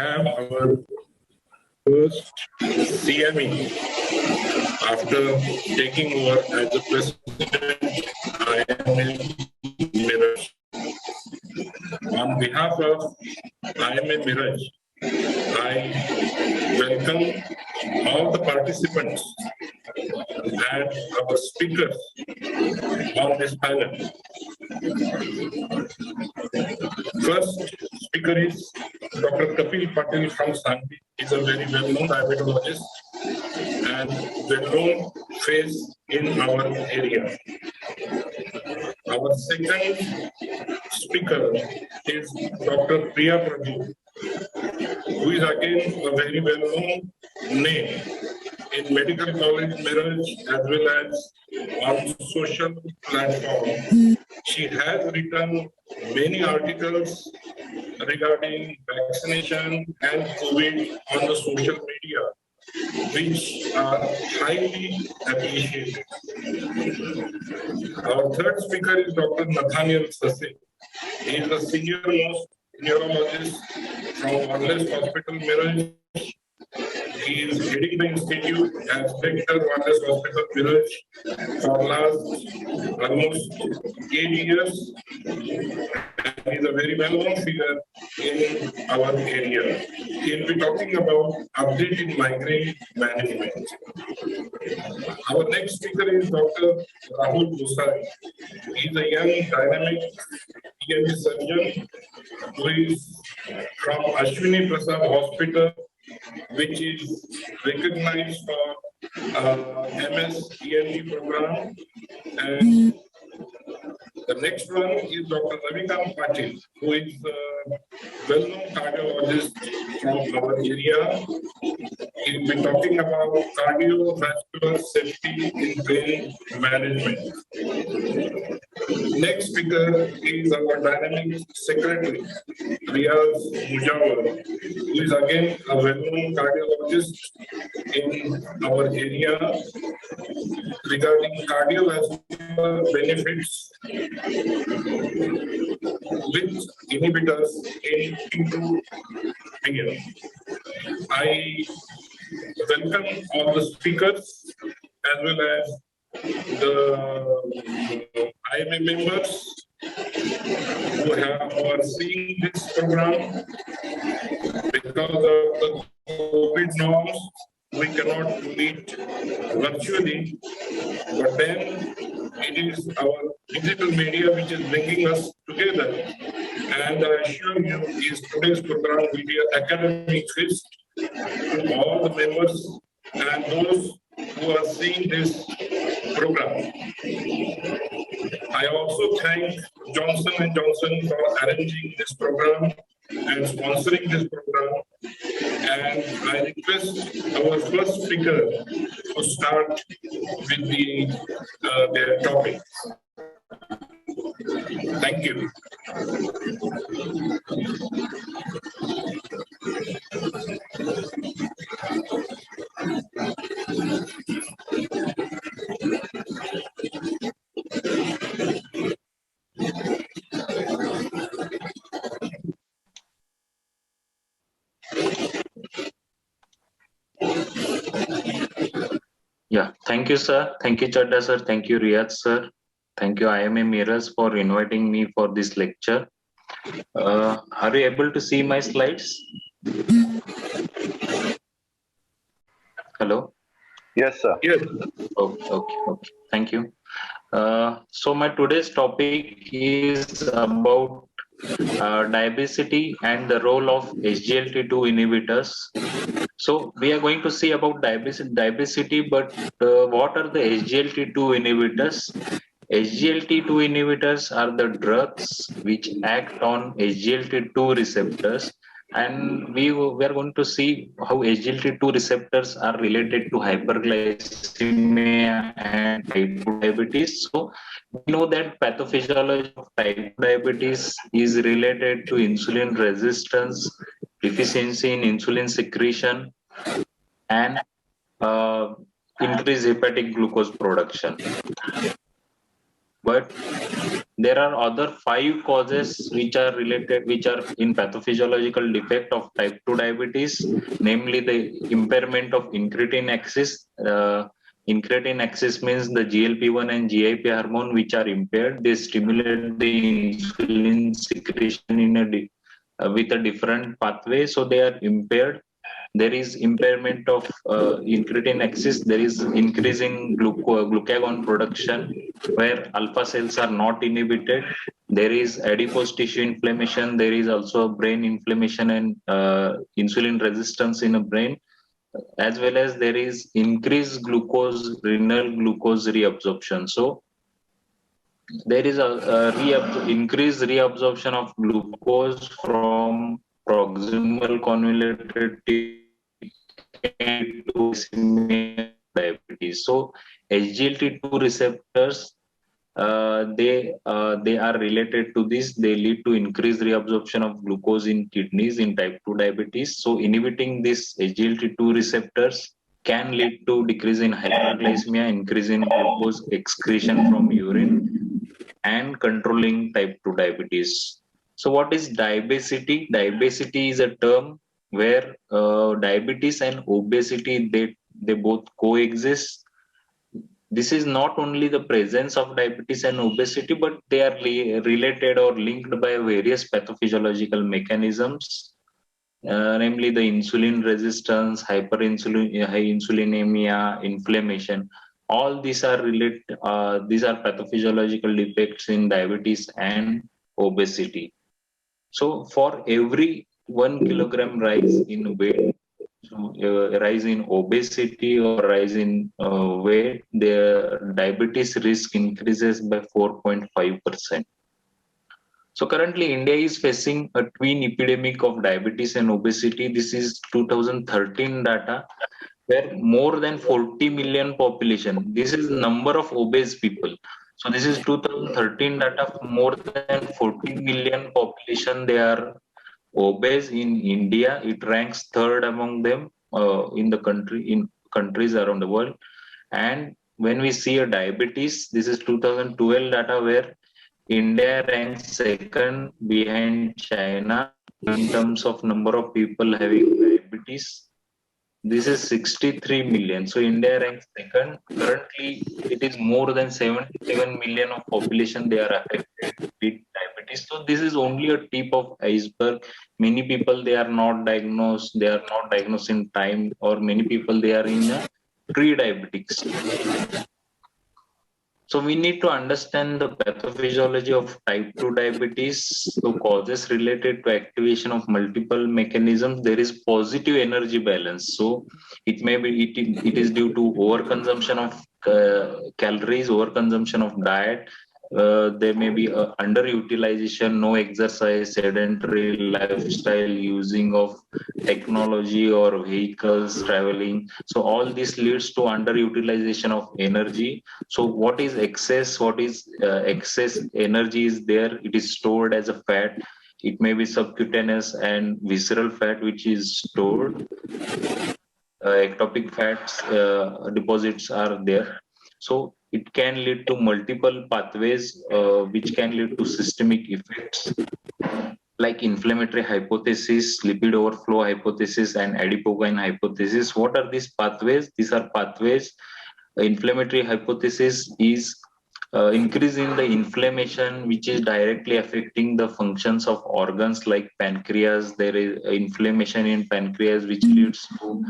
have our first CME after taking over as the president IMA Miraj. On behalf of IMA Miraj, I welcome all the participants and our speakers on this panel. First speaker is Dr. Kapil Patil from Santi. He's a very well-known diabetologist and well-known face in our area. Our second speaker is Dr. Prabhu, who is again a very well-known name in medical college Miraj as well as on social platform. She has written many articles regarding vaccination and COVID on the social media, which are highly appreciated. Our third speaker is Dr. Nathaniel Sase. He is a senior most neurologist from Wallace Hospital, Miraj. He is heading the institute as director of Wallace Hospital, Miraj for last almost 8 years. And he is a very well-known figure in our area. He will be talking about update in migraine management. Our next speaker is Dr. Rahul Gosai. He is a young, dynamic ENT surgeon who is from Ashwini Prasad Hospital, which is recognized for MS ENT program. And the next one is Dr. Ravikant Patil, who is a well-known cardiologist from our area. He will be talking about cardiovascular safety in brain management. Next speaker is our dynamic secretary, Riyaz Mujawar, who is again a well-known cardiologist in our area regarding cardiovascular benefits with inhibitors in T2. I welcome all the speakers as well as the IMA members who are seeing this program. Because of the COVID norms, we cannot meet virtually, but then it is our digital media which is bringing us together. And I assure you, is today's program will be an academic feast to all the members and those who are seeing this program. I also thank Johnson & Johnson for arranging this program and sponsoring this program. And I request our first speaker to start with their topic. Thank you. Yeah, thank you, sir. Thank you, Chadda, sir. Thank you, Riyaz, sir. Thank you, IMA Miraj, for inviting me for this lecture. Are you able to see my slides? Hello? Yes, sir. Yes. Okay. Thank you. So my today's topic is about diabesity and the role of SGLT2 inhibitors. So we are going to see about diabesity, but what are the SGLT2 inhibitors? SGLT2 inhibitors are the drugs which act on SGLT2 receptors, and we are going to see how SGLT2 receptors are related to hyperglycemia and type 2 diabetes. So we know that pathophysiology of type 2 diabetes is related to insulin resistance, deficiency in insulin secretion, and increased hepatic glucose production. But there are other 5 causes which are related, which are in pathophysiological defect of type 2 diabetes, namely the impairment of incretin axis. Incretin axis means the GLP-1 and GIP hormone which are impaired. They stimulate the insulin secretion in with a different pathway, so they are impaired. There is impairment of incretin axis. There is increasing glucagon production where alpha cells are not inhibited. There is adipose tissue inflammation. There is also brain inflammation and insulin resistance in a brain, as well as there is increased renal glucose reabsorption. So there is a increased reabsorption of glucose from proximal convoluted to diabetes. So SGLT2 receptors, they are related to this. They lead to increased reabsorption of glucose in kidneys in type 2 diabetes. So inhibiting these SGLT2 receptors can lead to decrease in hyperglycemia, increase in glucose excretion from urine, and controlling type 2 diabetes. So what is diabesity? Diabesity is a term where diabetes and obesity, they both coexist. This is not only the presence of diabetes and obesity, but they are related or linked by various pathophysiological mechanisms, namely the insulin resistance, insulinemia, inflammation. All these are related. These are pathophysiological defects in diabetes and obesity. So for every 1 kilogram rise in weight, rise in obesity or rise in weight, the diabetes risk increases by 4.5%. So currently India is facing a twin epidemic of diabetes and obesity. This is 2013 data, where more than 40 million population, this is number of obese people. So this is 2013 data, more than 40 million population, they are obese in India. It ranks third among them in the countries around the world. And when we see a diabetes, this is 2012 data where India ranks second behind China in terms of number of people having diabetes. This is 63 million. So India ranks second. Currently, it is more than 77 million of population they are affected with diabetes. So this is only a tip of iceberg. Many people, they are not diagnosed. They are not diagnosed in time, or many people, they are in a pre-diabetic stage. So we need to understand the pathophysiology of type 2 diabetes. So causes related to activation of multiple mechanisms. There is positive energy balance. So it may be it is due to overconsumption of calories, overconsumption of diet. There may be underutilization, no exercise, sedentary lifestyle, using of technology or vehicles, traveling. So all this leads to underutilization of energy. So what is excess? What is excess energy is there? It is stored as a fat. It may be subcutaneous and visceral fat, which is stored. Ectopic fats deposits are there. So it can lead to multiple pathways, which can lead to systemic effects like inflammatory hypothesis, lipid overflow hypothesis, and adipokine hypothesis. What are these pathways? These are pathways. Inflammatory hypothesis is increase in the inflammation, which is directly affecting the functions of organs like pancreas. There is inflammation in pancreas, which leads to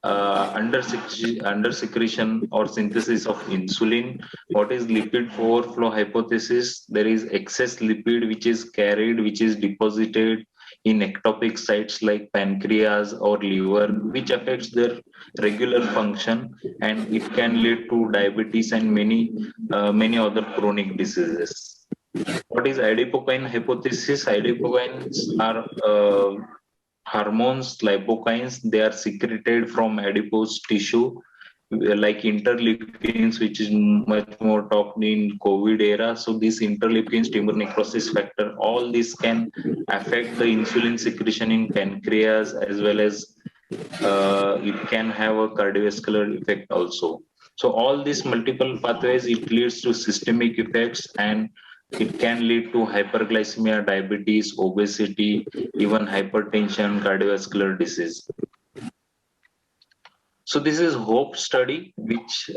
under secretion or synthesis of insulin. What is lipid overflow hypothesis? There is excess lipid which is carried, which is deposited in ectopic sites like pancreas or liver, which affects their regular function, and it can lead to diabetes and many other chronic diseases. What is adipokine hypothesis? Adipokines are hormones, lipokines. They are secreted from adipose tissue, like interleukins, which is much more talked in COVID era. So these interleukins, tumor necrosis factor, all this can affect the insulin secretion in pancreas, as well as it can have a cardiovascular effect also. So all these multiple pathways, it leads to systemic effects, and It can lead to hyperglycemia, diabetes, obesity, even hypertension, cardiovascular disease. So this is HOPE study, which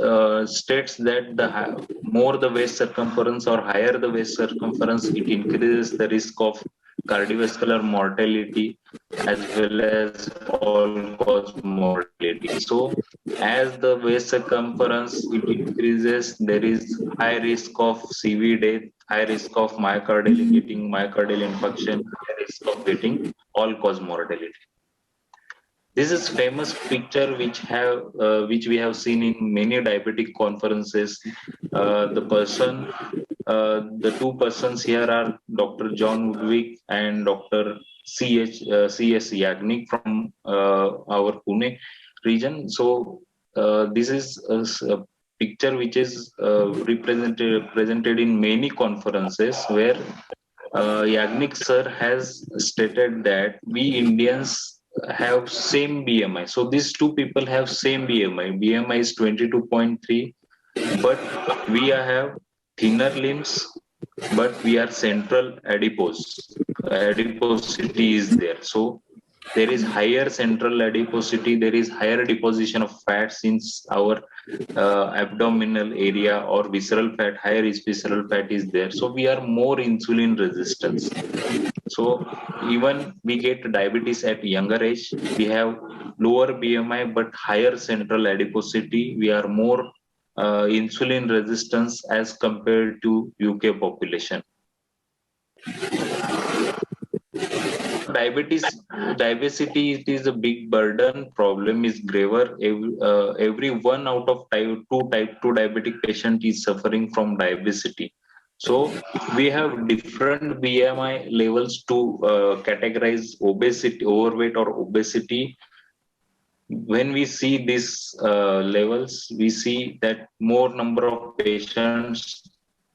states that the more the waist circumference or higher the waist circumference, it increases the risk of cardiovascular mortality as well as all-cause mortality. So as the waist circumference it increases, there is high risk of CV death, high risk of getting myocardial infarction, high risk of getting all-cause mortality. This is famous picture which we have seen in many diabetic conferences. The two persons here are Dr. John Woodwick and Dr. C.S. Yagnik from our Pune region. So this is a picture which is presented in many conferences where Yagnik sir has stated that we Indians have same BMI. So these two people have same BMI. BMI is 22.3, but we have thinner limbs, but we are central adipose. Adiposity is there. So there is higher central adiposity, there is higher deposition of fat since our abdominal area or visceral fat, higher is visceral fat is there. So we are more insulin resistance. So even we get diabetes at younger age, we have lower BMI but higher central adiposity. We are more insulin resistance as compared to UK population. Diabetes, it is a big burden. Problem is graver. Every 1 out of type 2 diabetic patient is suffering from diabetes. So we have different BMI levels to categorize obesity, overweight or obesity. When we see these levels, we see that more number of patients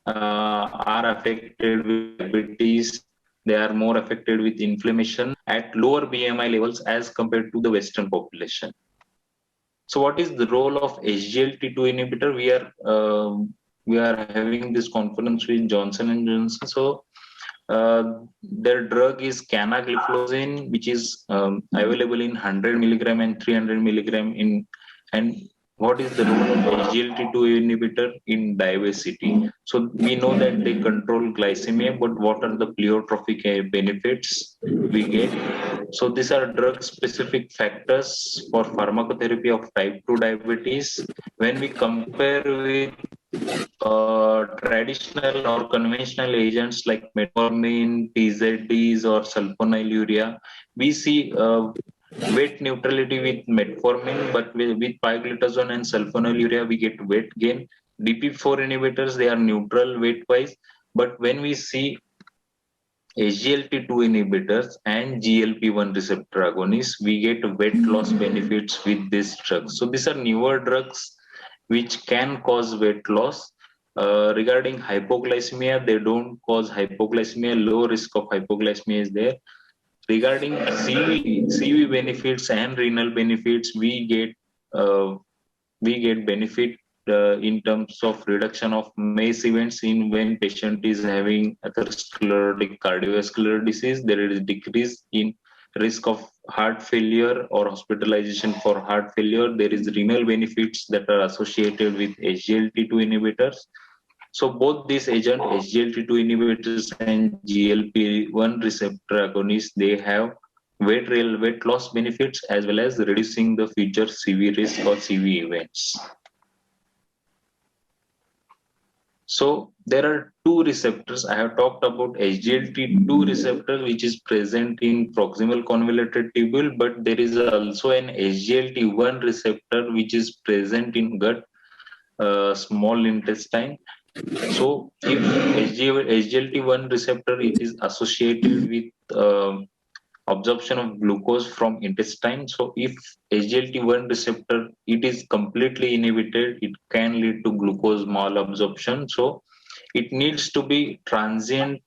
are affected with diabetes. They are more affected with inflammation at lower BMI levels as compared to the Western population. So what is the role of SGLT2 inhibitor? We are having this conference with Johnson & Johnson. So their drug is canagliflozin, which is available in 100 milligram and 300 milligram in. And what is the role of SGLT2 inhibitor in diabetes? So we know that they control glycemia, but what are the pleiotropic benefits we get? So these are drug-specific factors for pharmacotherapy of type 2 diabetes. When we compare with traditional or conventional agents like metformin, TZDs, or sulfonylurea, we see weight neutrality with metformin, but with pioglitazone and sulfonylurea, we get weight gain. DPP4 inhibitors, they are neutral weight-wise, but when we see SGLT2 inhibitors and GLP-1 receptor agonists, we get weight loss benefits with these drugs. So these are newer drugs which can cause weight loss. Regarding hypoglycemia, they don't cause hypoglycemia. Low risk of hypoglycemia is there. Regarding CV benefits and renal benefits, we get benefit in terms of reduction of MACE events in when patient is having atherosclerotic cardiovascular disease. There is decrease in risk of heart failure or hospitalization for heart failure. There is renal benefits that are associated with SGLT2 inhibitors. So both these agents, SGLT2 inhibitors and GLP-1 receptor agonists, they have weight loss benefits as well as reducing the future CV risk or CV events. So there are two receptors. I have talked about SGLT2 receptor, which is present in proximal convoluted tubule, but there is also an SGLT1 receptor, which is present in gut, small intestine. So if SGLT1 receptor, it is associated with absorption of glucose from intestine. So if SGLT1 receptor, it is completely inhibited, it can lead to glucose malabsorption. So it needs to be transient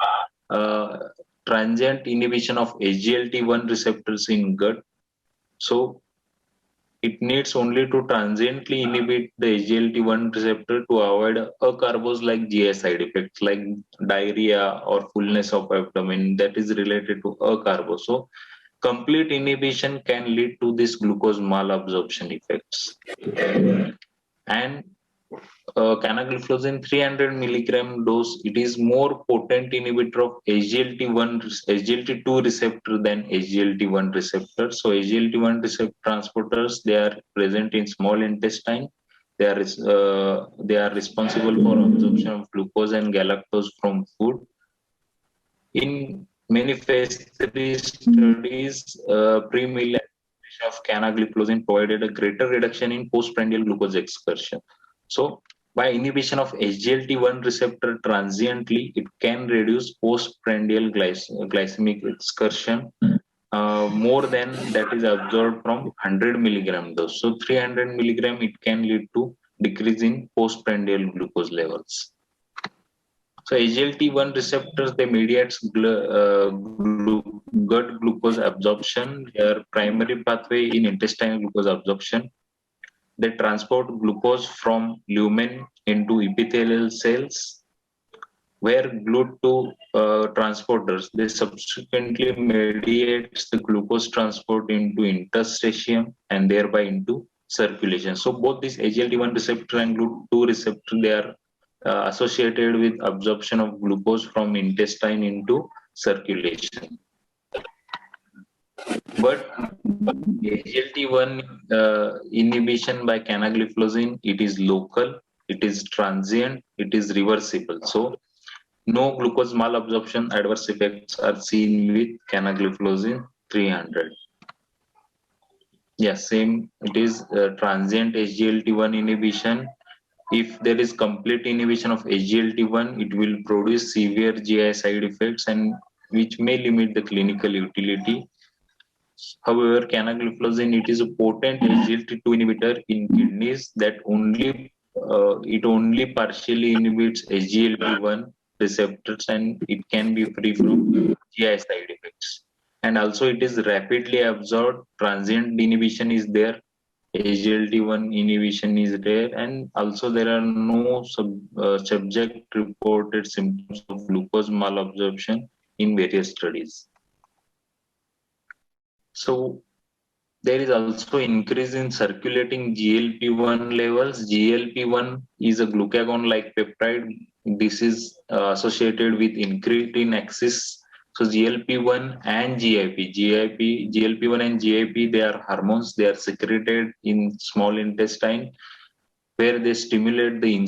inhibition of SGLT1 receptors in gut. So it needs only to transiently inhibit the SGLT1 receptor to avoid acarbose like GI side effects like diarrhea or fullness of abdomen that is related to acarbose. So complete inhibition can lead to this glucose malabsorption effects. And canagliflozin 300 milligram dose, it is more potent inhibitor of SGLT2 receptor than SGLT1 receptor. So SGLT1 receptor transporters, they are present in small intestine. They are responsible for absorption of glucose and galactose from food. In many phase 3 studies, pre-meal administration of canagliflozin provided a greater reduction in postprandial glucose excursion. So by inhibition of SGLT1 receptor transiently, it can reduce postprandial glycemic excursion more than that is absorbed from 100 milligram dose. So 300 milligram, it can lead to decrease in postprandial glucose levels. So SGLT1 receptors, they mediate gut glucose absorption. Their primary pathway in intestinal glucose absorption. They transport glucose from lumen into epithelial cells, where GLUT2 transporters, they subsequently mediates the glucose transport into interstitium and thereby into circulation. So both this SGLT1 receptor and GLUT2 receptor, they are associated with absorption of glucose from intestine into circulation. But SGLT1 inhibition by canagliflozin, it is local, it is transient, it is reversible. So no glucose malabsorption adverse effects are seen with canagliflozin 300. Yes, same, it is transient SGLT1 inhibition. If there is complete inhibition of SGLT1, it will produce severe GI side effects and which may limit the clinical utility. However, canagliflozin, it is a potent SGLT2 inhibitor in kidneys that only partially inhibits SGLT1 receptors and it can be free from GI side effects. And also it is rapidly absorbed. Transient inhibition is there. SGLT1 inhibition is there, and also there are no subject reported symptoms of glucose malabsorption in various studies. So there is also increase in circulating GLP-1 levels. GLP-1 is a glucagon-like peptide. This is associated with incretin axis. So GLP-1 and GLP-1 and GIP, they are hormones. They are secreted in small intestine, where they stimulate the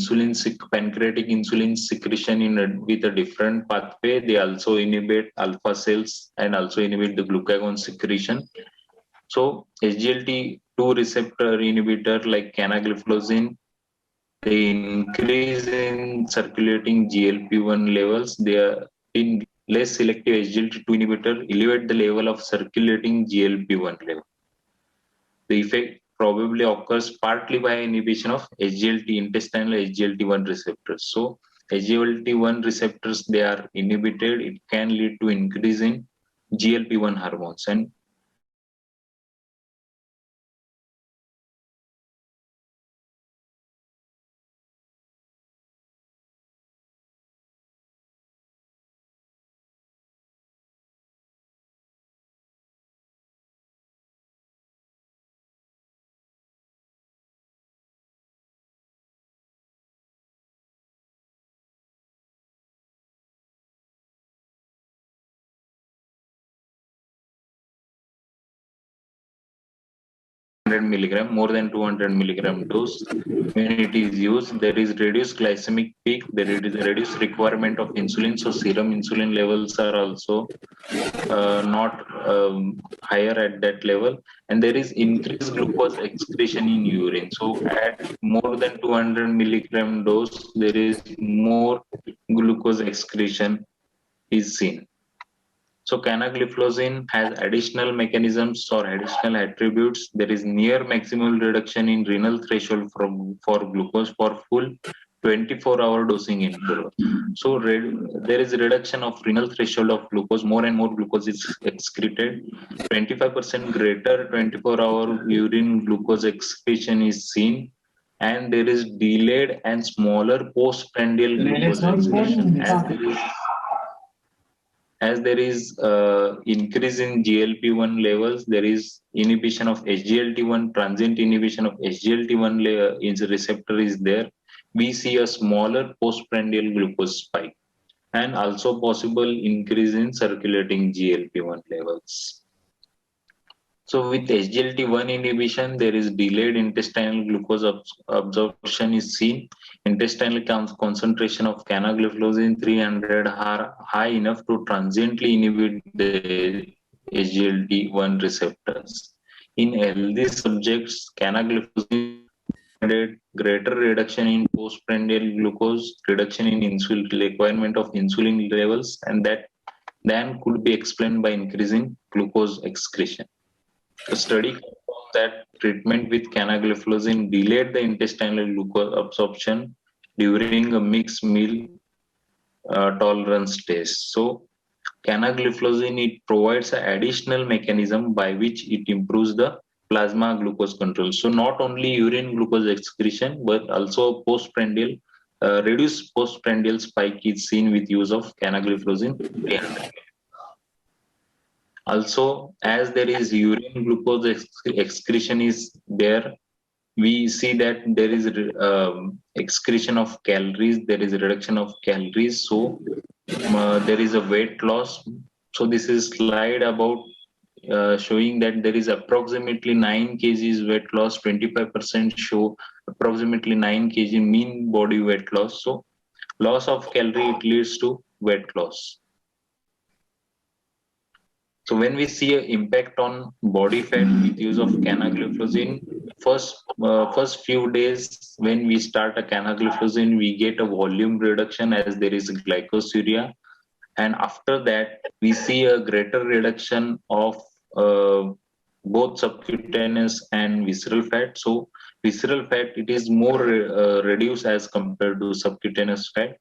pancreatic insulin secretion with a different pathway. They also inhibit alpha cells and also inhibit the glucagon secretion. So SGLT2 receptor inhibitor like canagliflozin, they increase in circulating GLP-1 levels. They are in less selective SGLT2 inhibitor elevate the level of circulating GLP-1 level. The effect probably occurs partly by inhibition of intestinal SGLT1 receptors. So SGLT1 receptors, they are inhibited. It can lead to increase in GLP-1 hormones, and milligram, more than 200 milligram dose. When it is used, there is reduced glycemic peak, there is reduced requirement of insulin. So serum insulin levels are also not higher at that level, and there is increased glucose excretion in urine. So at more than 200 milligram dose, there is more glucose excretion is seen. So canagliflozin has additional mechanisms or additional attributes. There is near maximal reduction in renal threshold for glucose for full 24-hour dosing interval. So there is a reduction of renal threshold of glucose. More and more glucose is excreted. 25% greater 24-hour urine glucose excretion is seen, and there is delayed and smaller postprandial glucose excretion as there is increase in GLP-1 levels. There is inhibition of SGLT1, transient inhibition of SGLT1 receptor is there. We see a smaller postprandial glucose spike and also possible increase in circulating GLP-1 levels. So with SGLT1 inhibition, there is delayed intestinal glucose absorption is seen. Intestinal concentration of canagliflozin 300 are high enough to transiently inhibit the SGLT1 receptors. In healthy subjects, canagliflozin greater reduction in postprandial glucose, reduction in insulin requirement of insulin levels, and that then could be explained by increase in glucose excretion. The study confirmed that treatment with canagliflozin delayed the intestinal glucose absorption during a mixed meal tolerance test. So, canagliflozin, it provides an additional mechanism by which it improves the plasma glucose control. So, not only urine glucose excretion, but also postprandial reduced postprandial spike is seen with use of canagliflozin 300. Also, as there is urine glucose excretion is there, we see that there is excretion of calories, there is a reduction of calories. So there is a weight loss. So this is slide about showing that there is approximately 9 kgs weight loss, 25% show approximately 9 kg mean body weight loss. So loss of calorie, it leads to weight loss. So when we see an impact on body fat with use of canagliflozin, first few days when we start a canagliflozin, we get a volume reduction as there is glycosuria, and after that we see a greater reduction of both subcutaneous and visceral fat. So visceral fat, it is more reduced as compared to subcutaneous fat.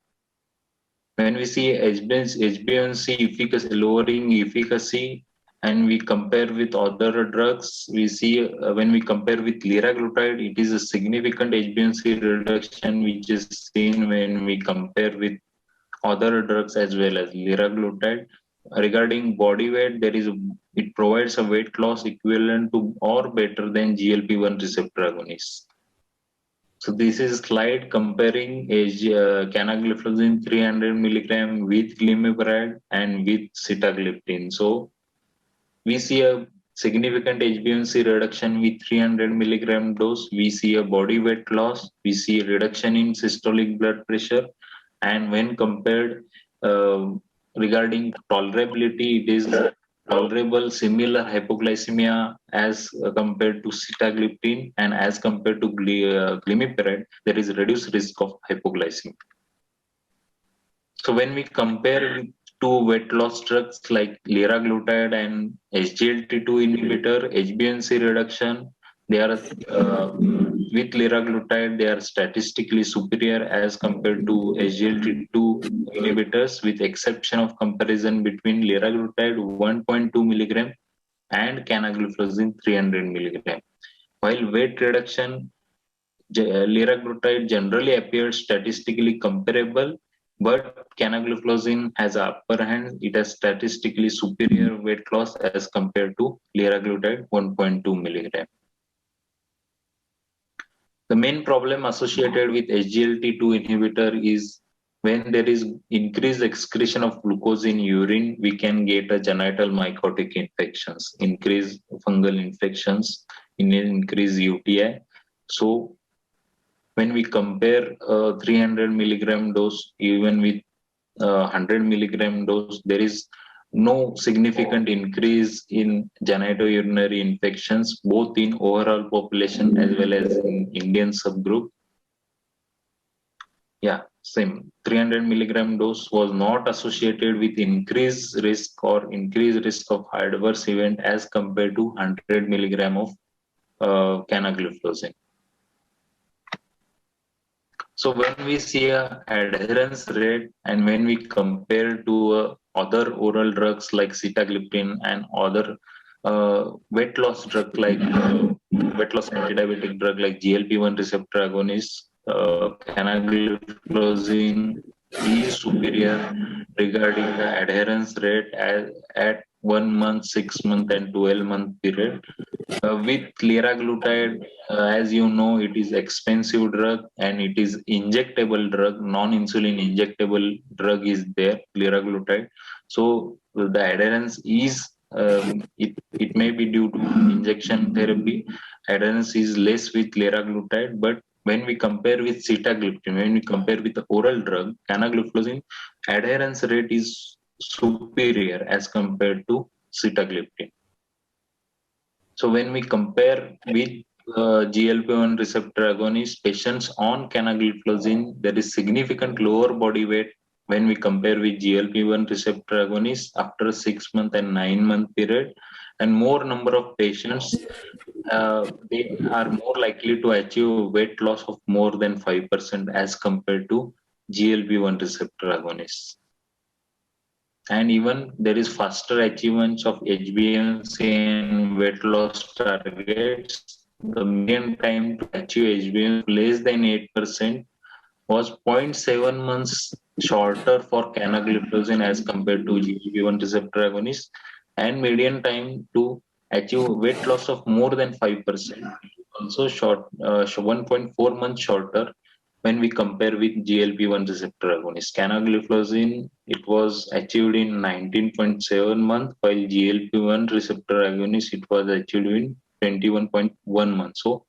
When we see HbA1c efficacy, lowering efficacy, and we compare with other drugs, we see when we compare with liraglutide, it is a significant HbA1c reduction which is seen when we compare with other drugs as well as liraglutide. Regarding body weight, it provides a weight loss equivalent to or better than GLP-1 receptor agonists. So this is slide comparing canagliflozin 300 mg with glimepiride and with sitagliptin. So we see a significant HbA1c reduction with 300 mg dose. We see a body weight loss. We see a reduction in systolic blood pressure. And when compared regarding tolerability, it is tolerable, similar hypoglycemia as compared to sitagliptin, and as compared to glimepiride, there is reduced risk of hypoglycemia. So when we compare with two weight loss drugs like liraglutide and SGLT2 inhibitor, HbA1c reduction, they are with liraglutide, they are statistically superior as compared to SGLT2 inhibitors, with exception of comparison between liraglutide 1.2 mg and canagliflozin 300 mg. While weight reduction, liraglutide generally appears statistically comparable, but canagliflozin has an upper hand. It has statistically superior weight loss as compared to liraglutide 1.2 mg. The main problem associated with SGLT2 inhibitor is when there is increased excretion of glucose in urine, we can get a genital mycotic infections, increased fungal infections, increased UTI. So when we compare 300 mg dose even with 100 mg dose, there is no significant increase in genitourinary infections, both in overall population as well as in Indian subgroup. Yeah, same. 300 mg dose was not associated with increased risk or increased risk of adverse event as compared to 100 mg of canagliflozin. So when we see a adherence rate and when we compare to other oral drugs like sitagliptin and other weight loss drug like weight loss antidiabetic drug like GLP-1 receptor agonist, canagliflozin is superior regarding the adherence rate at 1 month, 6 month, and 12-month period. With liraglutide, as you know, it is expensive drug and it is injectable drug, non-insulin injectable drug is there, liraglutide. So the adherence is, it may be due to injection therapy, adherence is less with liraglutide, but when we compare with sitagliptin, when we compare with the oral drug, canagliflozin, adherence rate is superior as compared to sitagliptin. So when we compare with GLP-1 receptor agonist patients on canagliflozin, there is significant lower body weight when we compare with GLP-1 receptor agonist after a 6-month and 9-month period, and more number of patients they are more likely to achieve weight loss of more than 5% as compared to GLP-1 receptor agonists. And even there is faster achievements of HbA1c and weight loss targets. The median time to achieve HbA1c less than 8% was 0.7 months shorter for canagliflozin as compared to GLP-1 receptor agonist, and median time to achieve weight loss of more than 5%, also short, 1.4 months shorter when we compare with GLP-1 receptor agonist. Canagliflozin, it was achieved in 19.7 months, while GLP-1 receptor agonist, it was achieved in 21.1 months. So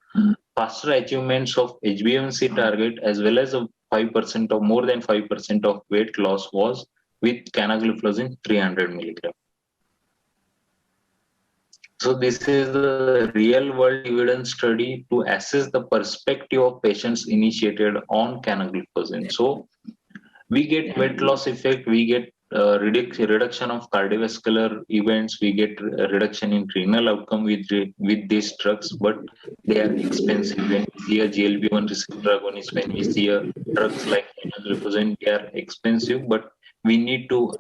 faster achievements of HbA1c target as well as a 5% or more than 5% of weight loss was with canagliflozin 300 milligram. So this is the real world evidence study to assess the perspective of patients initiated on canagliflozin. So we get weight loss effect, we get reduction of cardiovascular events, we get reduction in renal outcome with these drugs, but they are expensive. When we see a GLP-1 receptor agonist, when we see a drugs like canagliflozin, they are expensive, but we need to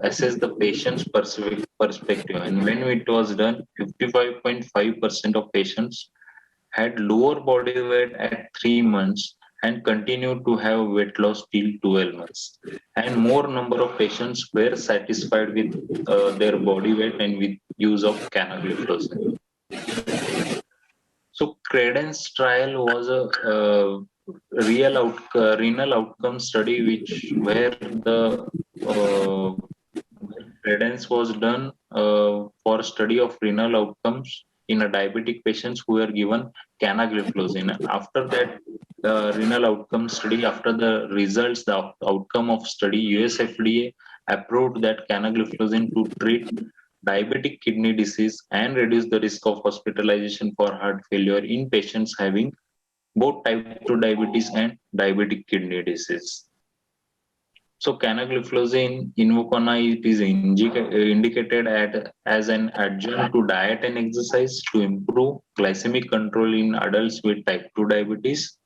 assess the patient's perspective. And when it was done, 55.5% of patients had lower body weight at 3 months and continued to have weight loss till 12 months. And more number of patients were satisfied with their body weight and with use of canagliflozin. So Credence trial was a renal outcome study where the Credence was done for study of renal outcomes in a diabetic patients who were given canagliflozin. After that renal outcome study, after the results, the outcome of study, US FDA approved that canagliflozin to treat diabetic kidney disease and reduce the risk of hospitalization for heart failure in patients having both type 2 diabetes and diabetic kidney disease. So canagliflozin Invokana, it is indicated as an adjunct to diet and exercise to improve glycemic control in adults with type 2 diabetes.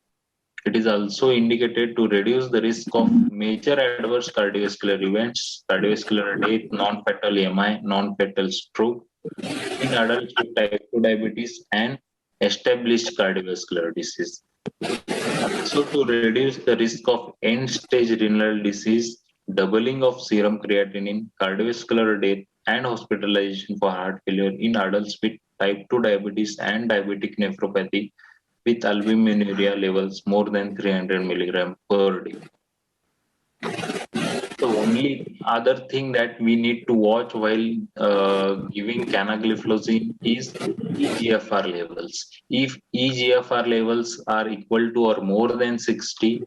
It is also indicated to reduce the risk of major adverse cardiovascular events, cardiovascular death, non-fatal MI, non-fatal stroke in adults with type 2 diabetes and established cardiovascular disease. So to reduce the risk of end-stage renal disease, doubling of serum creatinine, cardiovascular death, and hospitalization for heart failure in adults with type 2 diabetes and diabetic nephropathy with albuminuria levels more than 300 milligram per day. The only other thing that we need to watch while giving canagliflozin is eGFR levels. If eGFR levels are equal to or more than 60,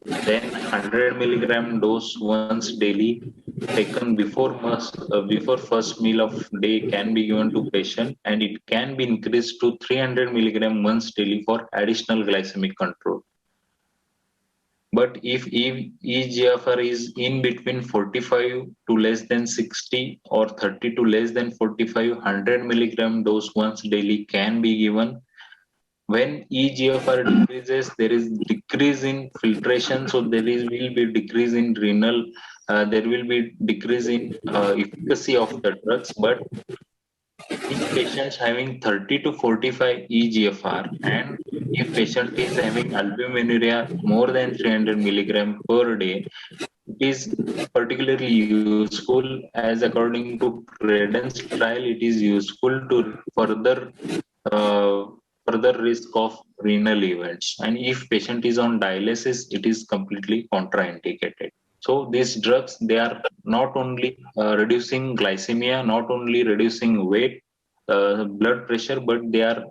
then 100 milligram dose once daily taken before first meal of day can be given to patient, and it can be increased to 300 milligram once daily for additional glycemic control. But if eGFR is in between 45 to less than 60 or 30 to less than 45, 100 milligram dose once daily can be given when EGFR decreases, there is decrease in filtration, so will be decrease in renal, there will be decrease in efficacy of the drugs. But in patients having 30 to 45 EGFR, and if patient is having albuminuria more than 300 milligram per day, it is particularly useful, as according to Credence trial, it is useful to uh, further risk of renal events. And if patient is on dialysis, it is completely contraindicated. So these drugs, they are not only reducing glycemia, not only reducing weight, blood pressure, but they are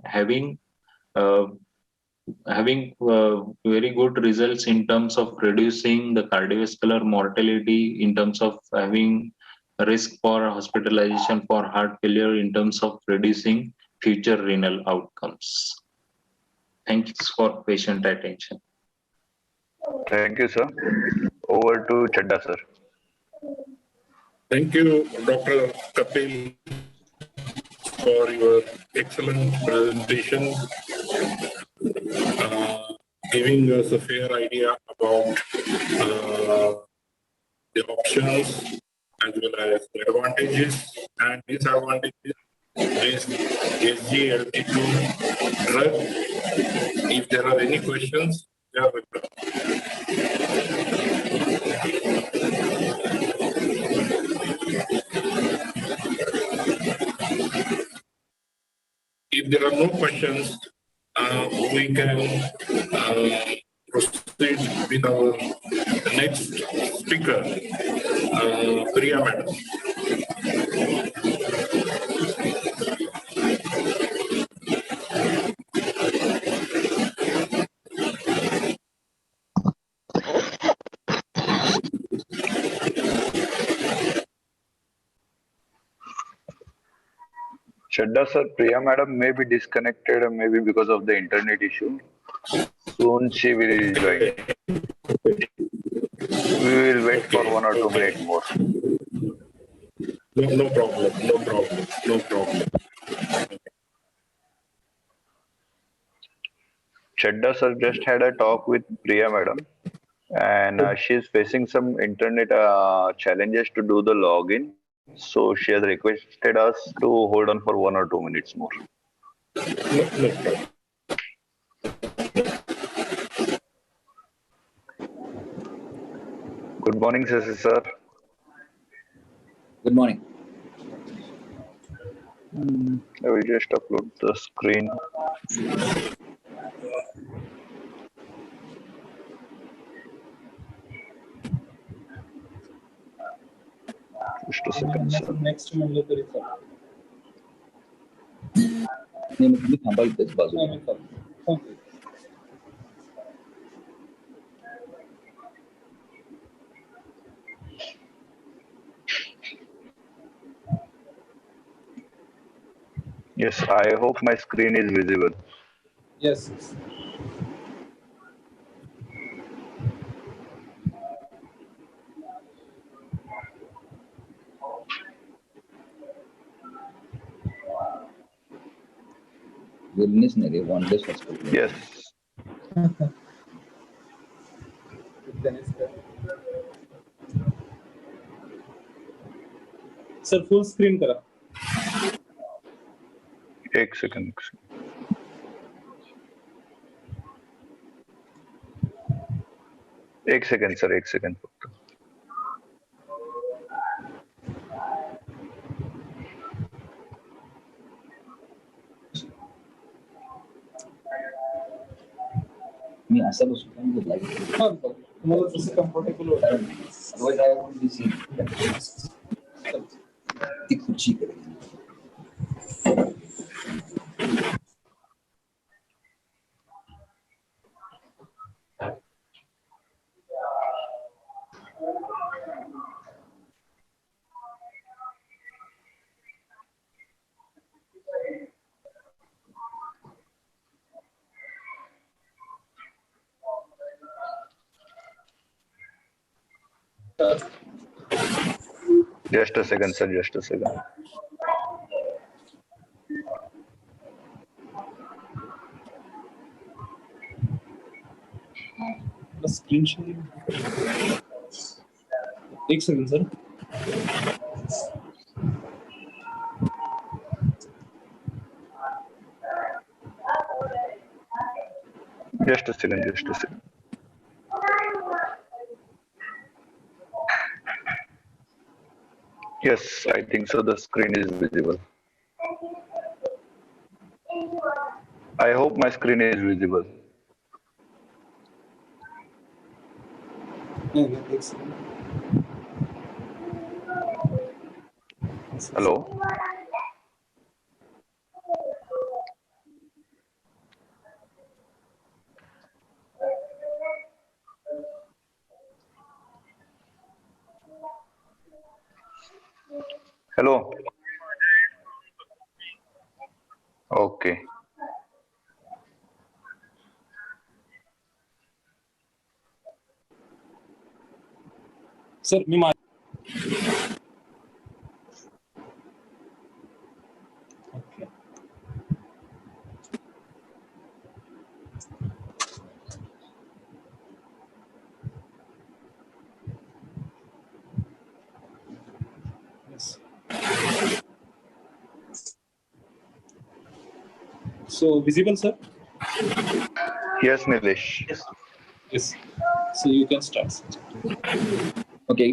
uh, having very good results in terms of reducing the cardiovascular mortality, in terms of having a risk for hospitalization for heart failure, in terms of reducing future renal outcomes. Thanks for patient attention. Thank you, sir. Over to Chadda, sir. Thank you, Dr. Kapil, for your excellent presentation, giving us a fair idea about the options as well as the advantages and disadvantages this SGLT2 drug. If there are any questions, they are welcome. If there are no questions, we can proceed with our next speaker, Priya Madam. Chadda, sir, Priya madam may be disconnected, maybe because of the internet issue. Soon she will join. We will wait for 1 or 2 minutes more. No problem, no problem, no problem. Chadda, sir, just had a talk with Priya madam, and she's facing some internet challenges to do the login. So she has requested us to hold on for 1 or 2 minutes more. No problem. Good morning, sir. Good morning. I will just upload the screen. Just a second, sir. Next म्हणलं तरी चालेल. नाही मग तुम्ही थांबा इथेच बाजूला. Yes, I hope my screen is visible. Yes. Wellness नाही रे, wellness hospital. Yes. Sir full screen करा. एक सेकंड. एक सेकंड सर, एक सेकंड फक्त. मी असा बसू तुम्हाला जसं कम्फर्टेबल होतं. Otherwise I won't be seen. ती खुर्ची करेल. Just a second, sir. Just a second. Screen sharing एक second sir. Just a second, just a second. Yes, I think so. The screen is visible. I hope my screen is visible. एक second. Hello? Hello? Okay. Sir मी okay. Yes. So visible, sir? Yes, Nilesh. Yes. So you can start. Okay.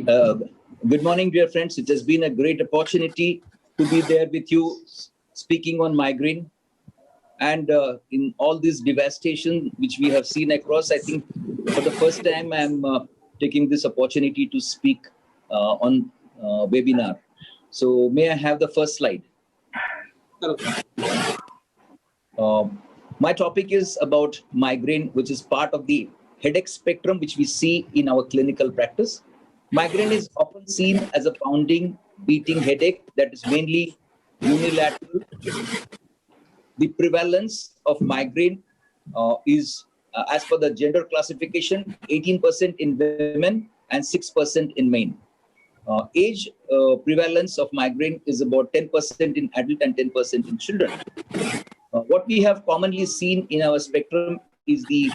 Good morning, dear friends. It has been a great opportunity to be there with you, speaking on migraine. And in all this devastation which we have seen across, I think for the first time I'm taking this opportunity to speak on webinar. So may I have the first slide? My topic is about migraine, which is part of the headache spectrum which we see in our clinical practice. Migraine is often seen as a pounding, beating headache that is mainly unilateral. The prevalence of migraine is, as per the gender classification, 18% in women and 6% in men. Age prevalence of migraine is about 10% in adult and 10% in children. What we have commonly seen in our spectrum is the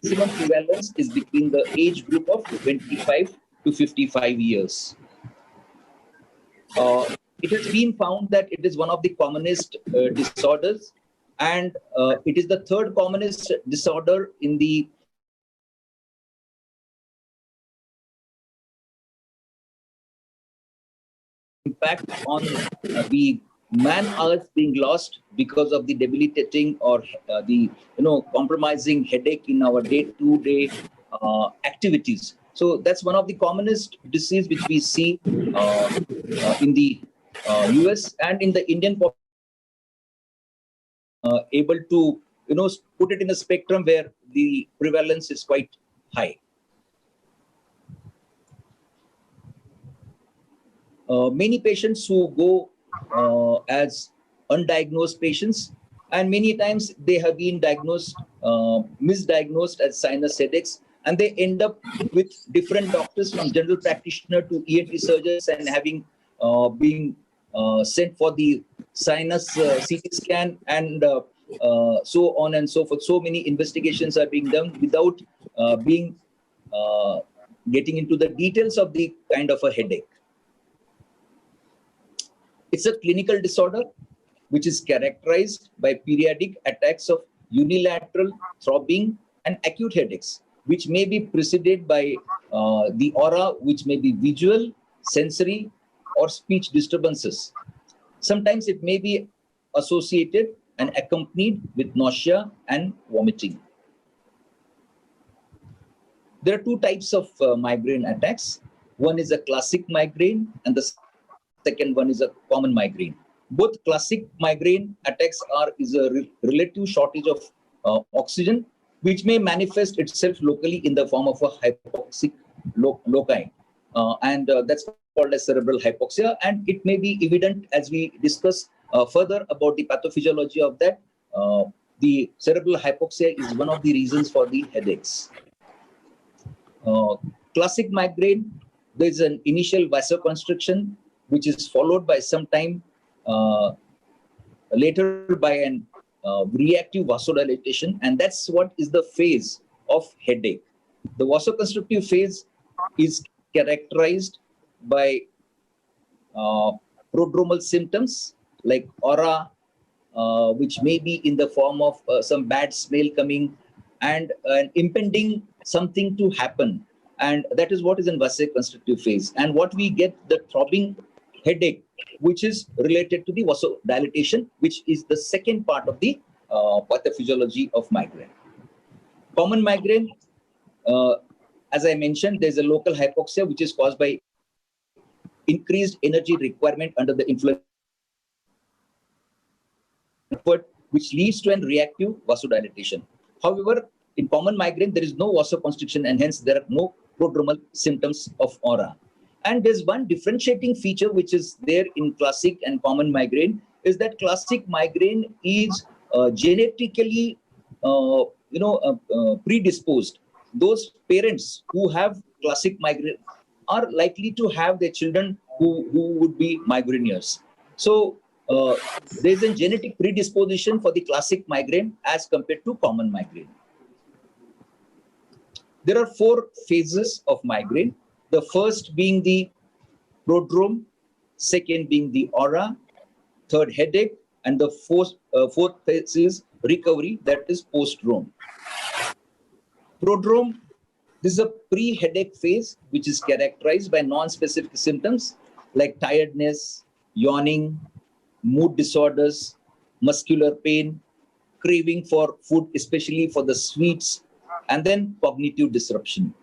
maximum prevalence is between the age group of 25 to 55 years. It has been found that it is one of the commonest disorders, and it is the third commonest disorder in the impact on the man hours being lost because of the debilitating or the compromising headache in our day-to-day activities. So that's one of the commonest disease which we see in the US and in the Indian population. Able to put it in a spectrum where the prevalence is quite high. Many patients who go as undiagnosed patients, and many times they have been diagnosed, misdiagnosed as sinus headaches, and they end up with different doctors from general practitioner to ENT surgeons and having been sent for the sinus CT scan and so on and so forth. So many investigations are being done without getting into the details of the kind of a headache. It's a clinical disorder which is characterized by periodic attacks of unilateral throbbing and acute headaches, which may be preceded by the aura, which may be visual, sensory, or speech disturbances. Sometimes it may be associated and accompanied with nausea and vomiting. There are two types of migraine attacks. One is a classic migraine and the second one is a common migraine. Both classic migraine attacks is a relative shortage of oxygen, which may manifest itself locally in the form of a hypoxic loci. That's called as cerebral hypoxia, and it may be evident as we discuss further about the pathophysiology of that. The cerebral hypoxia is one of the reasons for the headaches. Classic migraine, there is an initial vasoconstriction, which is followed by some time later by an reactive vasodilation, and that's what is the phase of headache. The vasoconstrictive phase is characterized by prodromal symptoms like aura, which may be in the form of some bad smell coming and an impending something to happen. And that is what is in vasoconstrictive phase. And what we get, the throbbing headache, which is related to the vasodilatation, which is the second part of the pathophysiology of migraine. Common migraine, as I mentioned, there's a local hypoxia, which is caused by increased energy requirement under the influence, which leads to a reactive vasodilatation. However, in common migraine, there is no vasoconstriction and hence there are no prodromal symptoms of aura. And there's one differentiating feature which is there in classic and common migraine is that classic migraine is genetically predisposed. Those parents who have classic migraine are likely to have their children who would be migraineurs. So there's a genetic predisposition for the classic migraine as compared to common migraine. There are 4 phases of migraine. The first being the prodrome, second being the aura, third headache, and the fourth phase is recovery, that is postdrome. Prodrome, this is a pre-headache phase which is characterized by non-specific symptoms like tiredness, yawning, mood disorders, muscular pain, craving for food, especially for the sweets, and then cognitive disruption.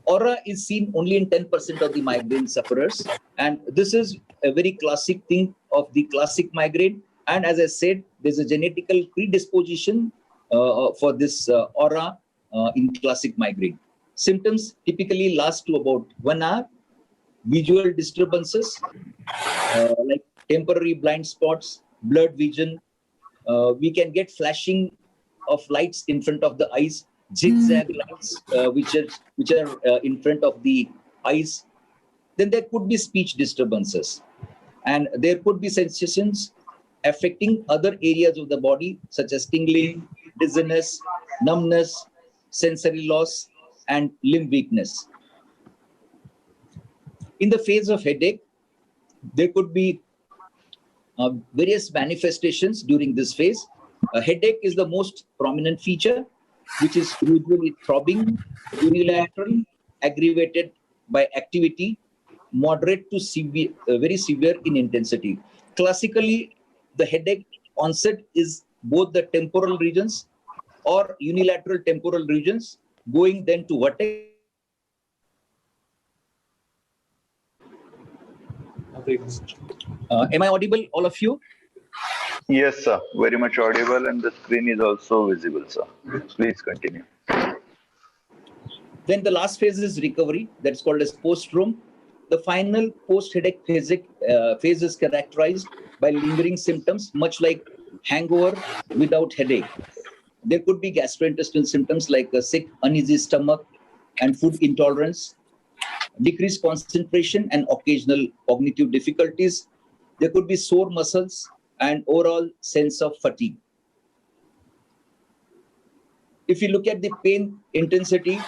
Aura is seen only in 10% of the migraine sufferers, and this is a very classic thing of the classic migraine. And as I said, there's a genetical predisposition for this aura in classic migraine. Symptoms typically last to about 1 hour. Visual disturbances like temporary blind spots, blurred vision. We can get flashing of lights in front of the eyes, zigzag lights which are in front of the eyes. Then there could be speech disturbances, and there could be sensations affecting other areas of the body such as tingling, dizziness, numbness, sensory loss, and limb weakness. In the phase of headache, there could be various manifestations during this phase. A headache is the most prominent feature, which is usually throbbing, unilateral, aggravated by activity, moderate to severe, very severe in intensity. Classically, the headache onset is both the temporal regions or unilateral temporal regions, going then to vertex. Am I audible, all of you? Yes, sir. Very much audible, and the screen is also visible, sir. Please continue. Then the last phase is recovery. That's called as postdrome. The final post-headache phase is characterized by lingering symptoms, much like hangover without headache. There could be gastrointestinal symptoms like a sick, uneasy stomach and food intolerance, decreased concentration and occasional cognitive difficulties. There could be sore muscles and overall sense of fatigue. If you look at the pain intensity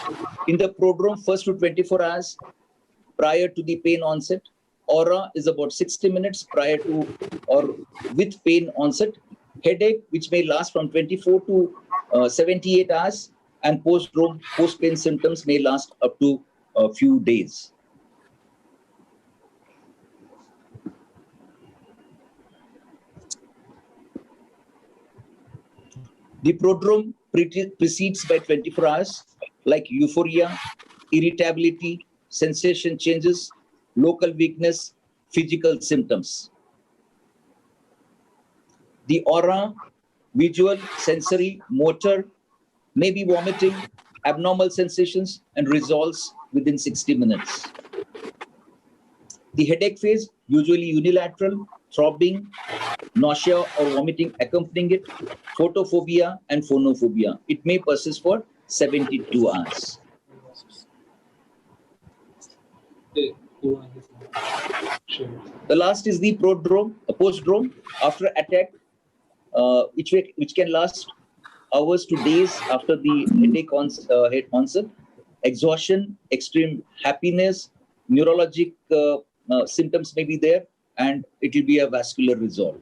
in the prodrome, first to 24 hours prior to the pain onset, aura is about 60 minutes prior to or with pain onset, headache, which may last from 24 to 78 hours, and postdrome, post-pain symptoms may last up to a few days. The prodrome precedes by 24 hours, like euphoria, irritability, sensation changes, local weakness, physical symptoms. The aura, visual, sensory, motor, may be vomiting, abnormal sensations, and resolves within 60 minutes. The headache phase, usually unilateral, throbbing, nausea or vomiting accompanying it, photophobia and phonophobia. It may persist for 72 hours. The last is the prodrome, postdrome, after attack, which can last hours to days after the headache head onset, exhaustion, extreme happiness, neurologic symptoms may be there, and it will be a vascular result.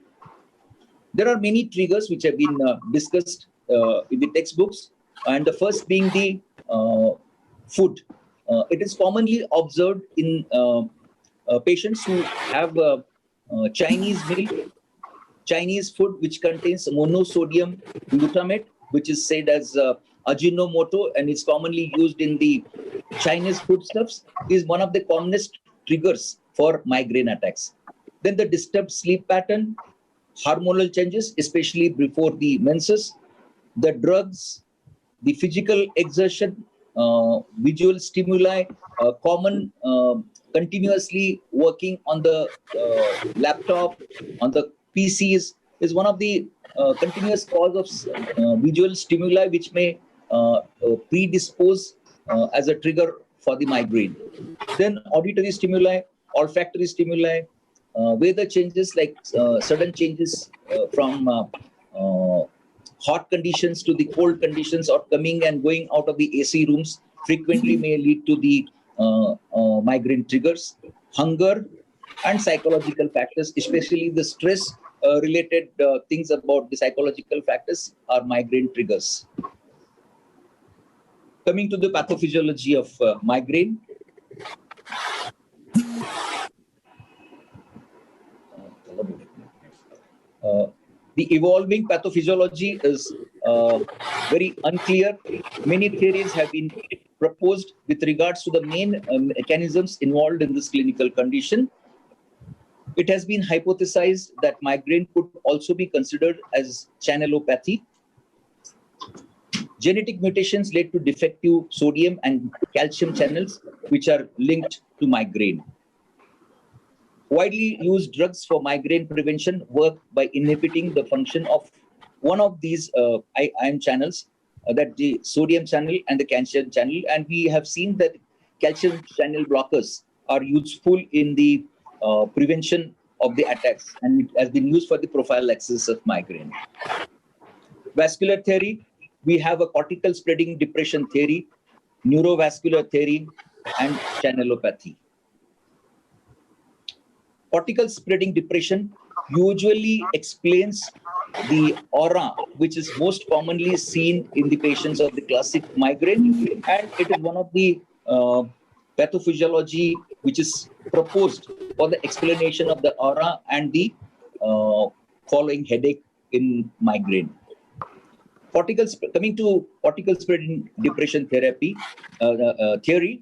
There are many triggers which have been discussed in the textbooks, and the first being the food. It is commonly observed in patients who have Chinese meal, Chinese food which contains monosodium glutamate, which is said as Ajinomoto, and is commonly used in the Chinese foodstuffs, is one of the commonest triggers for migraine attacks. Then the disturbed sleep pattern, hormonal changes, especially before the menses, the drugs, the physical exertion, visual stimuli, common continuously working on the laptop, on the PCs is one of the continuous cause of visual stimuli which may predispose as a trigger for the migraine. Then auditory stimuli, olfactory stimuli, weather changes like sudden changes from hot conditions to the cold conditions, or coming and going out of the AC rooms frequently may lead to the migraine triggers. Hunger and psychological factors, especially the stress related things about the psychological factors, are migraine triggers. Coming to the pathophysiology of migraine. The evolving pathophysiology is very unclear. Many theories have been proposed with regards to the main mechanisms involved in this clinical condition. It has been hypothesized that migraine could also be considered as channelopathy. Genetic mutations led to defective sodium and calcium channels, which are linked to migraine. Widely used drugs for migraine prevention work by inhibiting the function of one of these ion channels, that the sodium channel and the calcium channel. And we have seen that calcium channel blockers are useful in the prevention of the attacks, and it has been used for the prophylaxis of migraine. Vascular theory, we have a cortical spreading depression theory, neurovascular theory, and channelopathy. Cortical spreading depression usually explains the aura, which is most commonly seen in the patients of the classic migraine, and it is one of the pathophysiology which is proposed for the explanation of the aura and the following headache in migraine. Coming to cortical spreading depression therapy theory,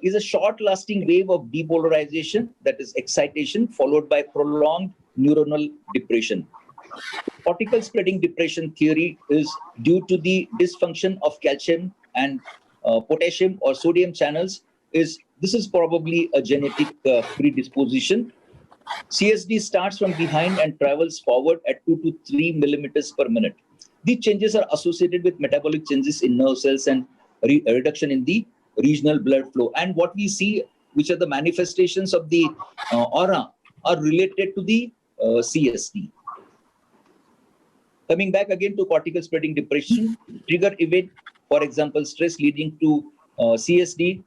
is a short-lasting wave of depolarization, that is excitation, followed by prolonged neuronal depression. Cortical spreading depression theory is due to the dysfunction of calcium and potassium or sodium channels. This is probably a genetic predisposition. CSD starts from behind and travels forward at 2 to 3 millimeters per minute. These changes are associated with metabolic changes in nerve cells and reduction in the regional blood flow. And what we see, which are the manifestations of the aura, are related to the CSD. Coming back again to cortical spreading depression, trigger event, for example, stress leading to CSD,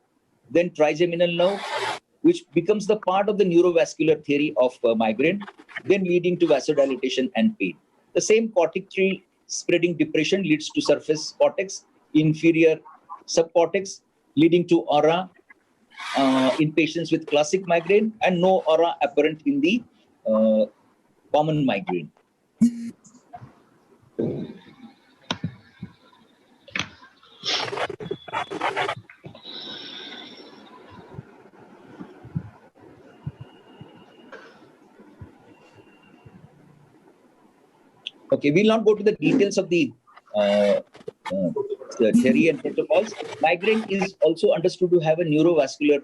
then trigeminal nerve, which becomes the part of the neurovascular theory of migraine, then leading to vasodilation and pain. The same cortical spreading depression leads to surface cortex, inferior subcortex, leading to aura in patients with classic migraine, and no aura apparent in the common migraine. Okay, we'll not go to the details of the theory and protocols. Migraine is also understood to have a neurovascular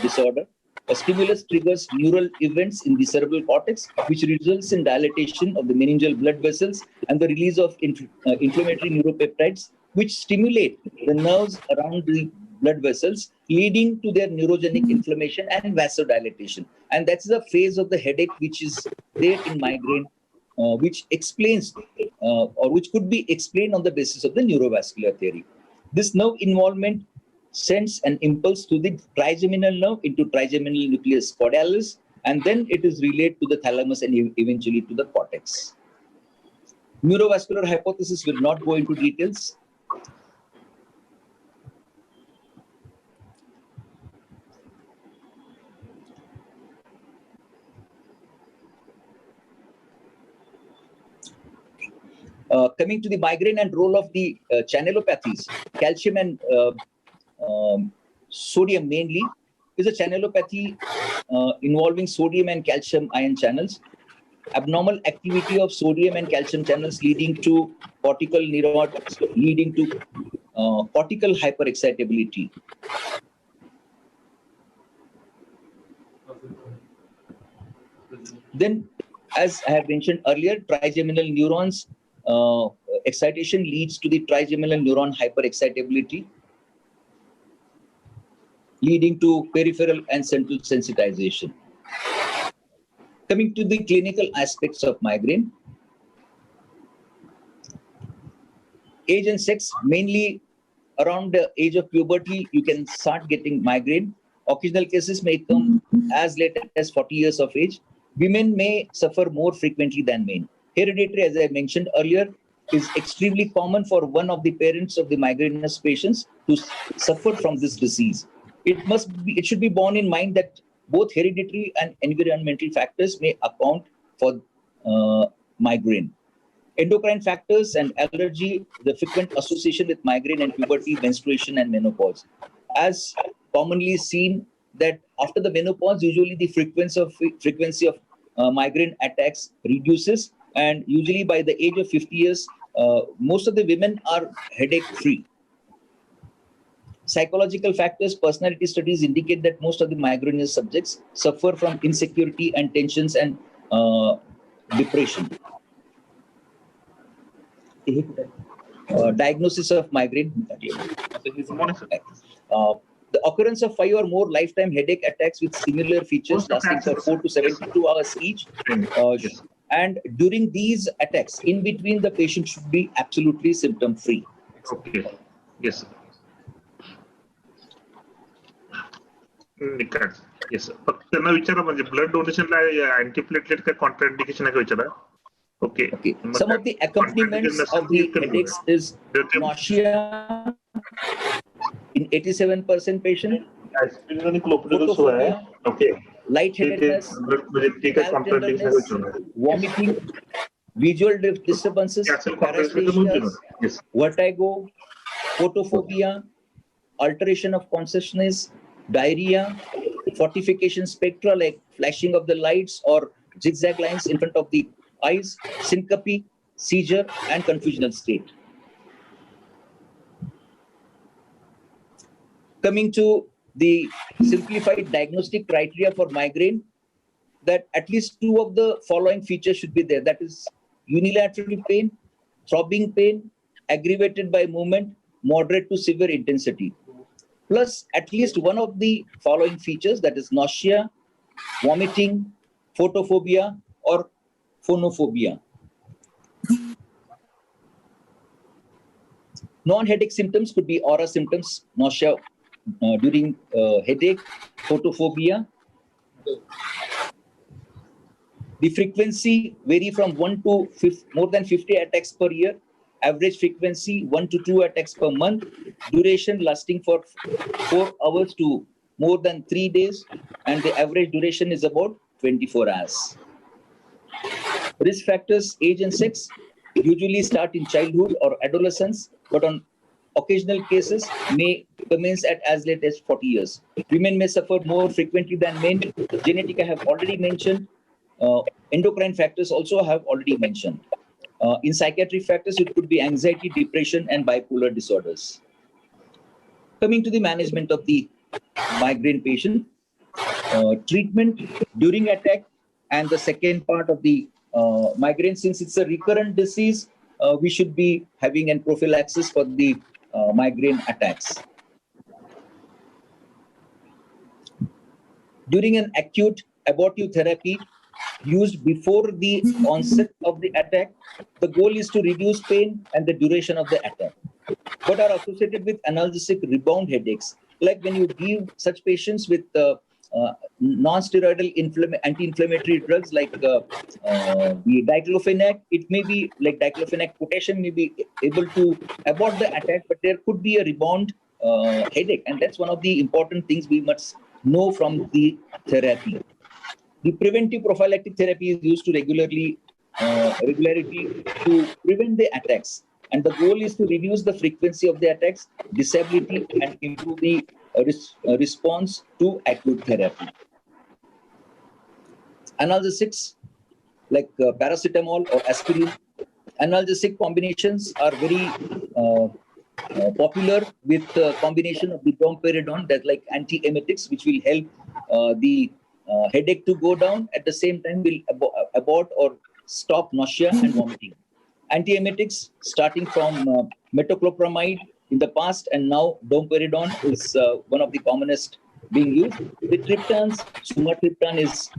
disorder. A stimulus triggers neural events in the cerebral cortex, which results in dilatation of the meningeal blood vessels and the release of inflammatory neuropeptides, which stimulate the nerves around the blood vessels, leading to their neurogenic inflammation and vasodilation. And that's the phase of the headache which is there in migraine which explains or which could be explained on the basis of the neurovascular theory. This nerve involvement sends an impulse to the trigeminal nerve into trigeminal nucleus caudalis, and then it is relayed to the thalamus and eventually to the cortex. Neurovascular hypothesis will not go into details. Coming to the migraine and role of the channelopathies, calcium and sodium mainly is a channelopathy involving sodium and calcium ion channels. Abnormal activity of sodium and calcium channels leading to cortical cortical hyperexcitability. Then, as I have mentioned earlier, trigeminal neurons excitation leads to the trigeminal neuron hyperexcitability, leading to peripheral and central sensitization. Coming to the clinical aspects of migraine, age and sex, mainly around the age of puberty, you can start getting migraine. Occasional cases may come as late as 40 years of age. Women may suffer more frequently than men. Hereditary, as I mentioned earlier, is extremely common for one of the parents of the migrainous patients to suffer from this disease. It should be borne in mind that both hereditary and environmental factors may account for migraine. Endocrine factors and allergy, the frequent association with migraine and puberty, menstruation, and menopause. As commonly seen that after the menopause, usually the frequency of migraine attacks reduces, and usually by the age of 50 years, most of the women are headache-free. Psychological factors, personality studies indicate that most of the migrainous subjects suffer from insecurity and tensions and depression. Diagnosis of migraine. The occurrence of 5 or more lifetime headache attacks with similar features lasting for 4 to 72 hours each. And during these attacks, in between, the patient should be absolutely symptom-free. Okay. Yes. Yes. फक्त त्यांना विचारा म्हणजे blood डोनेशनला अँटीप्लेटलेट काय contraindication आहे का विचारा. Okay. Some of the accompaniments of the headaches is nausea in 87% patient, photophobia, lightheadedness, tenderness, vomiting, visual disturbances, paresthesia, vertigo, photophobia, alteration of consciousness, diarrhea, fortification spectra like flashing of the lights or zigzag lines in front of the eyes, syncope, seizure, and confusional state. Coming to the simplified diagnostic criteria for migraine, that at least 2 of the following features should be there. That is unilateral pain, throbbing pain, aggravated by movement, moderate to severe intensity. Plus at least 1 of the following features, that is nausea, vomiting, photophobia, or phonophobia. Non-headache symptoms could be aura symptoms, nausea during headache, photophobia. The frequency vary from 1 to more than 50 attacks per year. Average frequency 1 to 2 attacks per month. Duration lasting for 4 hours to more than 3 days, and the average duration is about 24 hours. Risk factors, age and sex usually start in childhood or adolescence, but on occasional cases may commence at as late as 40 years. Women may suffer more frequently than men. Genetic I have already mentioned. Endocrine factors also have already mentioned. In psychiatric factors, it could be anxiety, depression, and bipolar disorders. Coming to the management of the migraine patient, treatment during attack, and the second part of the migraine, since it's a recurrent disease, we should be having an prophylaxis for the migraine attacks. During an acute abortive therapy, used before the onset of the attack. The goal is to reduce pain and the duration of the attack, but are associated with analgesic rebound headaches. Like when you give such patients with non-steroidal anti-inflammatory drugs like the diclofenac, it may be like diclofenac potassium may be able to abort the attack, but there could be a rebound headache, and that's one of the important things we must know from the therapy. The preventive prophylactic therapy is used to regularity to prevent the attacks, and the goal is to reduce the frequency of the attacks, disability, and improve the response to acute therapy. Analgesics like paracetamol or aspirin. Analgesic combinations are very popular with the combination of the domperidone, that like antiemetics, which will help the headache to go down, at the same time will abort or stop nausea and vomiting. Antiemetics starting from metoclopramide in the past, and now domperidone is one of the commonest being used. The triptans, sumatriptan is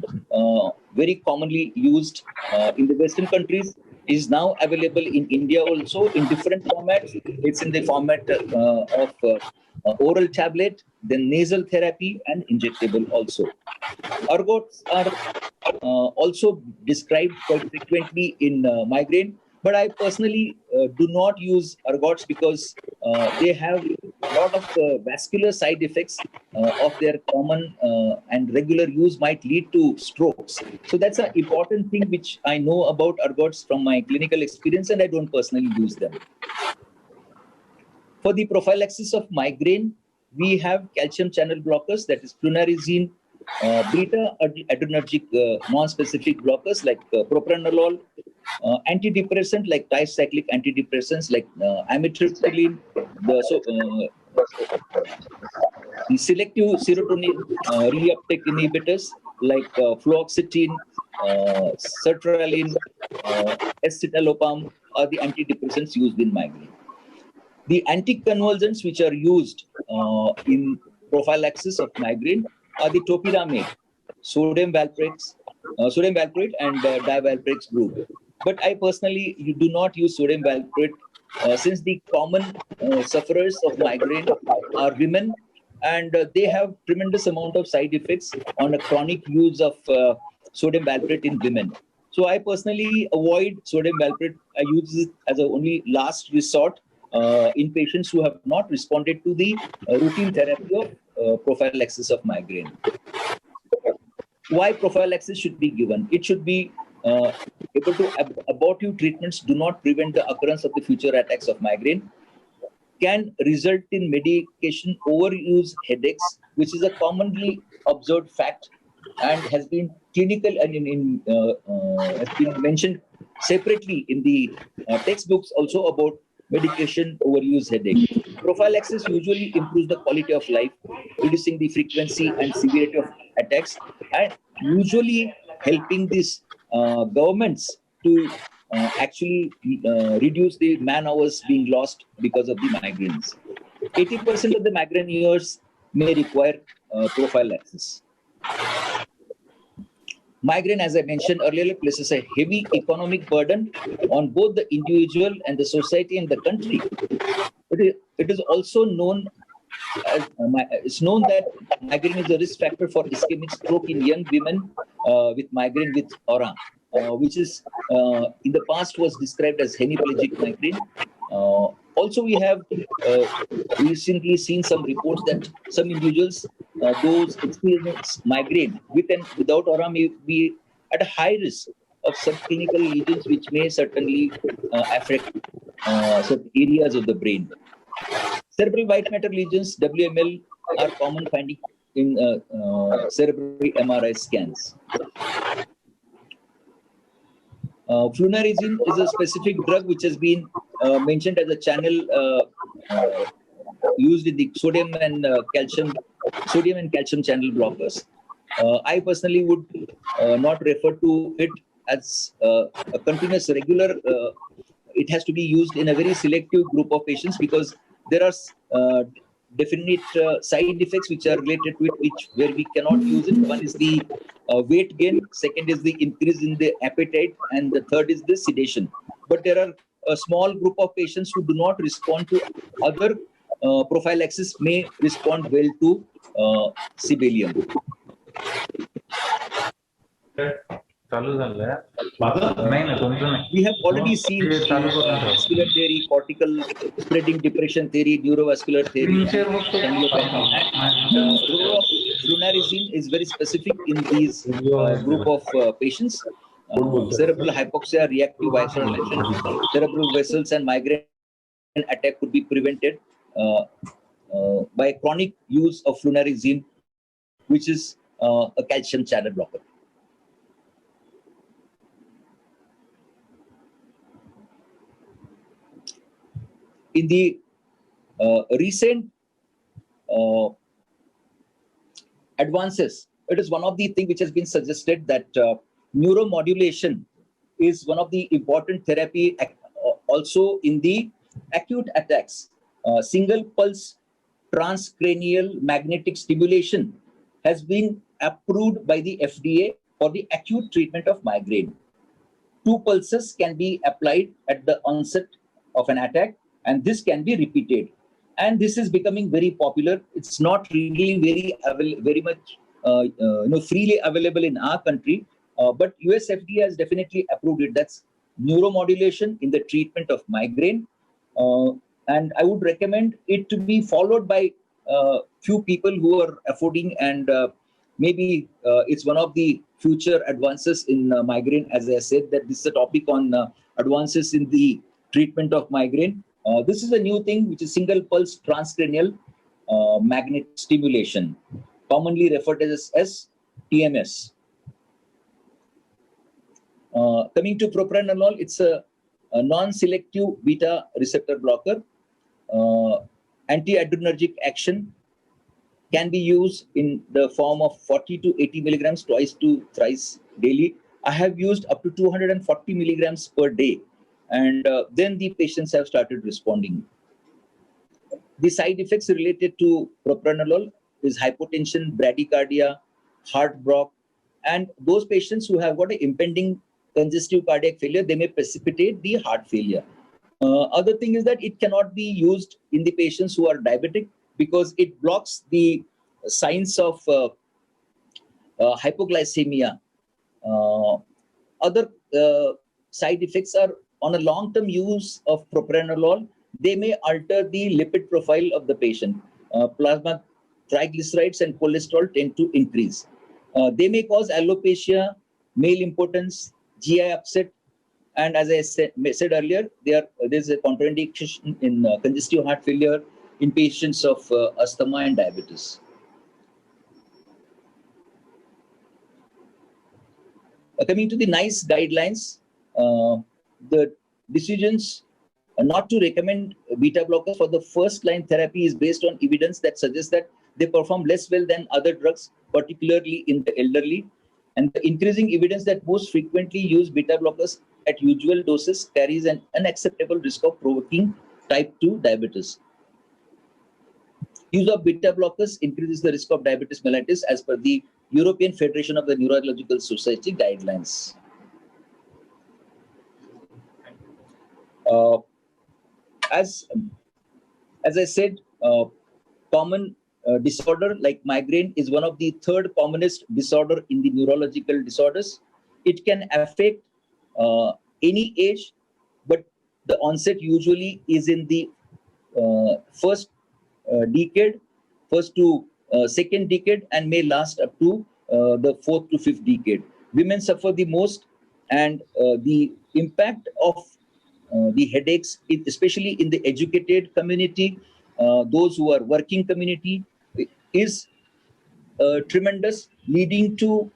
very commonly used in the Western countries, is now available in India also in different formats. It's in the format of oral tablet, then nasal therapy, and injectable also. Ergots are also described quite frequently in migraine, but I personally do not use ergots because they have a lot of vascular side effects of their common and regular use might lead to strokes. So that's an important thing which I know about ergots from my clinical experience, and I don't personally use them. For the prophylaxis of migraine, we have calcium channel blockers, that is flunarizine, beta adrenergic non-specific blockers like propranolol, antidepressant like tricyclic antidepressants like amitriptyline, the selective serotonin reuptake inhibitors like fluoxetine, sertraline, escitalopram are the antidepressants used in migraine. The anticonvulsants which are used in prophylaxis of migraine are the topiramate, sodium valproate and divalproate group. But I personally do not use sodium valproate since the common sufferers of migraine are women, and they have tremendous amount of side effects on a chronic use of sodium valproate in women. So I personally avoid sodium valproate. I use it as a only last resort in patients who have not responded to the routine therapy of prophylaxis of migraine. Why prophylaxis should be given? It should be able to abortive treatments do not prevent the occurrence of the future attacks of migraine, can result in medication overuse headaches, which is a commonly observed fact and has been clinical and has been mentioned separately in the textbooks also about medication overuse headache. Prophylaxis usually improves the quality of life, reducing the frequency and severity of attacks, and usually helping these governments to actually reduce the man hours being lost because of the migraines. 80% of the migraineurs may require prophylaxis. Migraine, as I mentioned earlier, places a heavy economic burden on both the individual and the society and the country. It is also known as, it's known that migraine is a risk factor for ischemic stroke in young women with migraine with aura, which is in the past was described as hemiplegic migraine. Also, we have recently seen some reports that some individuals, those experience migraine with and without aura, may be at a high risk of subclinical lesions, which may certainly affect certain areas of the brain. Cerebral white matter lesions, WML, are common finding in cerebral MRI scans. Flunarizine is a specific drug which has been mentioned as a channel used in the sodium and calcium channel blockers. I personally would not refer to it as a continuous regular. It has to be used in a very selective group of patients because there are definite side effects which are related to it, where we cannot use it. One is the weight gain, second is the increase in the appetite, and the third is the sedation. But there are a small group of patients who do not respond to other prophylaxis, may respond well to Sibelium. We have already seen vascular theory, cortical spreading depression theory, neurovascular theory, cannulopathy, and role of flunarizine is very specific in these group of patients. Cerebral hypoxia, reactive vasoconstriction, cerebral vessels, and migraine attack could be prevented by chronic use of flunarizine, which is a calcium channel blocker. In the recent advances, it is one of the things which has been suggested that neuromodulation is one of the important therapy also in the acute attacks. Single pulse transcranial magnetic stimulation has been approved by the FDA for the acute treatment of migraine. 2 pulses can be applied at the onset of an attack, and this can be repeated. And this is becoming very popular. It's not really very much freely available in our country, but US FDA has definitely approved it. That's neuromodulation in the treatment of migraine. And I would recommend it to be followed by few people who are affording, and maybe it's one of the future advances in migraine. As I said, that this is a topic on advances in the treatment of migraine. This is a new thing, which is single pulse transcranial magnetic stimulation, commonly referred to as TMS. Coming to propranolol, it's a non-selective beta receptor blocker. Antiadrenergic action can be used in the form of 40 to 80 milligrams twice to thrice daily. I have used up to 240 milligrams per day, and then the patients have started responding. The side effects related to propranolol is hypotension, bradycardia, heart block, and those patients who have got an impending congestive cardiac failure, they may precipitate the heart failure. Other thing is that it cannot be used in the patients who are diabetic because it blocks the signs of hypoglycemia. Other side effects are on a long-term use of propranolol, they may alter the lipid profile of the patient. Plasma triglycerides and cholesterol tend to increase. They may cause alopecia, male impotence, GI upset, and as I said earlier, there's a contraindication in congestive heart failure in patients of asthma and diabetes. Coming to the NICE guidelines, the decisions not to recommend beta blockers for the first-line therapy is based on evidence that suggests that they perform less well than other drugs, particularly in the elderly. And the increasing evidence that most frequently used beta blockers at usual doses carries an unacceptable risk of provoking type 2 diabetes. Use of beta blockers increases the risk of diabetes mellitus as per the European Federation of the Neurological Society guidelines. As I said, common disorder like migraine is one of the third commonest disorder in the neurological disorders. It can affect any age, but the onset usually is in the first decade, first to second decade, and may last up to the fourth to fifth decade. Women suffer the most, and the impact of the headaches, especially in the educated community, those who are working community, is tremendous, leading to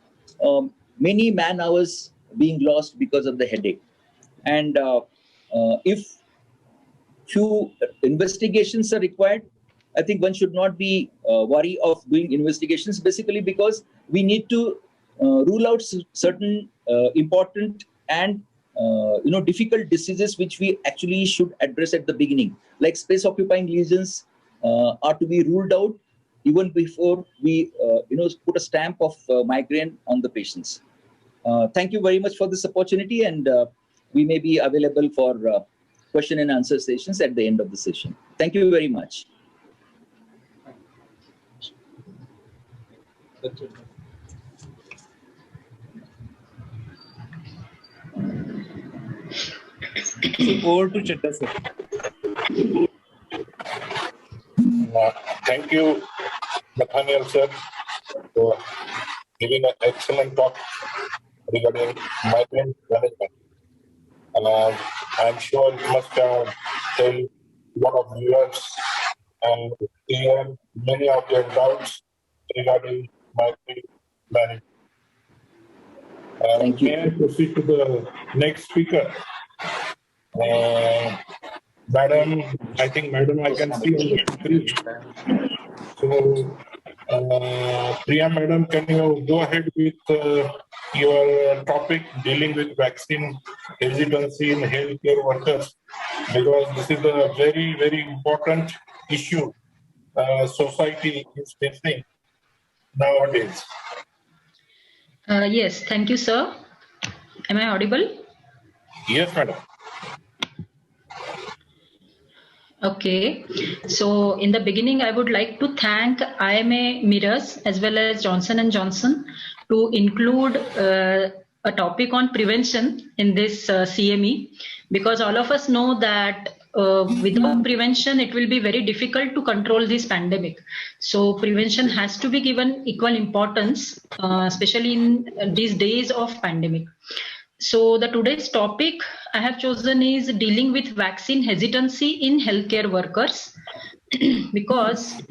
many man hours being lost because of the headache. And if few investigations are required, I think one should not be worried of doing investigations, basically because we need to rule out certain important and difficult diseases which we actually should address at the beginning, like space occupying lesions, are to be ruled out even before we put a stamp of migraine on the patients. Thank you very much for this opportunity, and we may be available for question and answer sessions at the end of the session. Thank you very much. So over to Chetta, sir. Thank you, Nathaniel sir, for giving an excellent talk regarding migraine management. And I'm sure it must have helped a lot of viewers and clear many of their doubts regarding migraine management. Thank you. May I proceed to the next speaker? Madam, I think Madam I can see on the screen. So, Priya Madam, can you go ahead with your topic dealing with vaccine hesitancy in healthcare workers? Because this is a very, very important issue society is facing nowadays. Yes, thank you, sir. Am I audible? Yes, Madam. Okay, so in the beginning, I would like to thank IMA Miraj as well as Johnson & Johnson to include a topic on prevention in this CME, because all of us know that without prevention, it will be very difficult to control this pandemic. So prevention has to be given equal importance, especially in these days of pandemic. So the today's topic I have chosen is dealing with vaccine hesitancy in healthcare workers because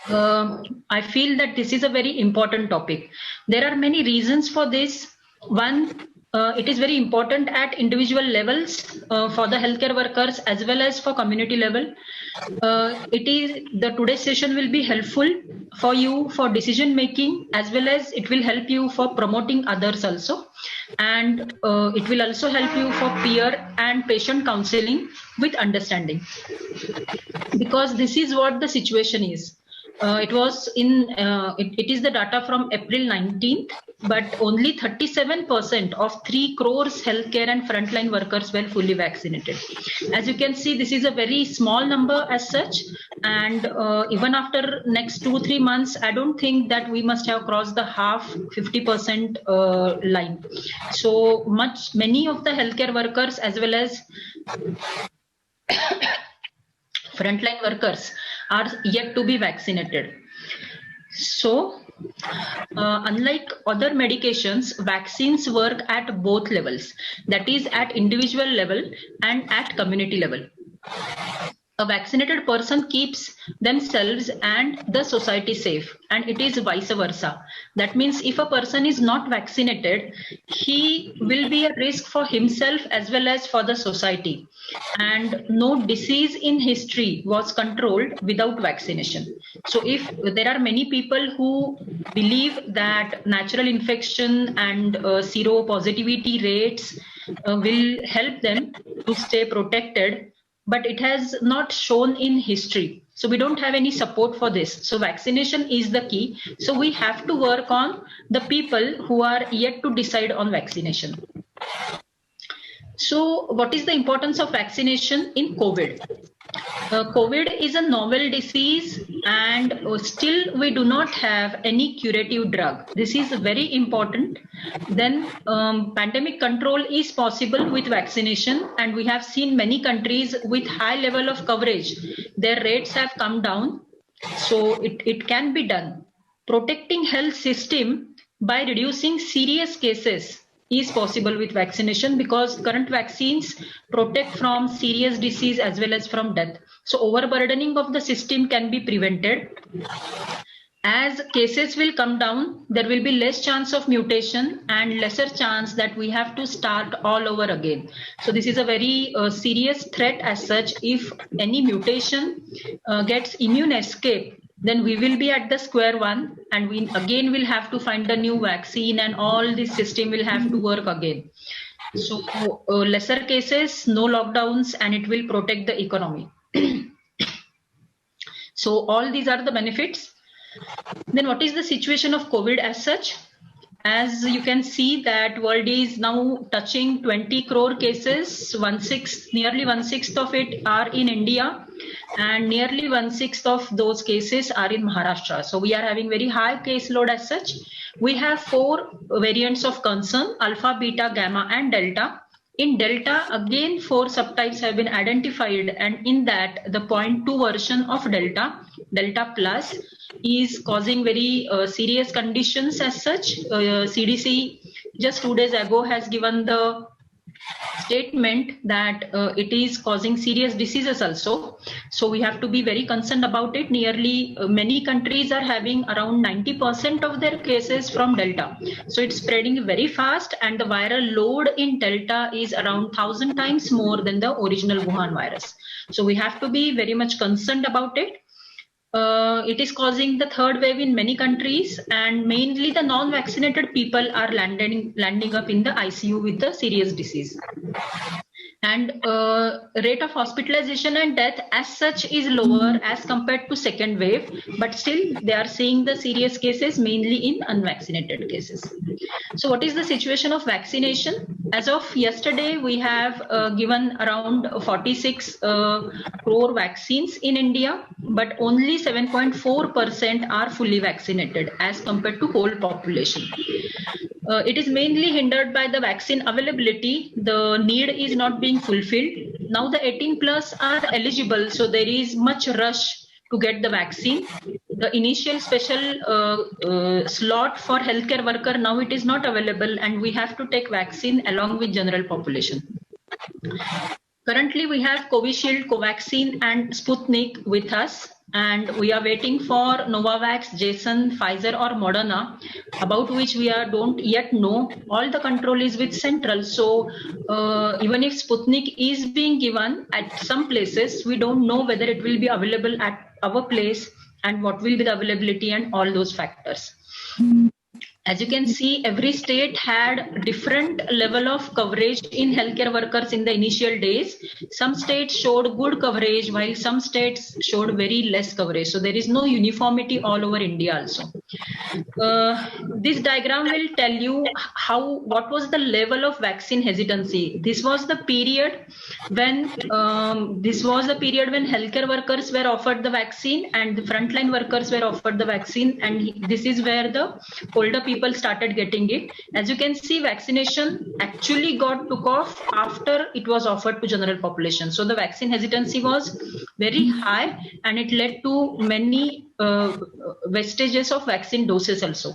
I feel that this is a very important topic. There are many reasons for this. One, it is very important at individual levels for the healthcare workers as well as for community level. The today's session will be helpful for you for decision making, as well as it will help you for promoting others also, and it will also help you for peer and patient counseling with understanding, because this is what the situation is. It was in it is the data from April 19th, but only 37% of 3 crores healthcare and frontline workers were fully vaccinated. As you can see, this is a very small number as such, and even after next 2-3 months, I don't think that we must have crossed the 50% line. So many of the healthcare workers as well as frontline workers are yet to be vaccinated. So, unlike other medications, vaccines work at both levels, that is at individual level and at community level. A vaccinated person keeps themselves and the society safe, and it is vice versa. That means if a person is not vaccinated, he will be a risk for himself as well as for the society. And no disease in history was controlled without vaccination. So if there are many people who believe that natural infection and seropositivity rates will help them to stay protected, but it has not shown in history. So we don't have any support for this. So vaccination is the key. So we have to work on the people who are yet to decide on vaccination. So what is the importance of vaccination in COVID? COVID is a novel disease, and still we do not have any curative drug. This is very important. Then pandemic control is possible with vaccination, and we have seen many countries with high level of coverage. Their rates have come down, so it can be done. Protecting health system by reducing serious cases is possible with vaccination, because current vaccines protect from serious disease as well as from death. So overburdening of the system can be prevented. As cases will come down, there will be less chance of mutation and lesser chance that we have to start all over again. So this is a very serious threat as such. If any mutation gets immune escape, then we will be at the square one, and we again will have to find a new vaccine, and all this system will have to work again. So lesser cases, no lockdowns, and it will protect the economy. So all these are the benefits. Then what is the situation of COVID as such? As you can see that world is now touching 20 crore cases, nearly 1/6 of it are in India, and nearly 1/6 of those cases are in Maharashtra. So we are having very high caseload as such. We have 4 variants of concern: alpha, beta, gamma, and delta. In delta, again 4 subtypes have been identified, and in that the 0.2 version of delta plus, is causing very serious conditions as such. CDC just 2 days ago has given the statement that it is causing serious diseases also. So we have to be very concerned about it. Nearly many countries are having around 90% of their cases from delta. So it's spreading very fast, and the viral load in delta is around 1,000 times more than the original Wuhan virus. So we have to be very much concerned about it. It is causing the 3rd wave in many countries, and mainly the non-vaccinated people are landing up in the ICU with the serious disease. And rate of hospitalization and death as such is lower as compared to 2nd wave, but still they are seeing the serious cases mainly in unvaccinated cases. So what is the situation of vaccination? As of yesterday, we have given around 46 crore vaccines in India, but only 7.4% are fully vaccinated as compared to whole population. It is mainly hindered by the vaccine availability. The need is not being fulfilled. Now the 18 plus are eligible, so there is much rush to get the vaccine. The initial special slot for healthcare worker, now it is not available, and we have to take vaccine along with general population. Currently, we have Covishield, Covaxin, and Sputnik with us, and we are waiting for Novavax, Jason, Pfizer, or Moderna, about which we don't yet know. All the control is with Central. So even if Sputnik is being given at some places, we don't know whether it will be available at our place and what will be the availability and all those factors. As you can see, every state had different level of coverage in healthcare workers in the initial days. Some states showed good coverage, while some states showed very less coverage. So there is no uniformity all over India also. This diagram will tell you what was the level of vaccine hesitancy. This was the period when healthcare workers were offered the vaccine and the frontline workers were offered the vaccine, and this is where the older people started getting it. As you can see, vaccination actually took off after it was offered to general population. So the vaccine hesitancy was very high, and it led to many wastages of vaccine doses also.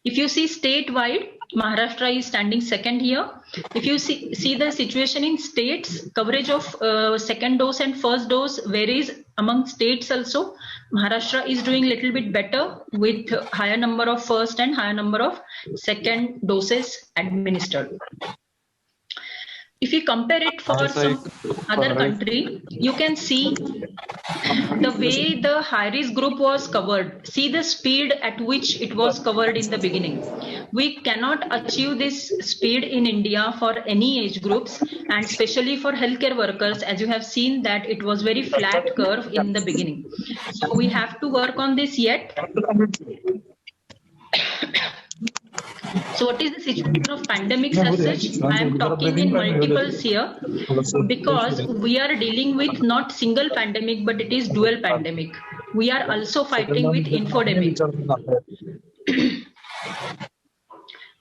If you see statewide, Maharashtra is standing 2nd here. If you see the situation in states, coverage of 2nd dose and 1st dose varies among states also. Maharashtra is doing little bit better with higher number of 1st and higher number of 2nd doses administered. If you compare it for some other country, you can see the way the high-risk group was covered. See the speed at which it was covered in the beginning. We cannot achieve this speed in India for any age groups, and especially for healthcare workers. As you have seen that it was very flat curve in the beginning. So we have to work on this yet. So what is the situation of pandemics as such? I am talking in multiples here because we are dealing with not single pandemic, but it is dual pandemic. We are also fighting with infodemic.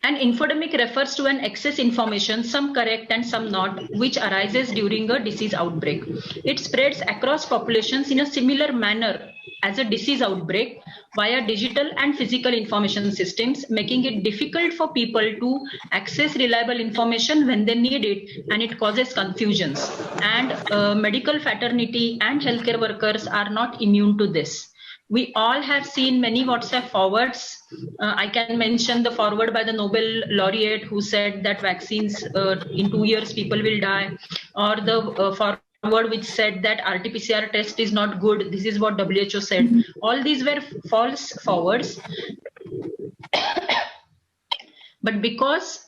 An infodemic refers to an excess information, some correct and some not, which arises during a disease outbreak. It spreads across populations in a similar manner as a disease outbreak via digital and physical information systems, making it difficult for people to access reliable information when they need it, and it causes confusions. And medical fraternity and healthcare workers are not immune to this. We all have seen many WhatsApp forwards. I can mention the forward by the Nobel laureate who said that vaccines in 2 years people will die, or the forward which said that RT-PCR test is not good. This is what WHO said. All these were false forwards. But because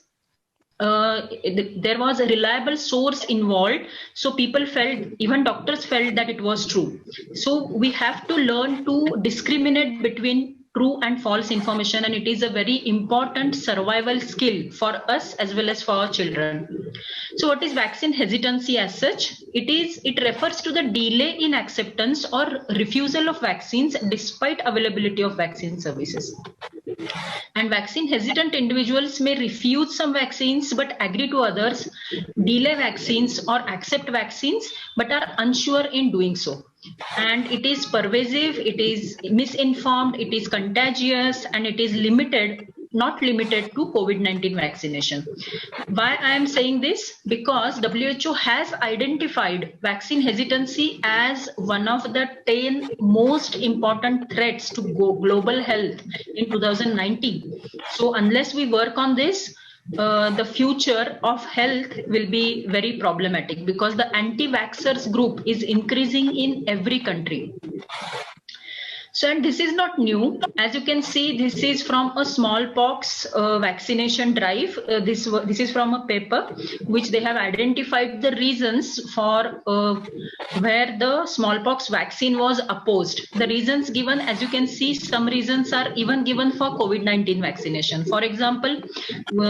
there was a reliable source involved, so people felt, even doctors felt, that it was true. So we have to learn to discriminate between true and false information, and it is a very important survival skill for us as well as for our children. So what is vaccine hesitancy as such? It refers to the delay in acceptance or refusal of vaccines despite availability of vaccine services. And vaccine hesitant individuals may refuse some vaccines but agree to others, delay vaccines or accept vaccines but are unsure in doing so. And it is pervasive, it is misinformed, it is contagious, and it is not limited to COVID-19 vaccination. Why I am saying this? Because WHO has identified vaccine hesitancy as one of the 10 most important threats to global health in 2019. So unless we work on this, the future of health will be very problematic, because the anti-vaxxers group is increasing in every country. So, and this is not new. As you can see, this is from a smallpox vaccination drive. This is from a paper which they have identified the reasons for where the smallpox vaccine was opposed. The reasons given, as you can see, some reasons are even given for COVID-19 vaccination. For example,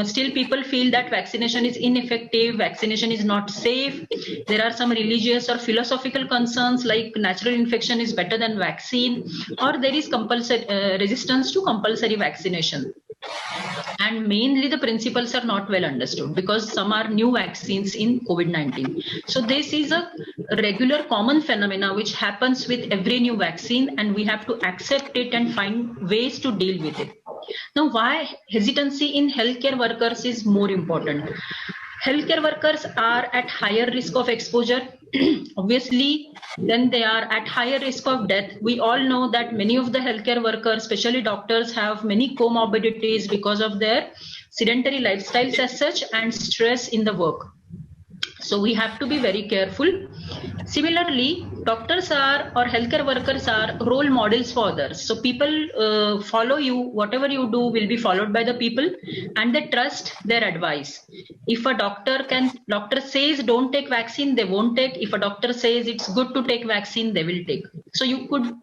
still people feel that vaccination is ineffective, vaccination is not safe. There are some religious or philosophical concerns like natural infection is better than vaccine, or there is compulsory resistance to compulsory vaccination. And mainly the principles are not well understood because some are new vaccines in COVID-19. So this is a regular common phenomena which happens with every new vaccine, and we have to accept it and find ways to deal with it. Now, why hesitancy in healthcare workers is more important? Healthcare workers are at higher risk of exposure. Obviously, then they are at higher risk of death. We all know that many of the healthcare workers, especially doctors, have many comorbidities because of their sedentary lifestyles as such and stress in the work. So we have to be very careful. Similarly, doctors are, or healthcare workers are, role models for others. So people follow you. Whatever you do will be followed by the people, and they trust their advice. If a doctor says don't take vaccine, they won't take. If a doctor says it's good to take vaccine, they will take. So you could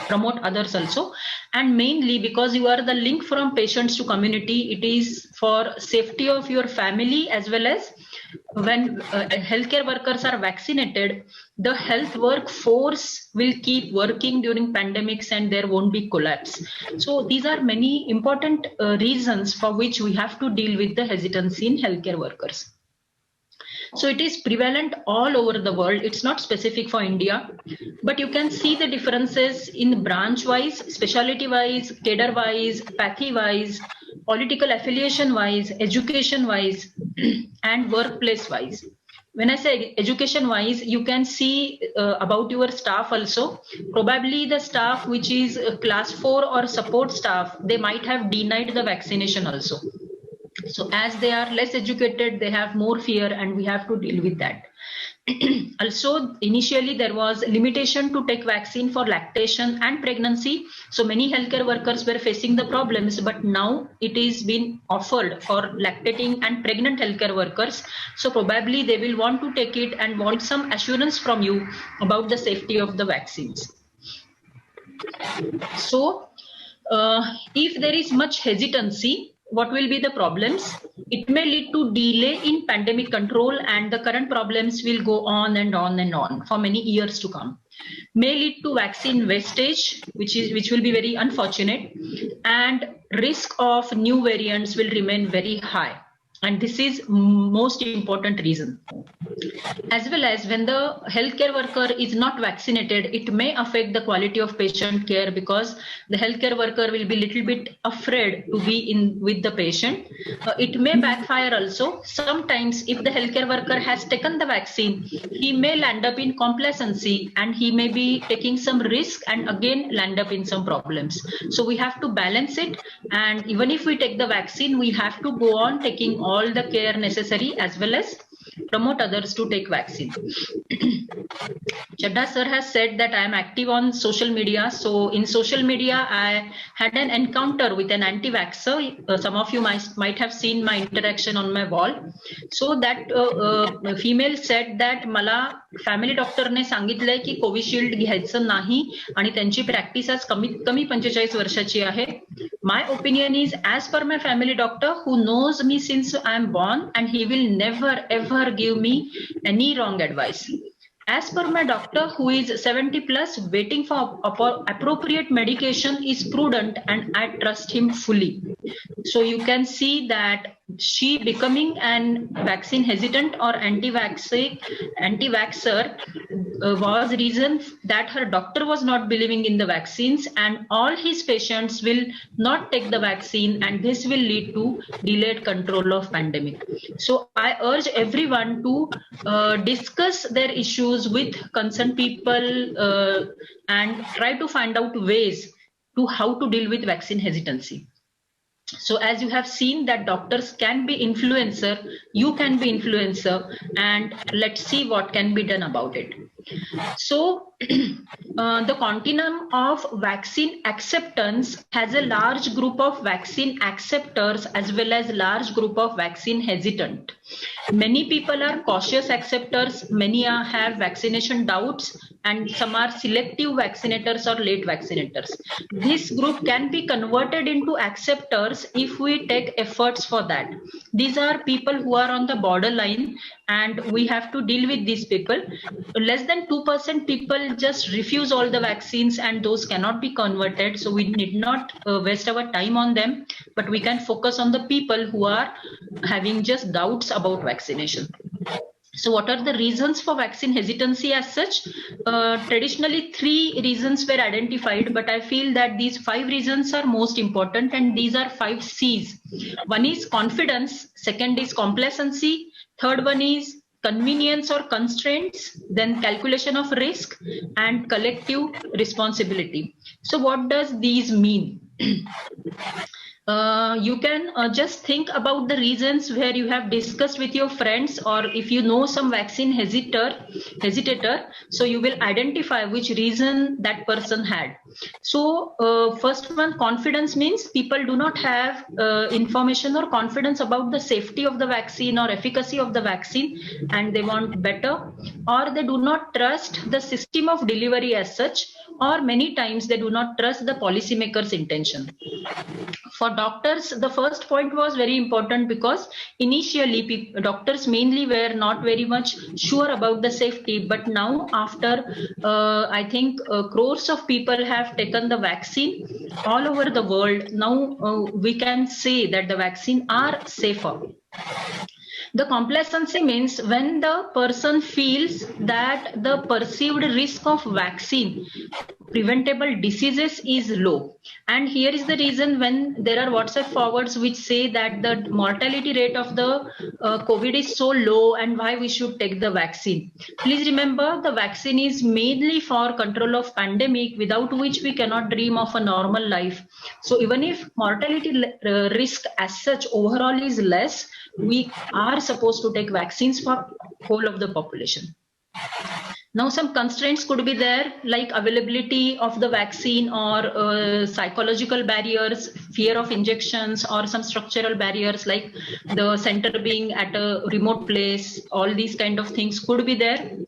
promote others also. And mainly because you are the link from patients to community, it is for safety of your family, as well as when healthcare workers are vaccinated, the health workforce will keep working during pandemics and there won't be collapse. So these are many important reasons for which we have to deal with the hesitancy in healthcare workers. So it is prevalent all over the world. It's not specific for India, but you can see the differences in branch-wise, specialty-wise, cadre-wise, pathy-wise, political affiliation-wise, education-wise, and workplace-wise. When I say education-wise, you can see about your staff also. Probably the staff which is class 4 or support staff, they might have denied the vaccination also. So as they are less educated, they have more fear, and we have to deal with that. Also, initially there was limitation to take vaccine for lactation and pregnancy. So many healthcare workers were facing the problems, but now it is being offered for lactating and pregnant healthcare workers. So probably they will want to take it and want some assurance from you about the safety of the vaccines. So if there is much hesitancy, what will be the problems? It may lead to delay in pandemic control, and the current problems will go on and on and on for many years to come. May lead to vaccine wastage, which will be very unfortunate, and risk of new variants will remain very high. And this is most important reason. As well as when the healthcare worker is not vaccinated, it may affect the quality of patient care, because the healthcare worker will be little bit afraid to be in with the patient. It may backfire also. Sometimes if the healthcare worker has taken the vaccine, he may land up in complacency and he may be taking some risk and again land up in some problems. So we have to balance it, and even if we take the vaccine, we have to go on taking all the care necessary as well as promote others to take vaccine. Chadda sir has said that I am active on social media. So in social media, I had an encounter with an anti-vaxxer. Some of you might have seen my interaction on my wall. So that female said that मला family डॉक्टरने सांगितलंय की Covishield घ्यायचं नाही आणि त्यांची practice आज कमीत कमी 45 वर्षाची आहे. My opinion is, as per my family doctor who knows me since I am born, and he will never ever give me any wrong advice. As per my doctor who is 70 plus, waiting for appropriate medication is prudent and I trust him fully. So you can see that she becoming an vaccine hesitant or anti-vaxxer was reason that her doctor was not believing in the vaccines, and all his patients will not take the vaccine, and this will lead to delayed control of pandemic. So I urge everyone to discuss their issues with concerned people and try to find out ways to how to deal with vaccine hesitancy. So as you have seen that doctors can be influencer, you can be influencer, and let's see what can be done about it. So the continuum of vaccine acceptance has a large group of vaccine acceptors as well as large group of vaccine hesitant. Many people are cautious acceptors, many have vaccination doubts, and some are selective vaccinators or late vaccinators. This group can be converted into acceptors if we take efforts for that. These are people who are on the borderline, and we have to deal with these people. Less than 2% people just refuse all the vaccines, and those cannot be converted. So we need not waste our time on them, but we can focus on the people who are having just doubts about vaccination. So what are the reasons for vaccine hesitancy as such? Traditionally, 3 reasons were identified, but I feel that these 5 reasons are most important, and these are 5 C's. One is confidence, second is complacency, third one is convenience or constraints, then calculation of risk, and collective responsibility. So what does these mean? You can just think about the reasons where you have discussed with your friends, or if you know some vaccine hesitator, so you will identify which reason that person had. So first one, confidence, means people do not have information or confidence about the safety of the vaccine or efficacy of the vaccine, and they want better, or they do not trust the system of delivery as such, or many times they do not trust the policymakers' intention. For doctors, the first point was very important because initially doctors mainly were not very much sure about the safety, but now after I think crores of people have taken the vaccine all over the world, now we can say that the vaccine are safer. The complacency means when the person feels that the perceived risk of vaccine preventable diseases is low. And here is the reason when there are WhatsApp forwards which say that the mortality rate of the COVID is so low and why we should take the vaccine. Please remember, the vaccine is mainly for control of pandemic, without which we cannot dream of a normal life. So even if mortality risk as such overall is less, we are supposed to take vaccines for whole of the population. Now some constraints could be there, like availability of the vaccine, or psychological barriers, fear of injections, or some structural barriers like the center being at a remote place. All these kind of things could be there.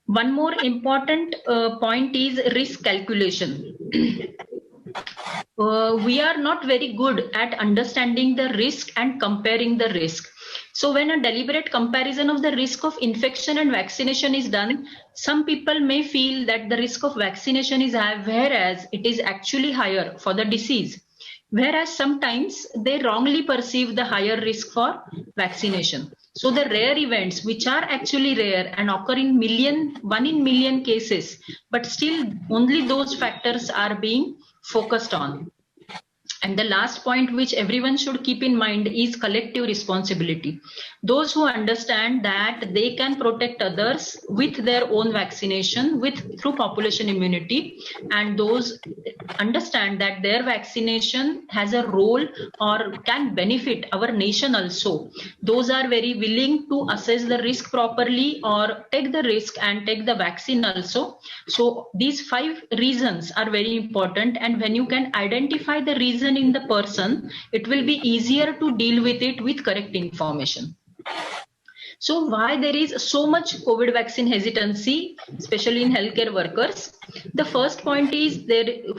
One more important point is risk calculation. We are not very good at understanding the risk and comparing the risk. So when a deliberate comparison of the risk of infection and vaccination is done, some people may feel that the risk of vaccination is high, whereas it is actually higher for the disease. Whereas sometimes they wrongly perceive the higher risk for vaccination. So the rare events, which are actually rare and occur in 1 in million cases, but still only those factors are being focused on. And the last point which everyone should keep in mind is collective responsibility. Those who understand that they can protect others with their own vaccination through population immunity, and those understand that their vaccination has a role or can benefit our nation also, those are very willing to assess the risk properly or take the risk and take the vaccine also. So these 5 reasons are very important, and when you can identify the reason in the person, it will be easier to deal with it with correct information. So why there is so much COVID vaccine hesitancy, especially in healthcare workers? The first point is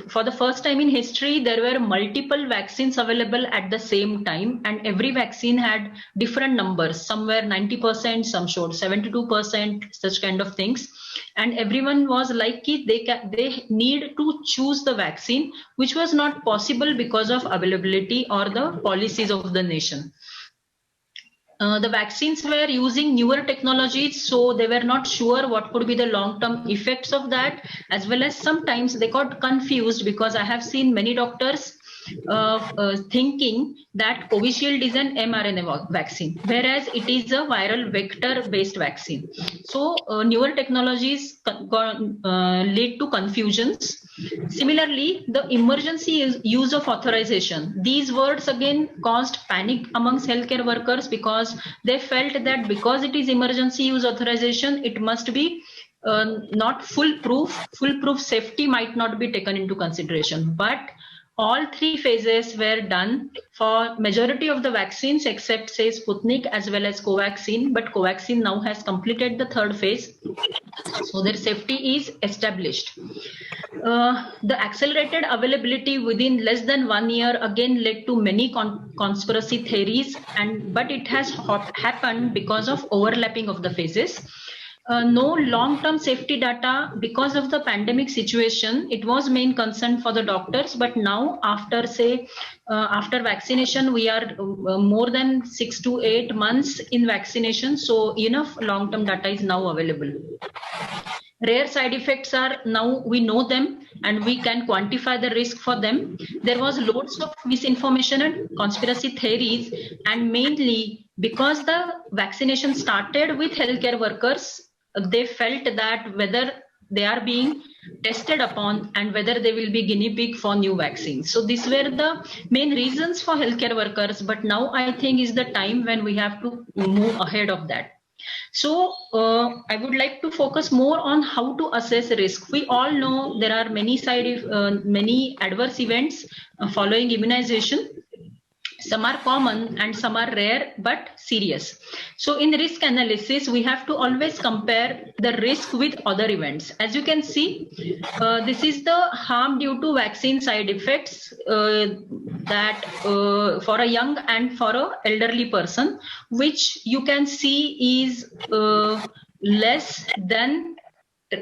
for the first time in history, there were multiple vaccines available at the same time, and every vaccine had different numbers. Some were 90%, some showed 72%, such kind of things. And everyone was like they need to choose the vaccine, which was not possible because of availability or the policies of the nation. The vaccines were using newer technologies, so they were not sure what could be the long-term effects of that, as well as sometimes they got confused, because I have seen many doctors thinking that Covishield is an mRNA vaccine, whereas it is a viral vector-based vaccine. So newer technologies lead to confusions. Similarly, the emergency use of authorization. These words again caused panic amongst healthcare workers, because they felt that because it is emergency use authorization, it must be not foolproof. Foolproof safety might not be taken into consideration. But all 3 phases were done for majority of the vaccines except say Sputnik as well as Covaxin, but Covaxin now has completed the 3rd phase, so their safety is established. The accelerated availability within less than 1 year again led to many conspiracy theories, but it has happened because of overlapping of the phases. No long-term safety data because of the pandemic situation. It was main concern for the doctors, but now after after vaccination, we are more than 6 to 8 months in vaccination, so enough long-term data is now available. Rare side effects are now, we know them and we can quantify the risk for them. There was loads of misinformation and conspiracy theories, and mainly because the vaccination started with healthcare workers, they felt that whether they are being tested upon and whether they will be guinea pig for new vaccines. So these were the main reasons for healthcare workers, but now I think is the time when we have to move ahead of that. So I would like to focus more on how to assess risk. We all know there are many adverse events following immunization. Some are common and some are rare but serious. So in risk analysis, we have to always compare the risk with other events. As you can see, this is the harm due to vaccine side effects that for a young and for an elderly person, which you can see is less than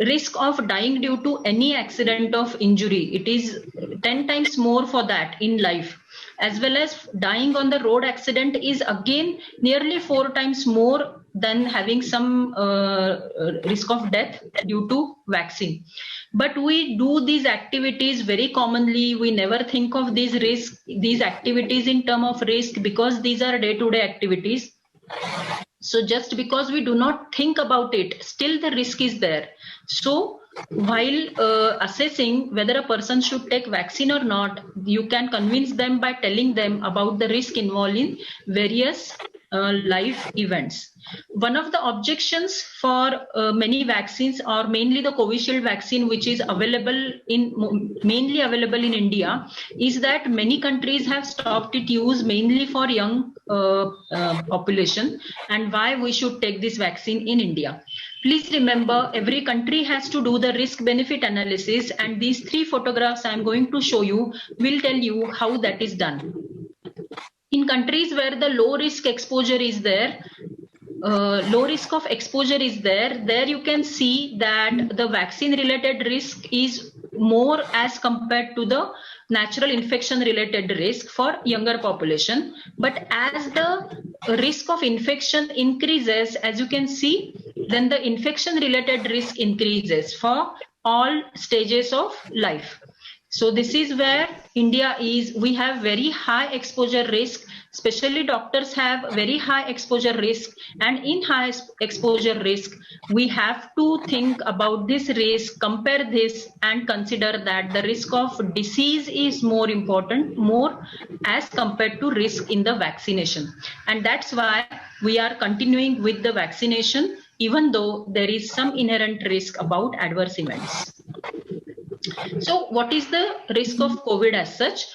risk of dying due to any accident of injury. It is 10 times more for that in life. As well as dying on the road accident is again nearly 4 times more than having some risk of death due to vaccine. But we do these activities very commonly. We never think of these activities in terms of risk, because these are day-to-day activities. So just because we do not think about it, still the risk is there. So while assessing whether a person should take vaccine or not, you can convince them by telling them about the risk involved in various life events. One of the objections for many vaccines, or mainly the Covishield vaccine, which is mainly available in India, is that many countries have stopped its use mainly for young population, and why we should take this vaccine in India. Please remember, every country has to do the risk-benefit analysis, and these 3 photographs I am going to show you will tell you how that is done. In countries where the low risk exposure is there, low risk of exposure is there you can see that the vaccine related risk is more as compared to the natural infection related risk for younger population. But as the risk of infection increases, as you can see, then the infection related risk increases for all stages of life. So this is where India is. We have very high exposure risk, especially doctors have very high exposure risk, and in high exposure risk, we have to think about this risk, compare this and consider that the risk of disease is more important, more as compared to risk in the vaccination. And that's why we are continuing with the vaccination, even though there is some inherent risk about adverse events. So what is the risk of COVID as such?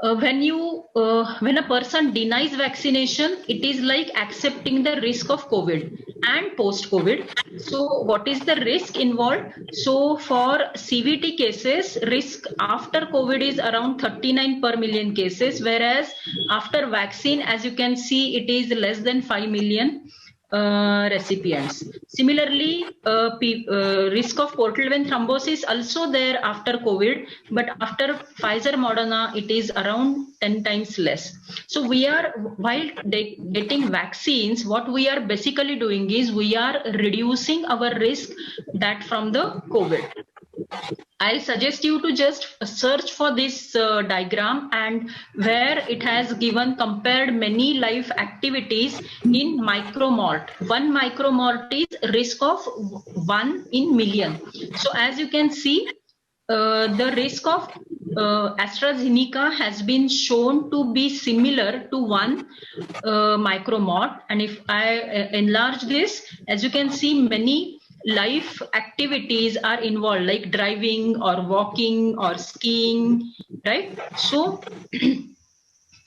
When a person denies vaccination, it is like accepting the risk of COVID and post-COVID. So what is the risk involved? So for CVT cases, risk after COVID is around 39 per million cases, whereas after vaccine, as you can see, it is less than 5 million recipients. Similarly, risk of portal vein thrombosis also there after COVID, but after Pfizer Moderna it is around 10 times less. So we are, while getting vaccines, what we are basically doing is we are reducing our risk that from the COVID. I'll suggest you to just search for this diagram, and where it has given compared many life activities in micromort. 1 micromort is risk of 1 in million. So as you can see, the risk of AstraZeneca has been shown to be similar to 1 micromort. And if I enlarge this, as you can see, many life activities are involved, like driving or walking or skiing, right? So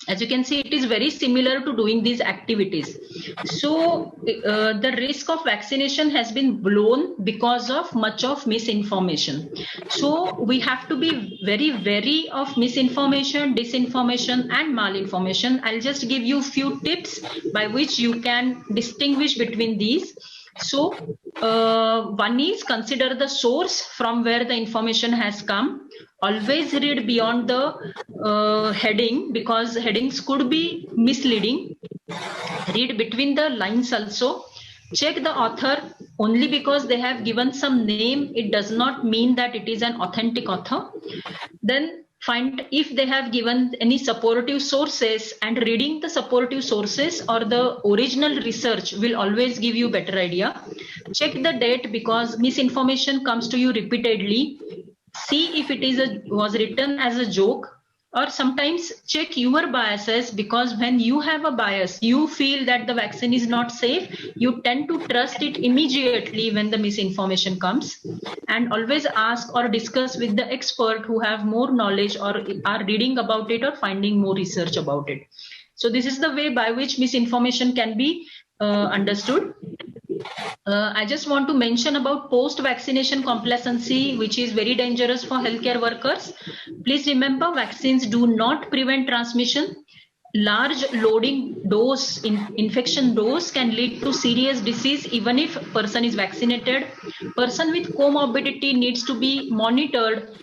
as you can see, it is very similar to doing these activities. So the risk of vaccination has been blown because of much of misinformation. So we have to be very wary of misinformation, disinformation and malinformation. I'll just give you few tips by which you can distinguish between these. So one is consider the source from where the information has come. Always read beyond the heading, because headings could be misleading. Read between the lines also. Check the author. Only because they have given some name, it does not mean that it is an authentic author. Then find if they have given any supportive sources, and reading the supportive sources or the original research will always give you better idea. Check the date, because misinformation comes to you repeatedly. See if it is was written as a joke, or sometimes check your biases, because when you have a bias, you feel that the vaccine is not safe, you tend to trust it immediately when the misinformation comes. And always ask or discuss with the expert who have more knowledge or are reading about it or finding more research about it. So this is the way by which misinformation can be understood. I just want to mention about post-vaccination complacency, which is very dangerous for healthcare workers. Please remember, vaccines do not prevent transmission. Large loading dose, infection dose can lead to serious disease even if person is vaccinated. Person with comorbidity needs to be monitored,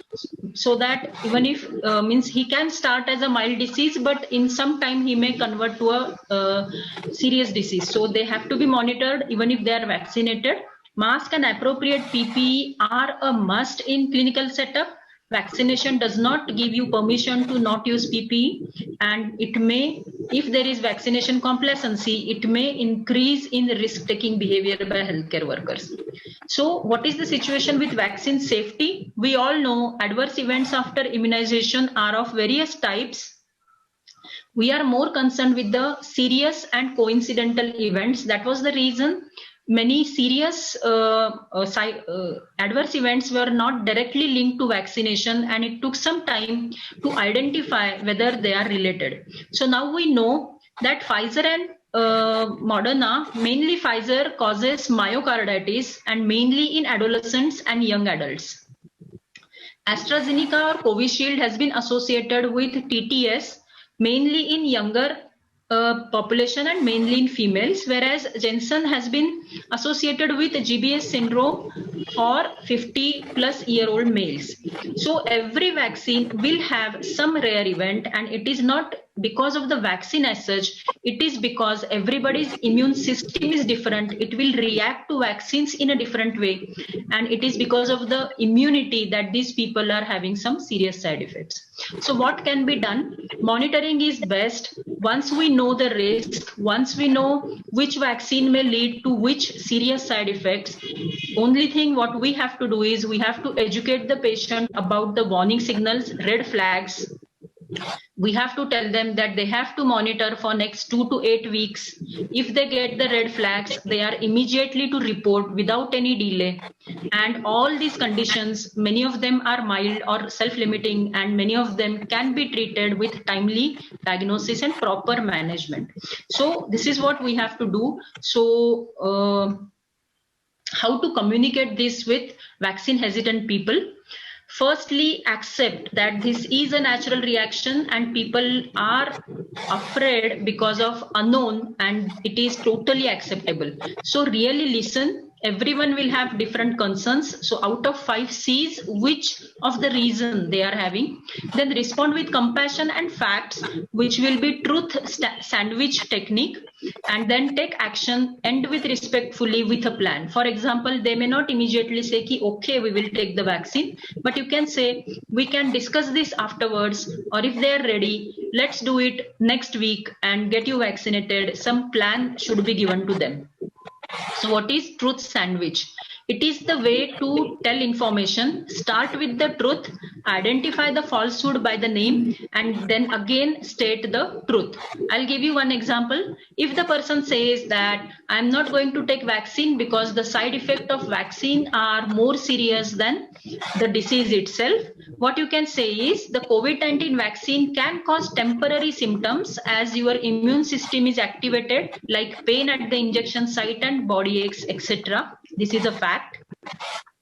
so that even if means he can start as a mild disease, but in some time he may convert to a serious disease. So they have to be monitored even if they are vaccinated. Mask and appropriate PPE are a must in clinical setup. Vaccination does not give you permission to not use PPE, and it may, if there is vaccination complacency, it may increase in risk-taking behavior by healthcare workers. So what is the situation with vaccine safety? We all know adverse events after immunization are of various types. We are more concerned with the serious and coincidental events. That was the reason many serious adverse events were not directly linked to vaccination, and it took some time to identify whether they are related. So now we know that Pfizer and Moderna, mainly Pfizer, causes myocarditis, and mainly in adolescents and young adults. AstraZeneca or Covishield has been associated with TTS, mainly in younger population and mainly in females, whereas Janssen has been associated with GBS syndrome for 50-plus-year-old males. So every vaccine will have some rare event, and it is not because of the vaccine as such. It is because everybody's immune system is different. It will react to vaccines in a different way. And it is because of the immunity that these people are having some serious side effects. So what can be done? Monitoring is best. Once we know the risk, once we know which vaccine may lead to which serious side effects, only thing what we have to do is we have to educate the patient about the warning signals, red flags. We have to tell them that they have to monitor for next 2 to 8 weeks. If they get the red flags, they are immediately to report without any delay. And all these conditions, many of them are mild or self-limiting, and many of them can be treated with timely diagnosis and proper management. So this is what we have to do. So how to communicate this with vaccine hesitant people? Firstly, accept that this is a natural reaction and people are afraid because of unknown, and it is totally acceptable. So really listen. Everyone will have different concerns. So out of 5 C's, which of the reason they are having, then respond with compassion and facts, which will be truth sandwich technique, and then take action, end with respectfully with a plan. For example, they may not immediately say ki, okay, we will take the vaccine, but you can say we can discuss this afterwards, or if they are ready, let's do it next week and get you vaccinated. Some plan should be given to them. So what is truth sandwich? It is the way to tell information. Start with the truth, identify the falsehood by the name, and then again state the truth. I'll give you one example. If the person says that I'm not going to take vaccine because the side effect of vaccine are more serious than the disease itself, what you can say is the COVID-19 vaccine can cause temporary symptoms as your immune system is activated, like pain at the injection site and body aches, etc. This is a fact.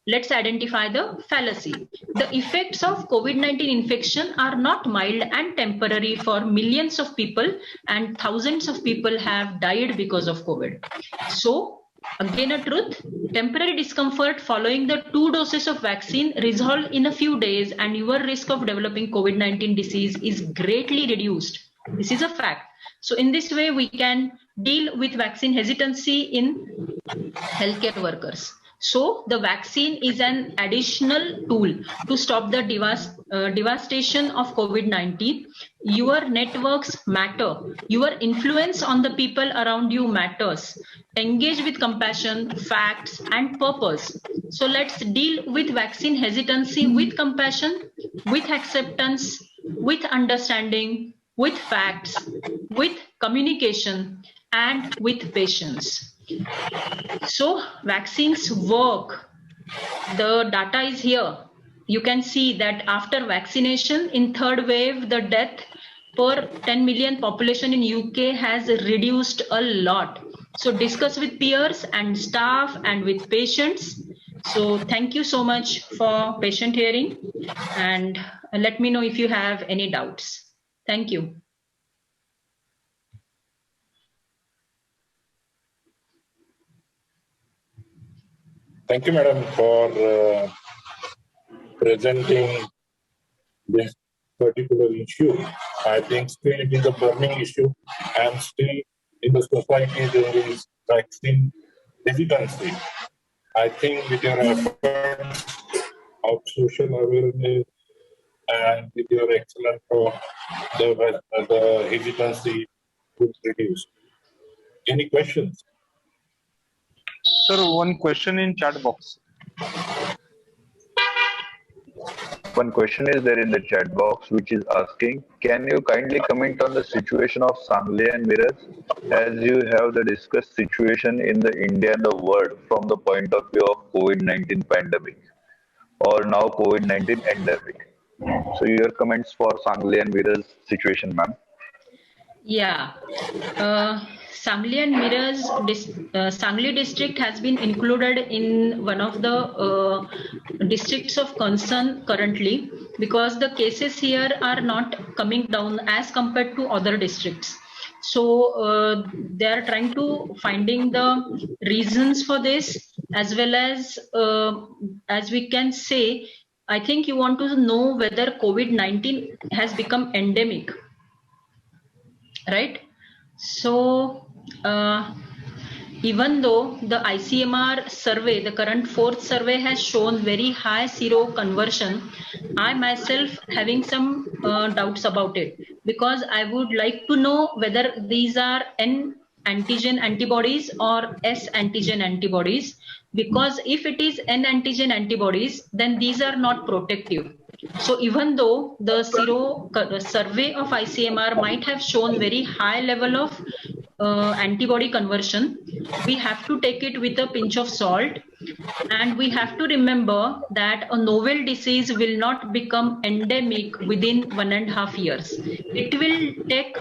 Let's identify the fallacy. The effects of COVID-19 infection are not mild and temporary for millions of people, and thousands of people have died because of COVID. So again a truth, temporary discomfort following the 2 doses of vaccine resolve in a few days, and your risk of developing COVID-19 disease is greatly reduced. This is a fact. So in this way, we can deal with vaccine hesitancy in healthcare workers. So the vaccine is an additional tool to stop the devastation of COVID-19. Your networks matter. Your influence on the people around you matters. Engage with compassion, facts, and purpose. So let's deal with vaccine hesitancy with compassion, with acceptance, with understanding, with facts, with communication, and with patience. So vaccines work. The data is here. You can see that after vaccination in third wave, the death per 10 million population in UK has reduced a lot. So discuss with peers and staff and with patients. So thank you so much for patient hearing, and let me know if you have any doubts. Thank you. Thank you, madam, for presenting this particular issue. I think still it is a burning issue, and still in the society there is vaccine hesitancy. I think with your efforts of social awareness and with your excellent talk, the hesitancy will reduce. Any questions? Sir, one question in chat box. One question is there in the chat box which is asking, can you kindly comment on the situation of Sangli and Miraj as you have the discussed situation in the India and the world from the point of view of COVID-19 pandemic or now COVID-19 endemic? So your comments for Sangli and Miraj situation, ma'am. Yeah. Sangli and Miraj, Sangli district has been included in one of the districts of concern currently, because the cases here are not coming down as compared to other districts. So they are trying to finding the reasons for this, as well as we can say, I think you want to know whether COVID-19 has become endemic. right? So even though the ICMR survey, the current fourth survey, has shown very high seroconversion, I myself having some doubts about it, because I would like to know whether these are N antigen antibodies or S antigen antibodies, because if it is N antigen antibodies, then these are not protective. So even though the survey of ICMR might have shown very high level of antibody conversion, we have to take it with a pinch of salt, and we have to remember that a novel disease will not become endemic within 1.5 years. It will take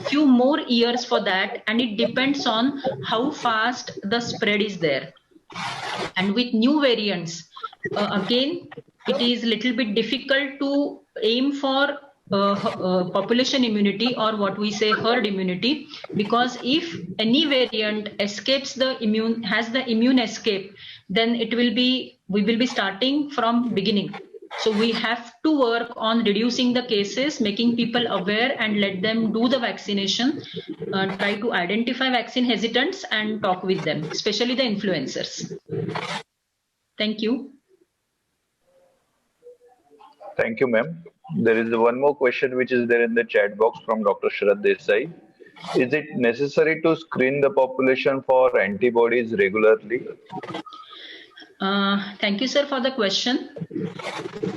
few more years for that, and it depends on how fast the spread is there. And with new variants, again, it is little bit difficult to aim for population immunity, or what we say herd immunity, because if any variant escapes the immune, has the immune escape, then we will be starting from beginning. So we have to work on reducing the cases, making people aware and let them do the vaccination, try to identify vaccine hesitants and talk with them, especially the influencers. Thank you. Thank you, ma'am. There is one more question which is there in the chat box from Dr. Sharad Desai. Is it necessary to screen the population for antibodies regularly? Thank you, sir, for the question.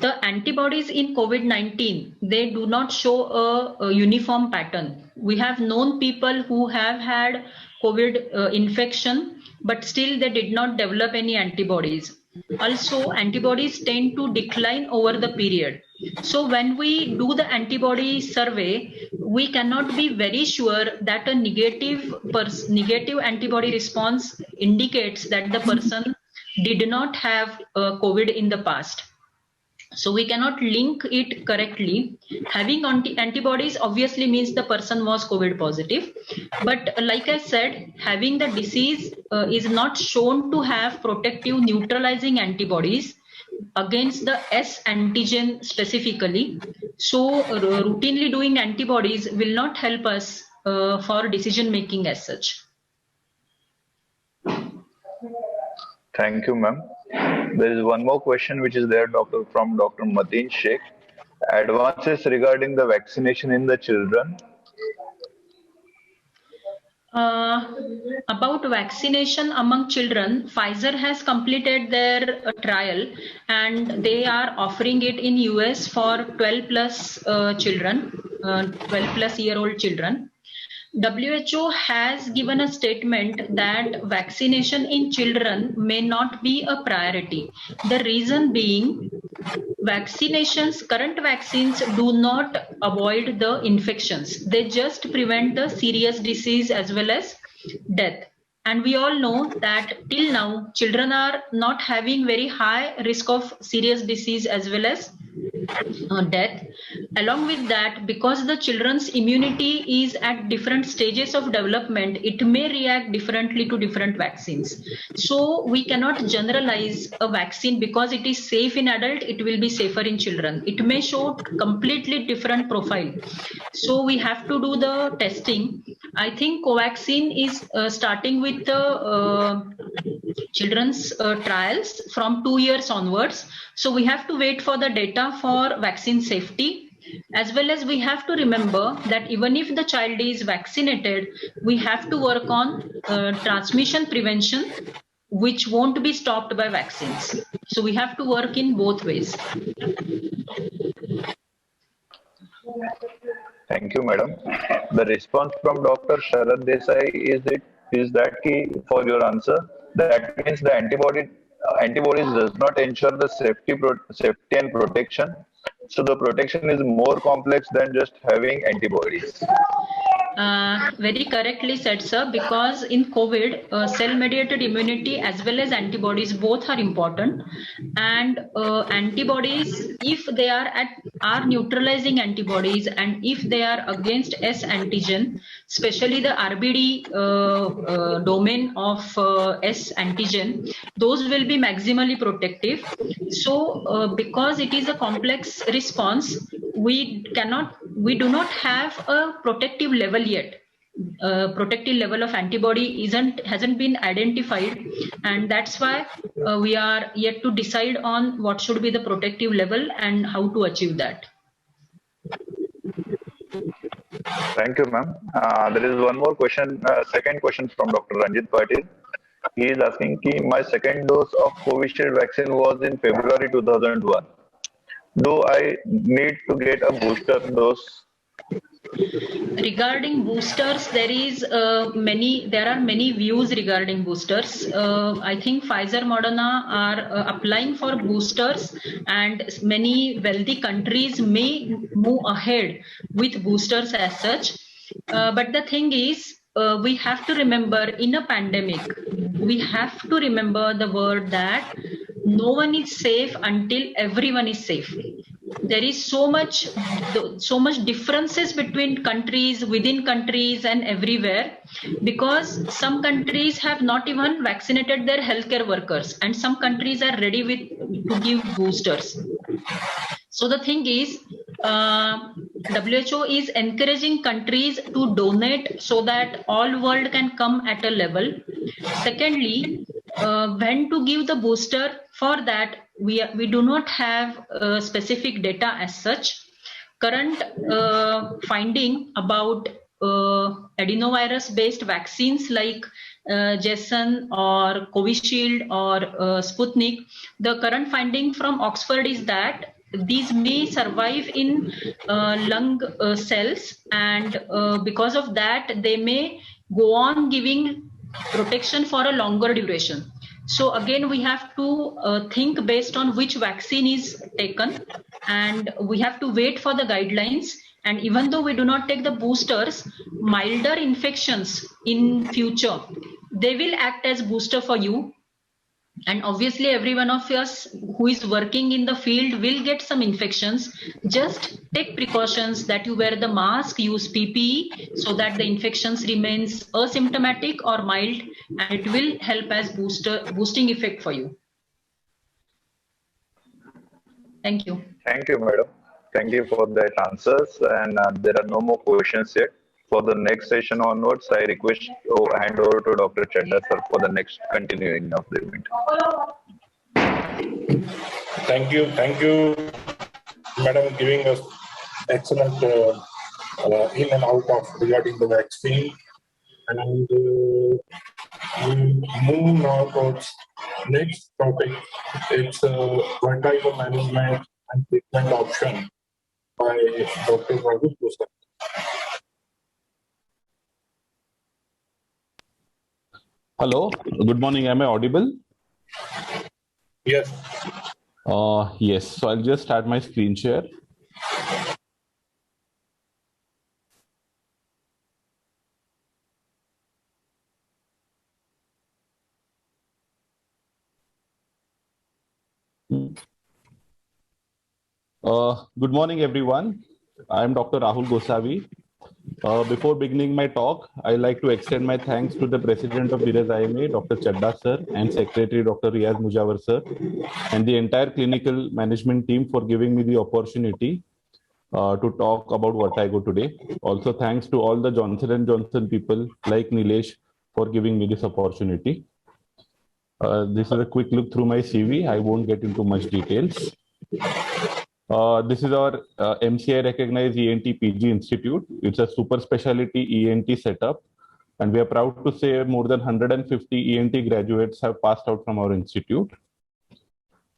The antibodies in COVID-19, they do not show a uniform pattern. We have known people who have had COVID infection, but still they did not develop any antibodies. Also, antibodies tend to decline over the period. So when we do the antibody survey, we cannot be very sure that a negative antibody response indicates that the person did not have COVID in the past. So we cannot link it correctly. Having antibodies obviously means the person was COVID positive. But like I said, having the disease is not shown to have protective neutralizing antibodies against the S antigen specifically. So routinely doing antibodies will not help us for decision making as such. Thank you, ma'am. There is one more question which is there, from Dr. Mateen Sheikh. Advances regarding the vaccination in the children. About vaccination among children, Pfizer has completed their trial, and they are offering it in US for 12 plus children, 12 plus year old children. WHO has given a statement that vaccination in children may not be a priority. The reason being, current vaccines do not avoid the infections. They just prevent the serious disease as well as death. And we all know that till now, children are not having very high risk of serious disease as well as death. Along with that, because the children's immunity is at different stages of development, it may react differently to different vaccines. So we cannot generalize a vaccine because it is safe in adult, it will be safer in children. It may show completely different profile. So we have to do the testing. I think Covaxin is starting with the children's trials from 2 years onwards. So we have to wait for the data for vaccine safety, as well as we have to remember that even if the child is vaccinated, we have to work on transmission prevention, which won't be stopped by vaccines. So we have to work in both ways. Thank you, madam. The response from Dr. Sharad Desai is that key for your answer. That means the antibodies does not ensure the safety and protection. So the protection is more complex than just having antibodies. Very correctly said, sir, because in COVID, cell-mediated immunity as well as antibodies both are important. And antibodies, if they are neutralizing antibodies, and if they are against S antigen, especially the RBD domain of S antigen, those will be maximally protective. So because it is a complex response, we cannot we do not have a protective level yet. Protective level of antibody hasn't been identified, and that's why we are yet to decide on what should be the protective level and how to achieve that. Thank you, ma'am. There is one more question, second question from Dr. Ranjit Patil. He is asking, my second dose of Covishield vaccine was in February 2001. Do I need to get a booster dose? Regarding boosters, there are many views regarding boosters. I think Pfizer, Moderna are applying for boosters, and many wealthy countries may move ahead with boosters as such. But the thing is, we have to remember in a pandemic, we have to remember the word that no one is safe until everyone is safe. There is so much differences between countries, within countries, and everywhere, because some countries have not even vaccinated their healthcare workers, and some countries are ready to give boosters. So the thing is, WHO is encouraging countries to donate so that all world can come at a level. Secondly, when to give the booster, for that we do not have specific data as such. Current finding about adenovirus based vaccines like Jason or Covishield or Sputnik, the current finding from Oxford is that these may survive in lung cells, and because of that they may go on giving protection for a longer duration. So again, we have to think based on which vaccine is taken, and we have to wait for the guidelines. And even though we do not take the boosters, milder infections in future, they will act as booster for you. And obviously every one of us who is working in the field will get some infections. Just take precautions that you wear the mask, use PPE so that the infections remains asymptomatic or mild, and it will help as boosting effect for you. Thank you. Thank you, madam. Thank you for that answers. And there are no more questions yet. For the next session onwards, I request to hand over to Dr. Chadda sir for the next continuing of the event. Thank you, madam, giving us excellent in and out of regarding the vaccine. And we move now towards next topic. It's vertigo management and treatment option by Dr. Rahul Goswami. Hello, good morning. Am I audible? Yes. Yes, so I'll just start my screen share. Good morning, everyone. I'm Dr. Rahul Goswami. Before beginning my talk, I'd like to extend my thanks to the President of Miraj IMA, Dr. Chadda sir, and Secretary Dr. Riyaz Mujawar sir, and the entire clinical management team for giving me the opportunity to talk about vertigo today. Also, thanks to all the Johnson & Johnson people like Nilesh for giving me this opportunity. This is a quick look through my CV. I won't get into much details. This is our MCI recognized ENT PG Institute. It's a super specialty ENT setup, and we are proud to say more than 150 ENT graduates have passed out from our institute.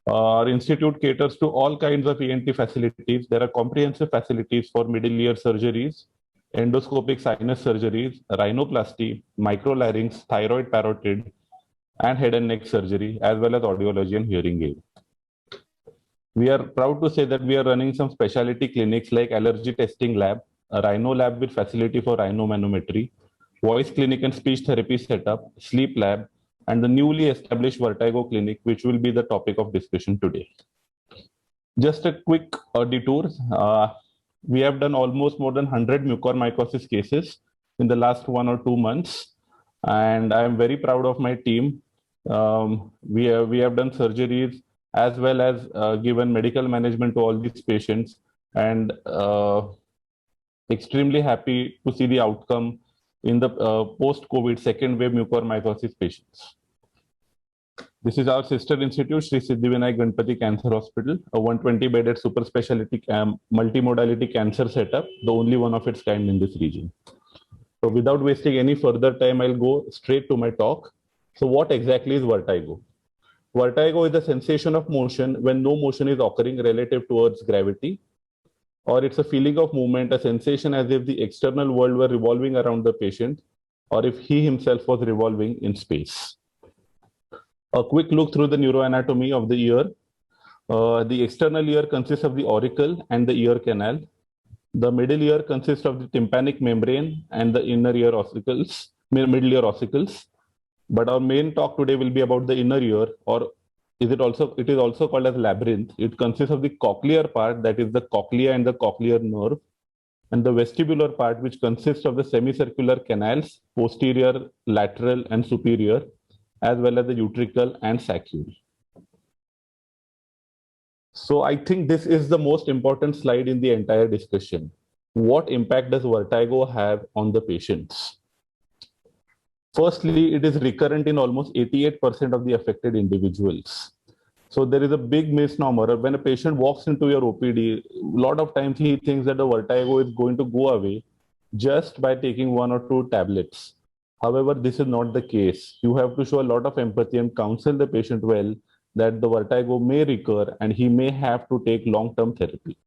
Our institute caters to all kinds of ENT facilities. There are comprehensive facilities for middle ear surgeries, endoscopic sinus surgeries, rhinoplasty, microlarynx, thyroid parotid, and head and neck surgery, as well as audiology and hearing aid. We are proud to say that we are running some specialty clinics like allergy testing lab, a rhino lab with facility for rhinomanometry, voice clinic and speech therapy setup, sleep lab, and the newly established vertigo clinic, which will be the topic of discussion today. Just a quick detour. We have done almost more than 100 mucormycosis cases in the last 1 or 2 months, and I am very proud of my team. We have done surgeries as well as given medical management to all these patients, and extremely happy to see the outcome in the post-COVID second wave mucormycosis patients. This is our sister institute, Sri Siddhivinayak Ganpati Cancer Hospital, a 120-bedded super specialty multimodality cancer setup, the only one of its kind in this region. So without wasting any further time, I'll go straight to my talk. So what exactly is vertigo? Vertigo is the sensation of motion when no motion is occurring relative towards gravity, or it's a feeling of movement, a sensation as if the external world were revolving around the patient, or if he himself was revolving in space. A quick look through the neuroanatomy of the ear. The external ear consists of the auricle and the ear canal. The middle ear consists of the tympanic membrane and the inner ear ossicles, middle ear ossicles. But our main talk today will be about the inner ear, or it is also called as labyrinth. It consists of the cochlear part, that is the cochlea and the cochlear nerve, and the vestibular part, which consists of the semicircular canals, posterior, lateral, and superior, as well as the utricle and saccule. So I think this is the most important slide in the entire discussion. What impact does vertigo have on the patients? Firstly, it is recurrent in almost 88% of the affected individuals. So there is a big misnomer. When a patient walks into your OPD, a lot of times he thinks that the vertigo is going to go away just by taking 1 or 2 tablets. However, this is not the case. You have to show a lot of empathy and counsel the patient well that the vertigo may recur and he may have to take long-term therapy.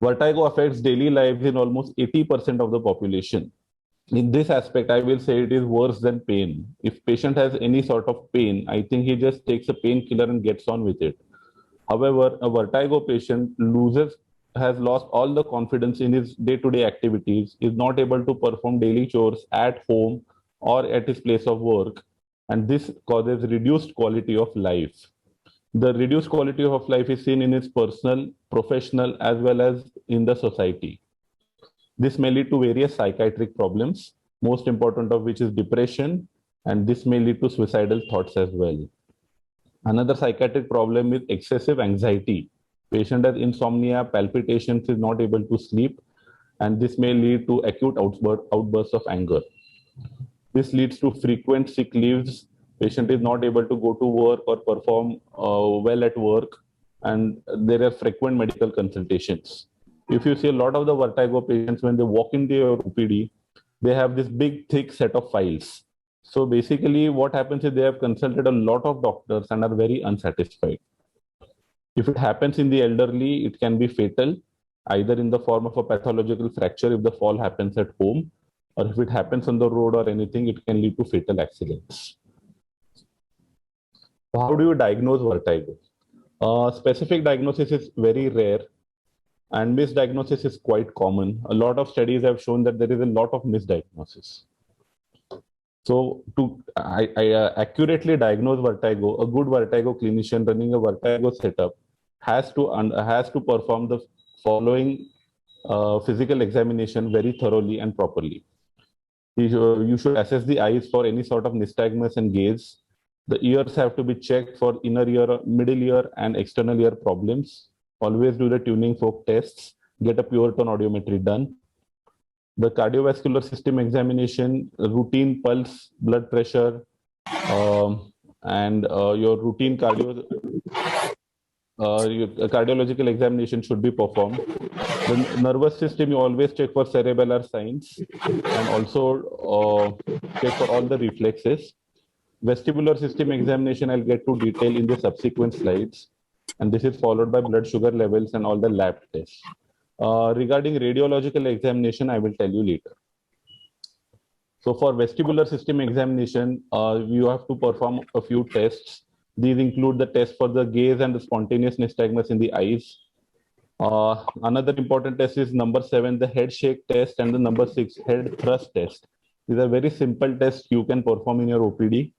Vertigo affects daily lives in almost 80% of the population. In this aspect, I will say it is worse than pain. If patient has any sort of pain, I think he just takes a painkiller and gets on with it. However, a vertigo patient has lost all the confidence in his day-to-day activities, is not able to perform daily chores at home or at his place of work, and this causes reduced quality of life. The reduced quality of life is seen in his personal, professional, as well as in the society. This may lead to various psychiatric problems, most important of which is depression, and this may lead to suicidal thoughts as well. Another psychiatric problem is excessive anxiety. Patient has insomnia, palpitations, is not able to sleep, and this may lead to acute outbursts of anger. This leads to frequent sick leaves. Patient is not able to go to work or perform well at work, and there are frequent medical consultations. If you see a lot of the vertigo patients, when they walk into your OPD, they have this big, thick set of files. So basically what happens is they have consulted a lot of doctors and are very unsatisfied. If it happens in the elderly, it can be fatal, either in the form of a pathological fracture if the fall happens at home, or if it happens on the road or anything, it can lead to fatal accidents. How do you diagnose vertigo? Specific diagnosis is very rare, and misdiagnosis is quite common. A lot of studies have shown that there is a lot of misdiagnosis. So to accurately diagnose vertigo, a good vertigo clinician running a vertigo setup has to perform the following physical examination very thoroughly and properly. You should assess the eyes for any sort of nystagmus and gaze. The ears have to be checked for inner ear, middle ear, and external ear problems. Always do the tuning fork tests. Get a pure tone audiometry done. The cardiovascular system examination, routine pulse, blood pressure, and your routine cardiological examination should be performed. The nervous system, you always check for cerebellar signs and also check for all the reflexes. Vestibular system examination, I'll get to detail in the subsequent slides. And this is followed by blood sugar levels and all the lab tests. Regarding radiological examination, I will tell you later. So for vestibular system examination, you have to perform a few tests. These include the test for the gaze and the spontaneous nystagmus in the eyes. Another important test is number 7, the head shake test, and the number 6, head thrust test. These are very simple tests you can perform in your OPD.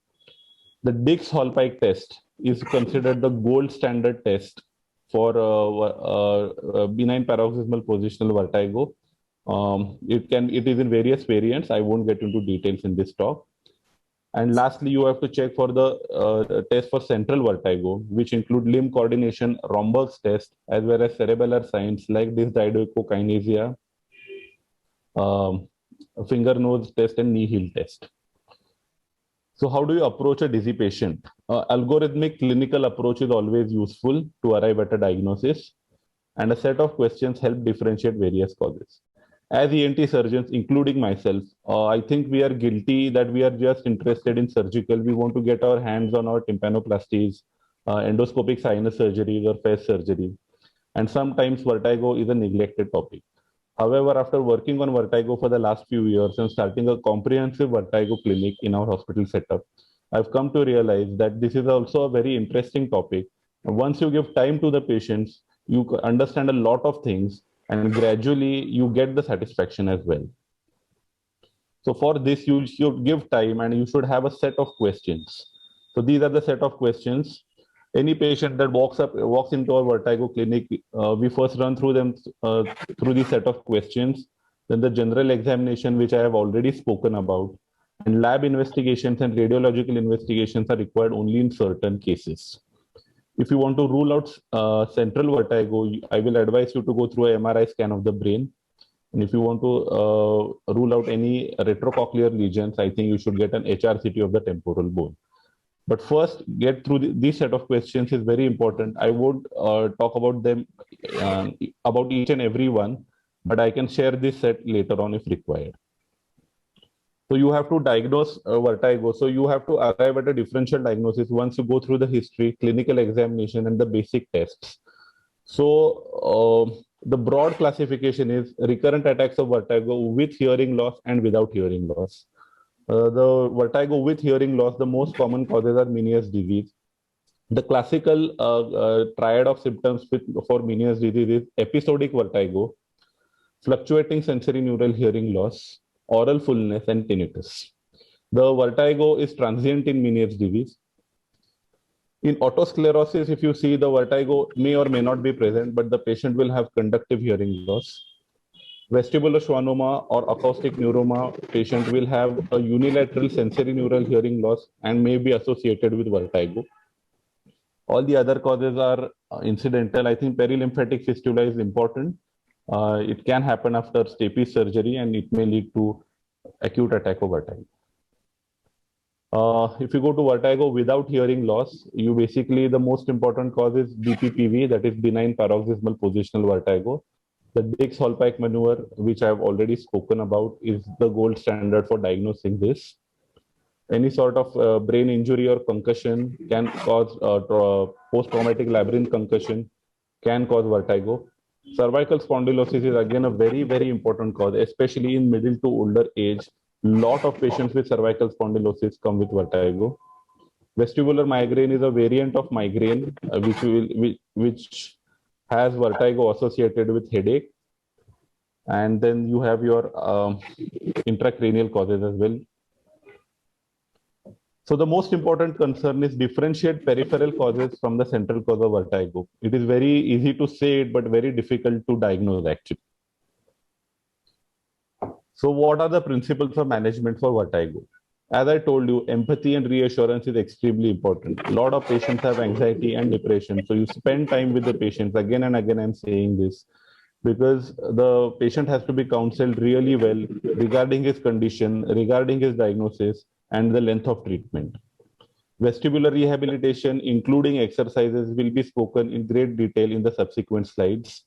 The Dix-Hallpike test is considered the gold standard test for benign paroxysmal positional vertigo. It is in various variants. I won't get into details in this talk. And lastly, you have to check for the test for central vertigo, which include limb coordination, Romberg's test, as well as cerebellar signs like dysdiadochokinesia, finger nose test and knee heel test. So how do you approach a dizzy patient? Algorithmic clinical approach is always useful to arrive at a diagnosis, and a set of questions help differentiate various causes. As ENT surgeons, including myself, I think we are guilty that we are just interested in surgical. We want to get our hands on our tympanoplasties, endoscopic sinus surgeries or face surgery. And sometimes vertigo is a neglected topic. However, after working on vertigo for the last few years and starting a comprehensive vertigo clinic in our hospital setup, I've come to realize that this is also a very interesting topic. Once you give time to the patients, you understand a lot of things, and gradually you get the satisfaction as well. So for this, you should give time and you should have a set of questions. So these are the set of questions. Any patient that walks into our vertigo clinic, we first run through them through the set of questions, then the general examination, which I have already spoken about, and lab investigations and radiological investigations are required only in certain cases. If you want to rule out central vertigo, I will advise you to go through an MRI scan of the brain. And if you want to rule out any retrocochlear lesions, I think you should get an HRCT of the temporal bone. But first, get through this set of questions is very important. I won't talk about them, about each and every one, but I can share this set later on if required. So you have to diagnose vertigo. So you have to arrive at a differential diagnosis once you go through the history, clinical examination, and the basic tests. So the broad classification is recurrent attacks of vertigo with hearing loss and without hearing loss. The vertigo with hearing loss, the most common causes are Meniere's disease. The classical triad of symptoms for Meniere's disease is episodic vertigo, fluctuating sensory neural hearing loss, oral fullness, and tinnitus. The vertigo is transient in Meniere's disease. In autosclerosis, if you see, the vertigo may or may not be present, but the patient will have conductive hearing loss. Vestibular schwannoma or acoustic neuroma patient will have a unilateral sensory neural hearing loss and may be associated with vertigo. All the other causes are incidental. I think perilymphatic fistula is important. It can happen after stapes surgery and it may lead to acute attack of vertigo. If you go to vertigo without hearing loss, you basically, the most important cause is Bppv, that is benign paroxysmal positional vertigo. The Dix-Hallpike maneuver, which I have already spoken about, is the gold standard for diagnosing this. Any sort of brain injury or concussion can cause post-traumatic labyrinth concussion, can cause vertigo. Cervical spondylosis is again a very, very important cause, especially in middle to older age. Lot of patients with cervical spondylosis come with vertigo. Vestibular migraine is a variant of migraine, which has vertigo associated with headache. And then you have your intracranial causes as well. So the most important concern is differentiate peripheral causes from the central cause of vertigo. It is very easy to say it, but very difficult to diagnose actually. So what are the principles of management for vertigo? As I told you, empathy and reassurance is extremely important. A lot of patients have anxiety and depression. So you spend time with the patients. Again and again, I'm saying this because the patient has to be counseled really well regarding his condition, regarding his diagnosis, and the length of treatment. Vestibular rehabilitation, including exercises, will be spoken in great detail in the subsequent slides.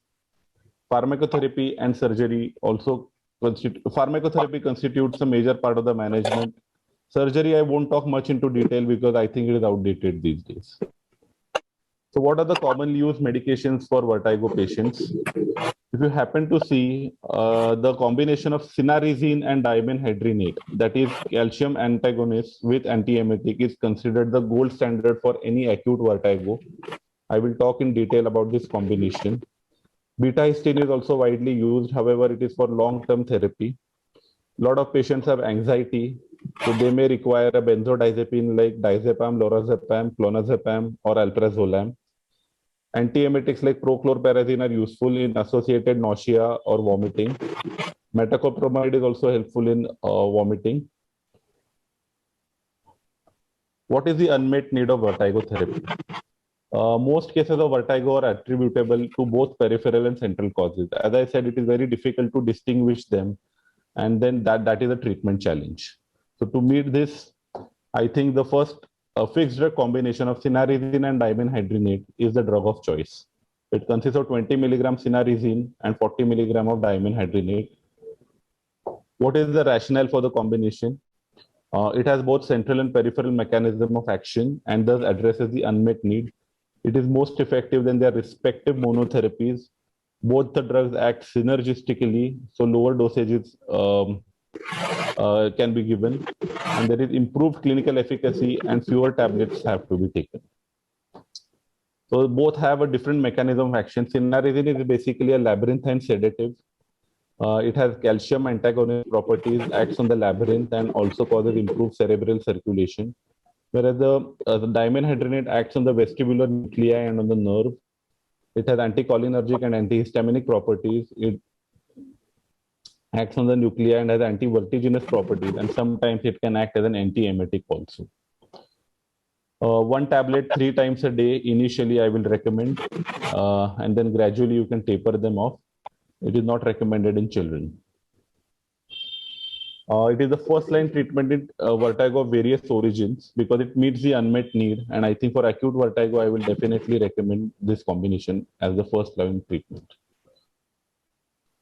Pharmacotherapy and surgery also pharmacotherapy constitutes a major part of the management. Surgery, I won't talk much into detail because I think it is outdated these days. So what are the commonly used medications for vertigo patients? If you happen to see the combination of cinnarizine and dimenhydrinate, that is calcium antagonist with antiemetic, is considered the gold standard for any acute vertigo. I will talk in detail about this combination. Beta-histine is also widely used. However, it is for long-term therapy. A lot of patients have anxiety, so they may require a benzodiazepine like diazepam, lorazepam, clonazepam, or alprazolam. Antiemetics like prochlorperazine are useful in associated nausea or vomiting. Metoclopramide is also helpful in vomiting. What is the unmet need of vertigo therapy? Most cases of vertigo are attributable to both peripheral and central causes. As I said, it is very difficult to distinguish them. and then that is a treatment challenge. So to meet this, I think the first fixed drug combination of cinnarizine and dimenhydrinate is the drug of choice. It consists of 20 milligram cinnarizine and 40 milligram of dimenhydrinate. What is the rationale for the combination? It has both central and peripheral mechanism of action and thus addresses the unmet need. It is most effective than their respective monotherapies. Both the drugs act synergistically, so lower dosages can be given, and there is improved clinical efficacy and fewer tablets have to be taken. So both have a different mechanism of action. Cinnarizine is basically a labyrinthine sedative. It has calcium antagonist properties, acts on the labyrinth, and also causes improved cerebral circulation. Whereas the dimenhydrinate acts on the vestibular nuclei and on the nerve. It has anticholinergic and antihistaminic properties. It acts on the nuclei and has antivertiginous properties, and sometimes it can act as an antiemetic also. One tablet 3 times a day initially I will recommend, and then gradually you can taper them off. It is not recommended in children. It is the first line treatment in vertigo of various origins because it meets the unmet need. And I think for acute vertigo, I will definitely recommend this combination as the first line treatment.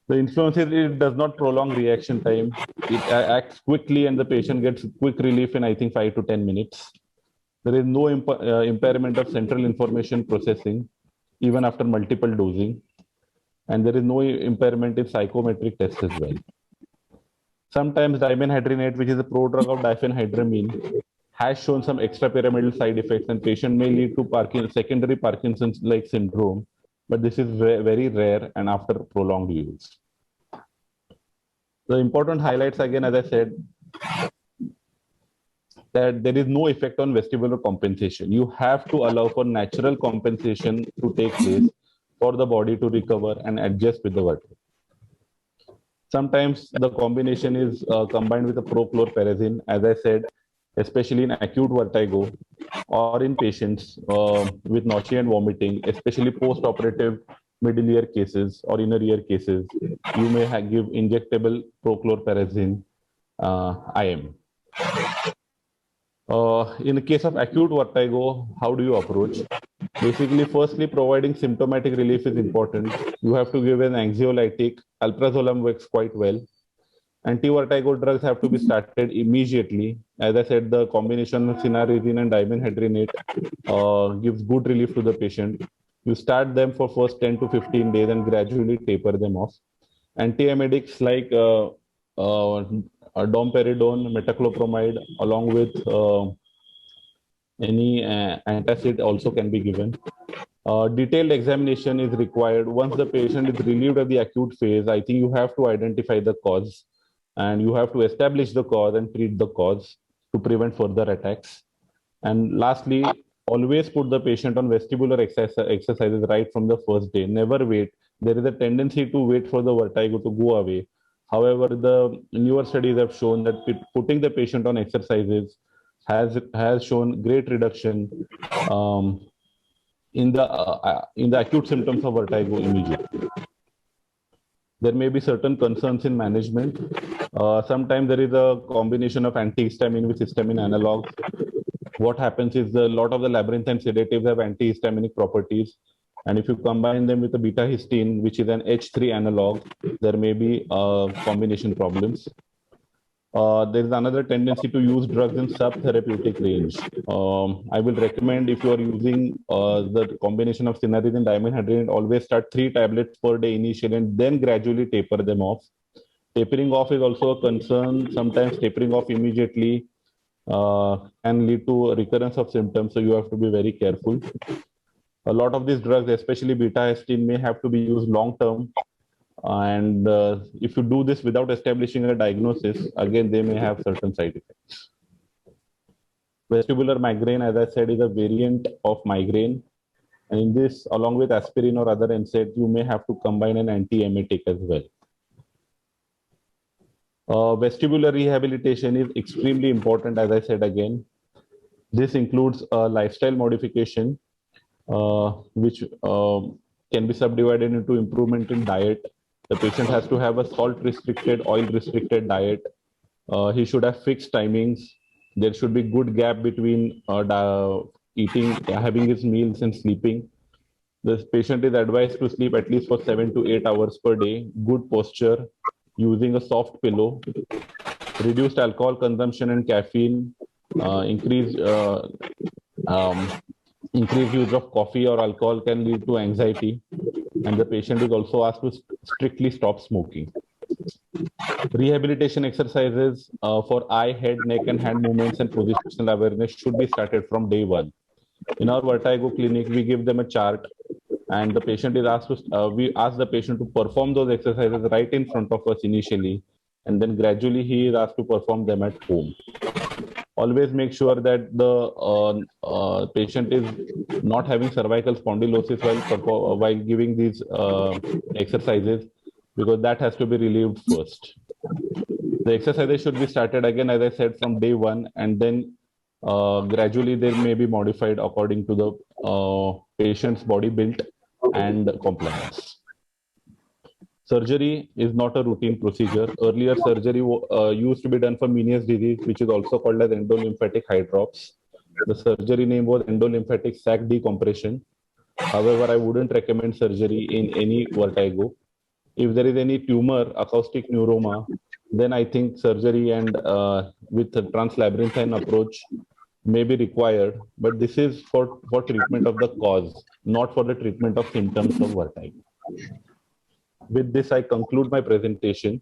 The influence is it does not prolong reaction time. It acts quickly and the patient gets quick relief in, I think, 5 to 10 minutes. There is no impairment of central information processing, even after multiple dosing. And there is no impairment in psychometric tests as well. Sometimes dimenhydrinate, which is a prodrug of diphenhydramine, has shown some extrapyramidal side effects, and patient may lead to secondary Parkinson's-like syndrome, but this is very rare and after prolonged use. The important highlights, again, as I said, that there is no effect on vestibular compensation. You have to allow for natural compensation to take place for the body to recover and adjust with the vertigo. Sometimes the combination is combined with a prochlorperazine, as I said, especially in acute vertigo or in patients with nausea and vomiting, especially post-operative middle ear cases or inner ear cases. You may give injectable prochlorperazine IM. In the case of acute vertigo, how do you approach? Basically, firstly, providing symptomatic relief is important. You have to give an anxiolytic. Alprazolam works quite well. Anti-vertigo drugs have to be started immediately. As I said, the combination of cinnarizine and dimenhydrinate gives good relief to the patient. You start them for first 10 to 15 days and gradually taper them off. Antiemetics like domperidone, metoclopramide, along with any antacid also can be given. Detailed examination is required. Once the patient is relieved of the acute phase, I think you have to identify the cause and you have to establish the cause and treat the cause to prevent further attacks. And lastly, always put the patient on vestibular exercises right from the first day. Never wait. There is a tendency to wait for the vertigo to go away. However, the newer studies have shown that putting the patient on exercises has shown great reduction in the acute symptoms of vertigo immediately. There may be certain concerns in management. Sometimes there is a combination of antihistamine with histamine analogs. What happens is a lot of the labyrinthine sedatives have antihistaminic properties. And if you combine them with a beta histine, which is an H3 analog, there may be combination problems. There is another tendency to use drugs in subtherapeutic range. I will recommend if you are using the combination of cinnarizine and dimenhydrinate, always start 3 tablets per day initially and then gradually taper them off. Tapering off is also a concern. Sometimes tapering off immediately can lead to recurrence of symptoms, so you have to be very careful. A lot of these drugs, especially beta-histine, may have to be used long-term. And if you do this without establishing a diagnosis, again, they may have certain side effects. Vestibular migraine, as I said, is a variant of migraine. And in this, along with aspirin or other NSAIDs, you may have to combine an antiemetic as well. Vestibular rehabilitation is extremely important, as I said again. This includes lifestyle modification, which can be subdivided into improvement in diet, The patient has to have a salt-restricted, oil-restricted diet. He should have fixed timings. There should be good gap between eating, having his meals and sleeping. The patient is advised to sleep at least for 7 to 8 hours per day, good posture, using a soft pillow, reduced alcohol consumption and caffeine, increased use of coffee or alcohol can lead to anxiety, and the patient is also asked to strictly stop smoking. Rehabilitation exercises for eye, head, neck, and hand movements and positional awareness should be started from day one. In our Vertigo clinic, we give them a chart, and the patient is asked to, we ask the patient to perform those exercises right in front of us initially, and then gradually he is asked to perform them at home. Always make sure that the patient is not having cervical spondylosis while giving these exercises, because that has to be relieved first. The exercises should be started again, as I said, from day one, and then gradually they may be modified according to the patient's body build and compliance. Surgery is not a routine procedure. Earlier, surgery used to be done for Meniere's disease, which is also called as endolymphatic eye drops. The surgery name was endolymphatic sac decompression. However, I wouldn't recommend surgery in any vertigo. If there is any tumor, acoustic neuroma, then I think surgery and with a translabyrinthine approach may be required. But this is for treatment of the cause, not for the treatment of symptoms of vertigo. With this, I conclude my presentation.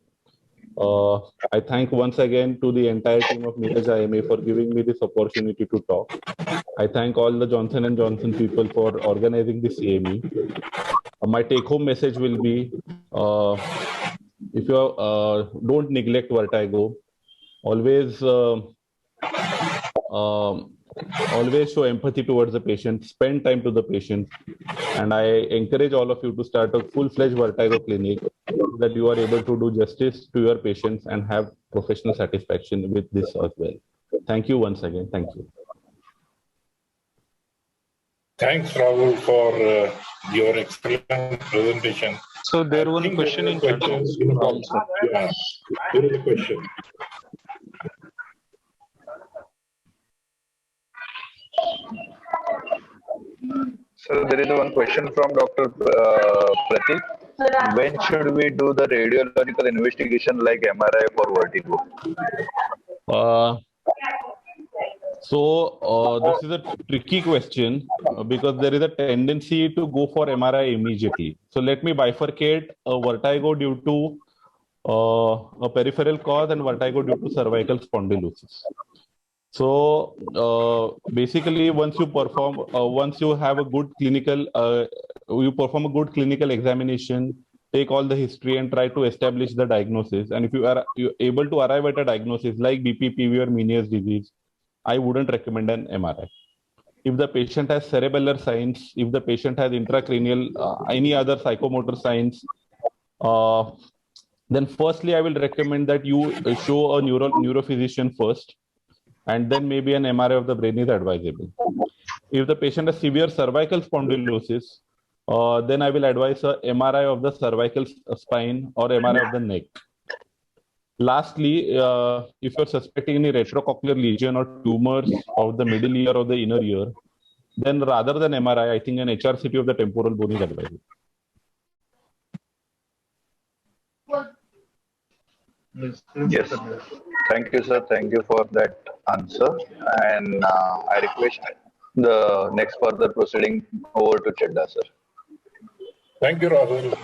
I thank once again to the entire team of Miraj IMA for giving me this opportunity to talk. I thank all the Johnson & Johnson people for organizing this CME. My take-home message will be, if you don't neglect vertigo, always always show empathy towards the patient, spend time to the patient, and I encourage all of you to start a full-fledged vertigo clinic so that you are able to do justice to your patients and have professional satisfaction with this as well. Thank you once again. Thank you. Thanks, Rahul, for your excellent presentation. So there was a question in chat. Yeah, there is a question. So there is one question from Dr. Pratik. When should we do the radiological investigation like MRI for vertigo? This is a tricky question because there is a tendency to go for MRI immediately. So let me bifurcate a vertigo due to a peripheral cause and vertigo due to cervical spondylosis. So basically, once you have a good clinical, you perform a good clinical examination, take all the history and try to establish the diagnosis. And if you're able to arrive at a diagnosis like Bppv or Meniere's disease, I wouldn't recommend an MRI. If the patient has cerebellar signs, if the patient has intracranial, any other psychomotor signs, then firstly, I will recommend that you show a neurophysician first, and then maybe an MRI of the brain is advisable. If the patient has severe cervical spondylosis, then I will advise a MRI of the cervical spine or MRI of the neck. Lastly, if you're suspecting any retrocochlear lesion or tumors of the middle ear or the inner ear, then rather than MRI, I think an HRCT of the temporal bone is advisable. Yes. Thank you, sir. Thank you for that answer. And I request the next further proceeding over to Chedda, sir. Thank you, Rahul.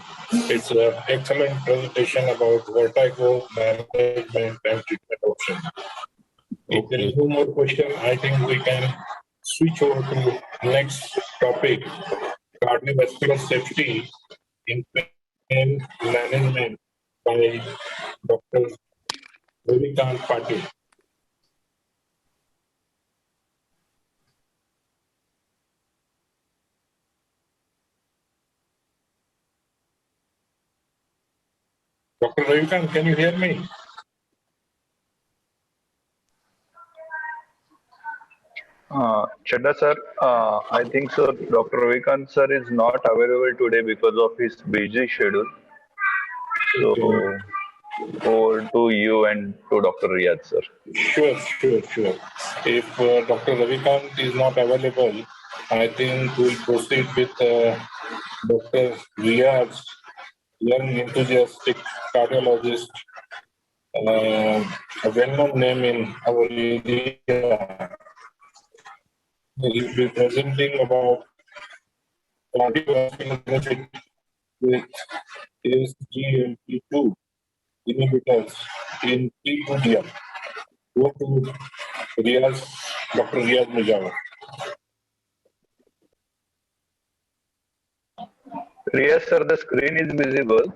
It's an excellent presentation about vertigo management and treatment options. If there is no more question, I think we can switch over to next topic, cardiovascular safety in pain management by Dr. Ravikant Patil. Dr. Ravikant, can you hear me? Chedda, sir, I think so. Dr. Ravikant, sir, is not available today because of his busy schedule. So over to you and to Dr. Riyad, sir. Sure. If Dr. Ravikant is not available, I think we'll proceed with Dr. Riyaz, young enthusiastic cardiologist, a well-known name in our area. He will be presenting about cardiovascular benefit with SGLT2 inhibitors in P2DM. Go to Riyaz, Dr. Riyaz Mujawar. Riyaz, sir, the screen is visible.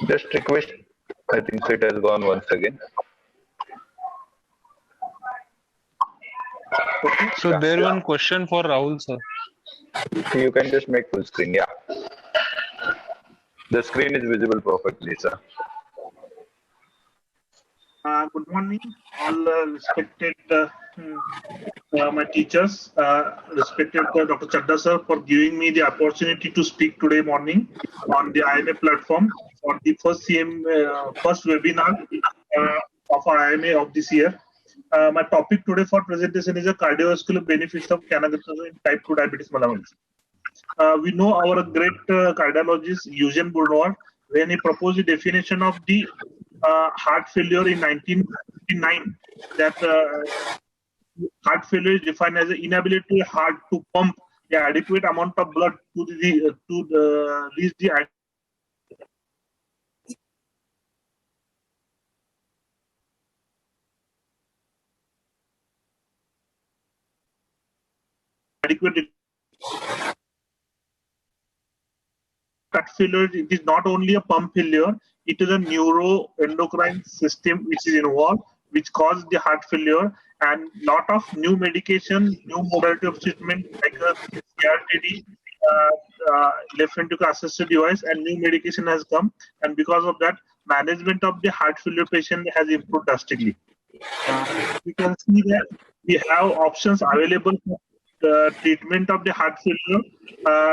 Just request. I think so it has gone once again. So there one question for Rahul, sir. You can just make full screen, yeah. The screen is visible perfectly, sir. Good morning, all respected my teachers, respected Dr. Chadda sir, for giving me the opportunity to speak today morning on the IMA platform for the first webinar of our IMA of this year. My topic today for presentation is a cardiovascular benefits of canagliflozin in type 2 diabetes mellitus. We know our great cardiologist Eugene Bournois, when he proposed the definition of the heart failure in 1959, that heart failure is defined as the inability of heart to pump the adequate amount of blood to reach the adequate. Heart failure, it is not only a pump failure, it is a neuroendocrine system which is involved, which causes the heart failure, and lot of new medication, new modality of treatment like a CRTD, left ventricular assisted device, and new medication has come, and because of that, management of the heart failure patient has improved drastically. We can see that we have options available for the treatment of the heart failure,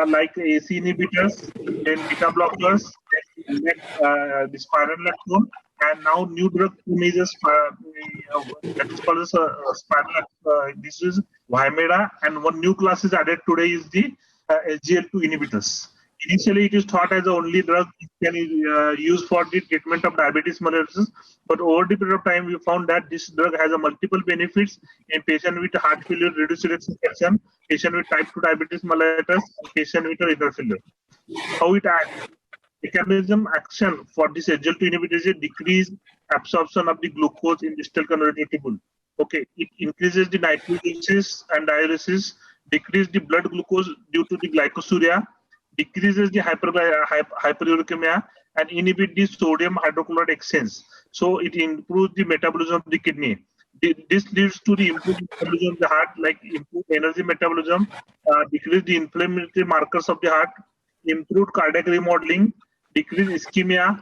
like AC inhibitors, then beta blockers, the spironolactone, and now new drug is that is called as this is Vimeda, and one new class is added today is the SGL2 inhibitors. Initially, it is thought as the only drug it can use for the treatment of diabetes mellitus, but over the period of time, we found that this drug has a multiple benefits in patient with heart failure, reduced ejection fraction, patient with type 2 diabetes mellitus, and patient with renal failure. How it acts? Mechanism action for this SGL2 inhibitor is a decreased absorption of the glucose in distal convoluted tubule. Okay, it increases the nitrogenesis and diuresis, decrease the blood glucose due to the glycosuria, decreases the hyperuricemia, and inhibit the sodium hydrochloride exchange. So it improves the metabolism of the kidney. This leads to the improved metabolism of the heart, like improved energy metabolism, decrease the inflammatory markers of the heart, improved cardiac remodeling, decrease ischemia,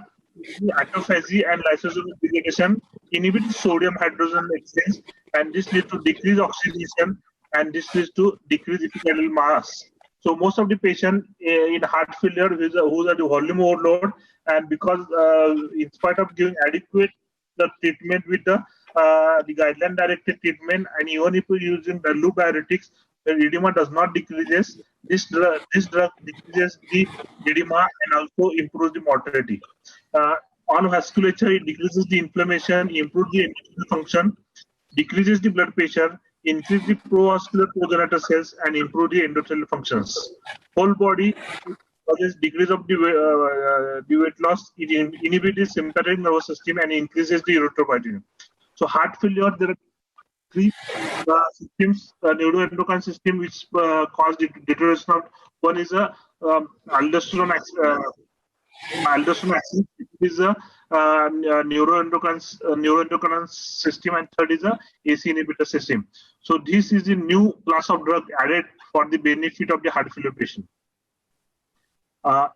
autophagy and lysosomal degradation, inhibit sodium hydrogen exchange, and this leads to decreased oxidation, and this leads to decreased epithelial mass. So most of the patient in heart failure who are the volume overload, and because in spite of giving adequate the treatment with the guideline directed treatment, and even if we're using the loop diuretics, the edema does not decreases. This drug decreases the edema and also improves the mortality. On vasculature, it decreases the inflammation, improves the endocrine function, decreases the blood pressure, increase the provascular progenitor cells, and improve the endothelial functions. Whole body causes decrease of the weight loss. It inhibits the sympathetic nervous system and increases the erythropoietin. So heart failure, there are three systems, neuroendocrine system, which cause the deterioration of. One is a aldosterone axis. It is a neuroendocrine system, and third is a AC inhibitor system. So this is the new class of drug added for the benefit of the heart failure patient. Part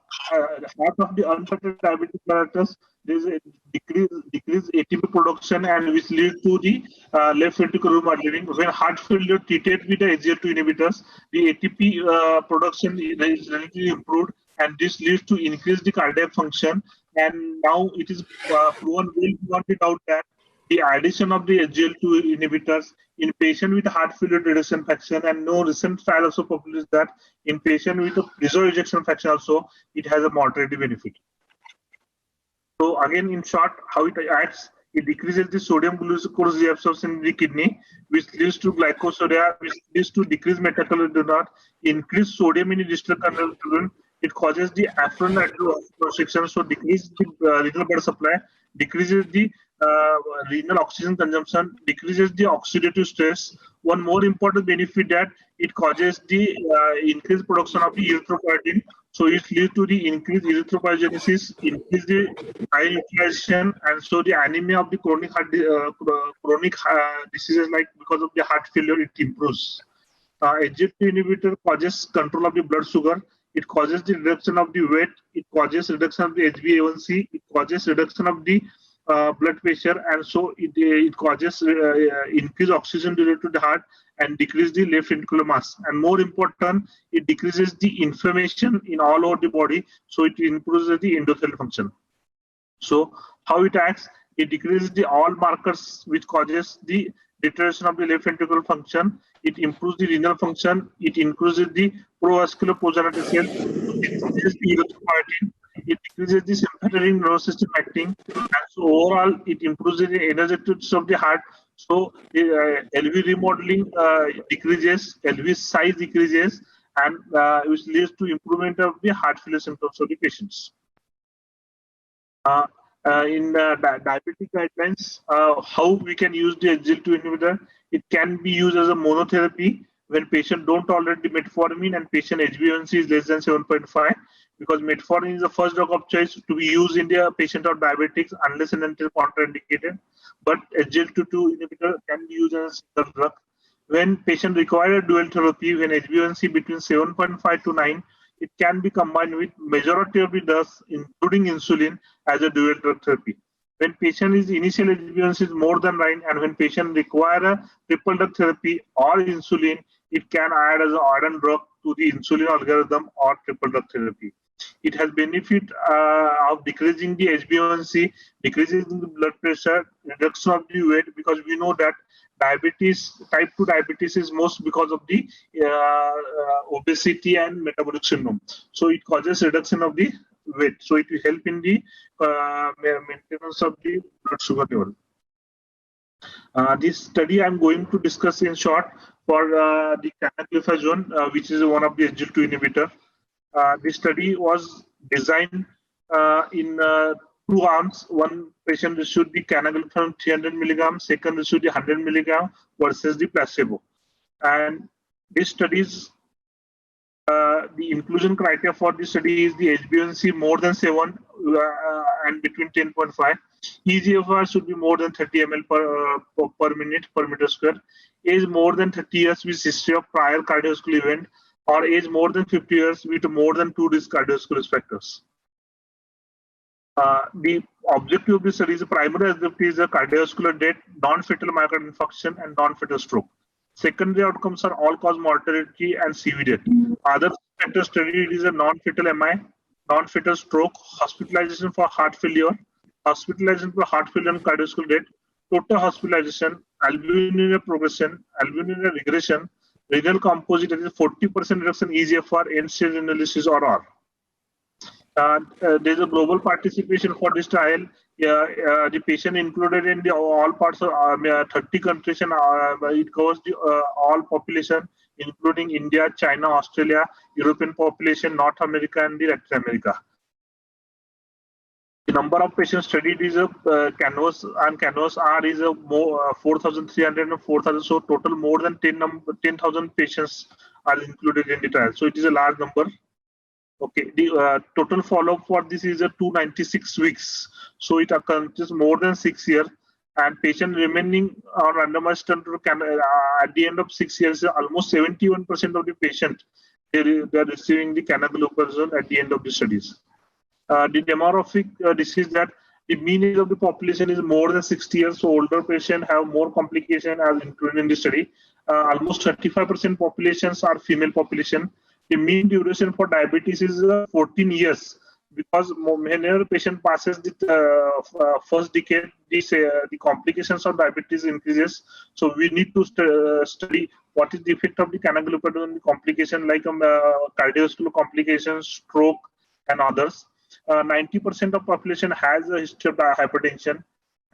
of the untreated diabetes mellitus, there is a decreased ATP production, and which leads to the left ventricular remodeling. When heart failure treated with the SGL2 inhibitors, the ATP production is relatively improved, and this leads to increase the cardiac function. And now it is proven well beyond a doubt that the addition of the SGLT2 inhibitors in patient with heart failure reduction fraction, and no recent trial also published that in patient with a preserved ejection fraction also it has a mortality benefit. So again, in short, how it acts, it decreases the sodium glucose reabsorption in the kidney, which leads to glycosuria, which leads to decreased metacolite, increased sodium in the distal conduction. It causes the afferent arterial restriction, so decreases the renal blood supply, decreases the renal oxygen consumption, decreases the oxidative stress. One more important benefit that it causes the increased production of the erythropoietin, so it leads to the increased erythropoiesis, increase the iron utilization, and so the anemia of the chronic diseases like because of the heart failure, it improves. SGLT2 inhibitor causes control of the blood sugar. It causes the reduction of the weight. It causes reduction of the HbA1c. It causes reduction of the blood pressure, and so it causes increased oxygen delivery to the heart and decrease the left ventricular mass. And more important, it decreases the inflammation in all over the body, so it improves the endothelial function. So how it acts? It decreases the all markers which causes the deterioration of the left ventricular function. It improves the renal function. It increases the provascular progenitor cells. It decreases the erythropoietin. It decreases the sympathetic nervous system acting, and so overall it improves the energetics of the heart. So LV remodeling decreases, LV size decreases, and which leads to improvement of the heart failure symptoms of the patients. In diabetic guidelines, how we can use the SGLT2 inhibitor? It can be used as a monotherapy when patient don't tolerate the metformin and patient HbA1c is less than 7.5, because metformin is the first drug of choice to be used in the patient of diabetics unless and until contraindicated. But SGLT2 inhibitor can be used as a single drug. When patient require dual therapy, when HbA1c between 7.5 to 9, it can be combined with majority of the drugs, including insulin, as a dual drug therapy. When patient is initial HbA1c is more than 9, and when patient require a triple drug therapy or insulin, it can add as an add-on drug to the insulin algorithm or triple drug therapy. It has benefit of decreasing the HbA1c, decreasing the blood pressure, reduction of the weight, because we know that diabetes, type 2 diabetes is most because of the obesity and metabolic syndrome. So it causes reduction of the weight. So it will help in the maintenance of the blood sugar level. This study I'm going to discuss in short for the canagliflozin, which is one of the SGLT2 inhibitor. This study was designed in 2 arms. One patient received the canagliflozin 300 mg, second received the 100 mg versus the placebo. And this studies, the inclusion criteria for this study is the HbA1c more than 7 and between 10.5. eGFR should be more than 30 ml per minute per meter square. Age more than 30 years with history of prior cardiovascular event, or age more than 50 years with more than 2 risk cardiovascular risk factors. The objective of this study is the primary objective is a cardiovascular death, non-fatal myocardial infarction, and non-fatal stroke. Secondary outcomes are all-cause mortality and CV death. Other factor studied is a non-fatal MI, non-fatal stroke, hospitalization for heart failure, hospitalization for heart failure and cardiovascular death, total hospitalization, albuminuria progression, albuminuria regression, renal composite, that is 40% reduction eGFR, end-stage renal disease, or R. There is a global participation for this trial. The patient included in the all parts of 30 countries, and it covers the all population, including India, China, Australia, European population, North America, and the Latin America. The number of patients studied is a canvas, and canvas R is a 4,300 and 4,000. So total more than 10,000 patients are included in the trial. So it is a large number. Okay, the total follow-up for this is a 296 weeks. So it accounts more than 6 years, and patient remaining on randomized at the end of 6 years, almost 71% of the patient they are receiving the canagliflozin at the end of the studies. The demographic disease that the mean age of the population is more than 60 years, so older patients have more complication as included in the study. Almost 35% populations are female population. The mean duration for diabetes is 14 years because whenever patient passes the first decade, the complications of diabetes increases. So we need to study what is the effect of the canagliflozin on the complication like cardiovascular complications, stroke, and others. 90% of population has a history of hypertension,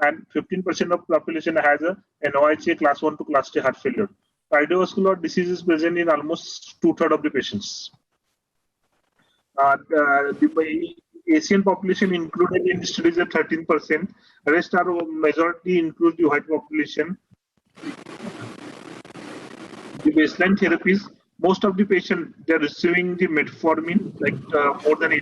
and 15% of population has a NOIHA class 1 to class 2 heart failure. Cardiovascular disease is present in almost 2/3 of the patients. The Asian population included in the studies are 13%. Rest are majority include the white population. The baseline therapies, most of the patients they are receiving the metformin, like more than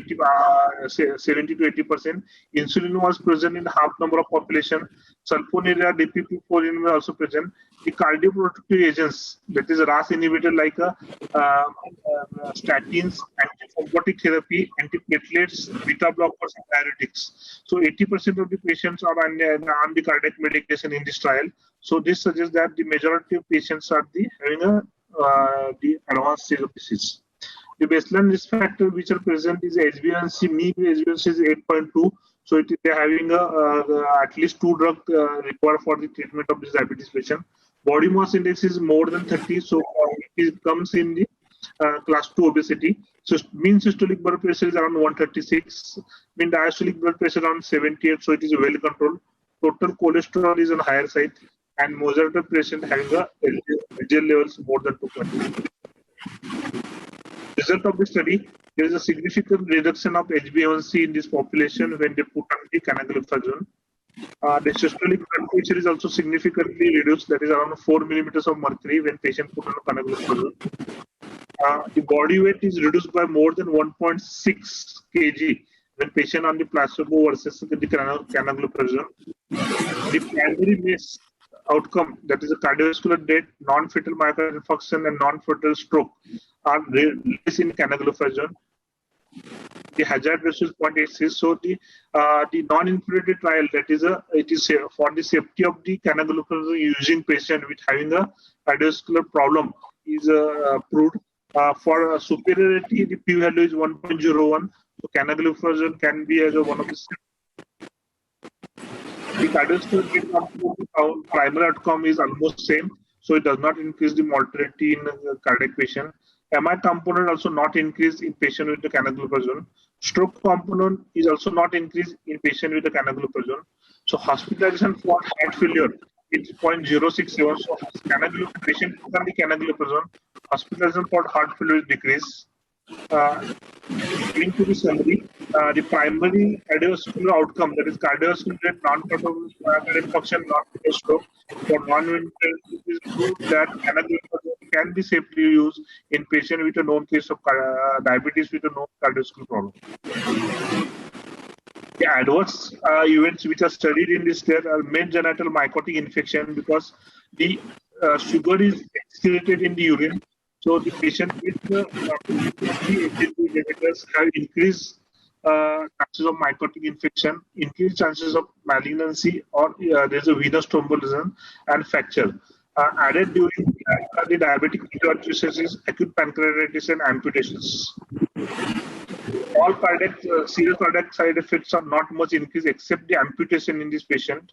70 to 80%. Insulin was present in half number of population. Sulfonylurea, DPP-4 were also present. The cardioprotective agents, that is RAS inhibitor like statins, antithrombotic therapy, antiplatelets, beta blockers, and diuretics. So 80% of the patients are on the cardiac medication in this trial. So this suggests that the majority of patients are having the advanced stage of disease. The baseline risk factor which are present is HbA1c. Mean HbA1c is 8.2. So they are having at least 2 drugs required for the treatment of this diabetes patient. Body mass index is more than 30, so it comes in the class 2 obesity. So mean systolic blood pressure is around 136, mean diastolic blood pressure around 78, so it is well controlled. Total cholesterol is on higher side, and majority of patients having a LDL levels more than 220. Result of the study, there is a significant reduction of HbA1c in this population when they put on the canagliflozin. The systolic blood pressure is also significantly reduced, that is around 4 millimeters of mercury when patient put on canagliflozin. The body weight is reduced by more than 1.6 kg when patient on the placebo versus the canagliflozin. The primary MACE outcome, that is a cardiovascular death, non-fatal myocardial infarction, and non-fatal stroke, are less in canagliflozin. The hazard ratio is 0.86. So the non-inferiority trial, that is it is for the safety of the canagliflozin using patient with having a cardiovascular problem is approved. For superiority, the p-value is 1.01. So canagliflozin can be as one of the cardiovascular primary outcome is almost same, so it does not increase the mortality in cardiac patient. MI component also not increased in patient with the canagliflozin. Stroke component is also not increased in patient with the canagliflozin. So hospitalization for heart failure is 0.067. So patient on the canagliflozin, hospitalization for heart failure is decreased. Linked to the summary, the primary cardiovascular outcome, that is cardiovascular death, non-fatal infarction, non-fatal stroke, for non-fatal, it is proved that canagliflozin can be safely used in patient with a known case of diabetes with a known cardiovascular problem. The adverse events which are studied in this study are main genital mycotic infection because the sugar is excreted in the urine. So the patient with inhibitors have increased chances of mycotic infection, increased chances of malignancy, or there's a venous thrombolism and fracture. Added during the diabetic ketoacidosis, acute pancreatitis, and amputations. All serious cardiac side effects are not much increased except the amputation in this patient.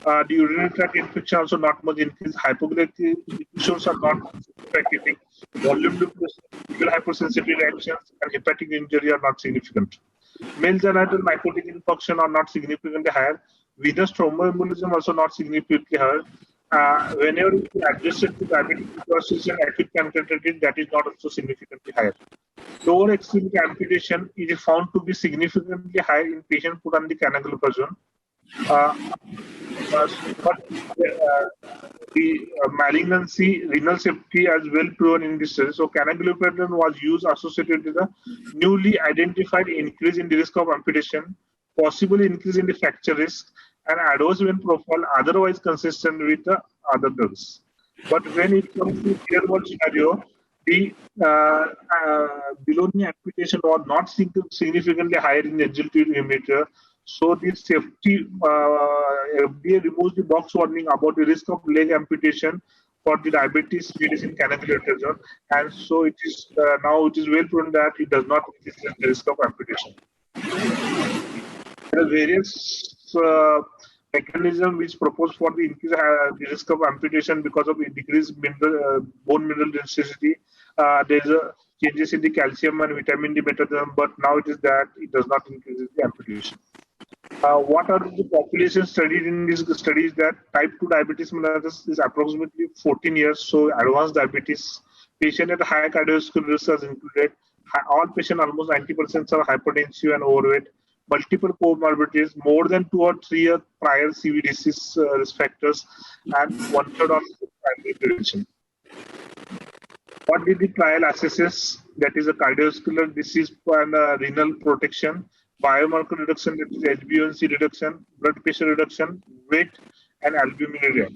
The urinary tract infection also not much increased. Hypoglycemic episodes are not significant. Volume depression, hypersensitivity reactions, and hepatic injury are not significant. Male genital mycotic infarction are not significantly higher. Venous thromboembolism also not significantly higher. Whenever it is adjusted to diabetic ketoacidosis and acute pancreatitis, that is not also significantly higher. Lower extremity amputation is found to be significantly higher in patients put on the canagliflozin. But the malignancy, renal safety as well proven in this study. So canagliflozin was used associated with a newly identified increase in the risk of amputation, possibly increase in the fracture risk, and adverse event profile otherwise consistent with the other drugs. But when it comes to real world scenario, the below knee amputation was not significantly higher in the SGLT2 inhibitor. So the safety, FDA removes the box warning about the risk of leg amputation for the diabetes medicine canagliflozin, and so it is now it is well proven that it does not increase the risk of amputation. There are various mechanisms which propose for the increase the risk of amputation because of decreased bone mineral density. There is a changes in the calcium and vitamin D metabolism, but now it is that it does not increase the amputation. What are the population studied in these studies? That type 2 diabetes mellitus is approximately 14 years, so advanced diabetes. Patient at high cardiovascular risk is included. All patients, almost 90% are hypertensive and overweight. Multiple comorbidities, more than 2 or 3 prior CV disease risk factors, and 1/3 of primary prevention. What did the trial assesses? That is a cardiovascular disease and renal protection, biomarker reduction, that is HbA1c reduction, blood pressure reduction, weight, and albuminuria.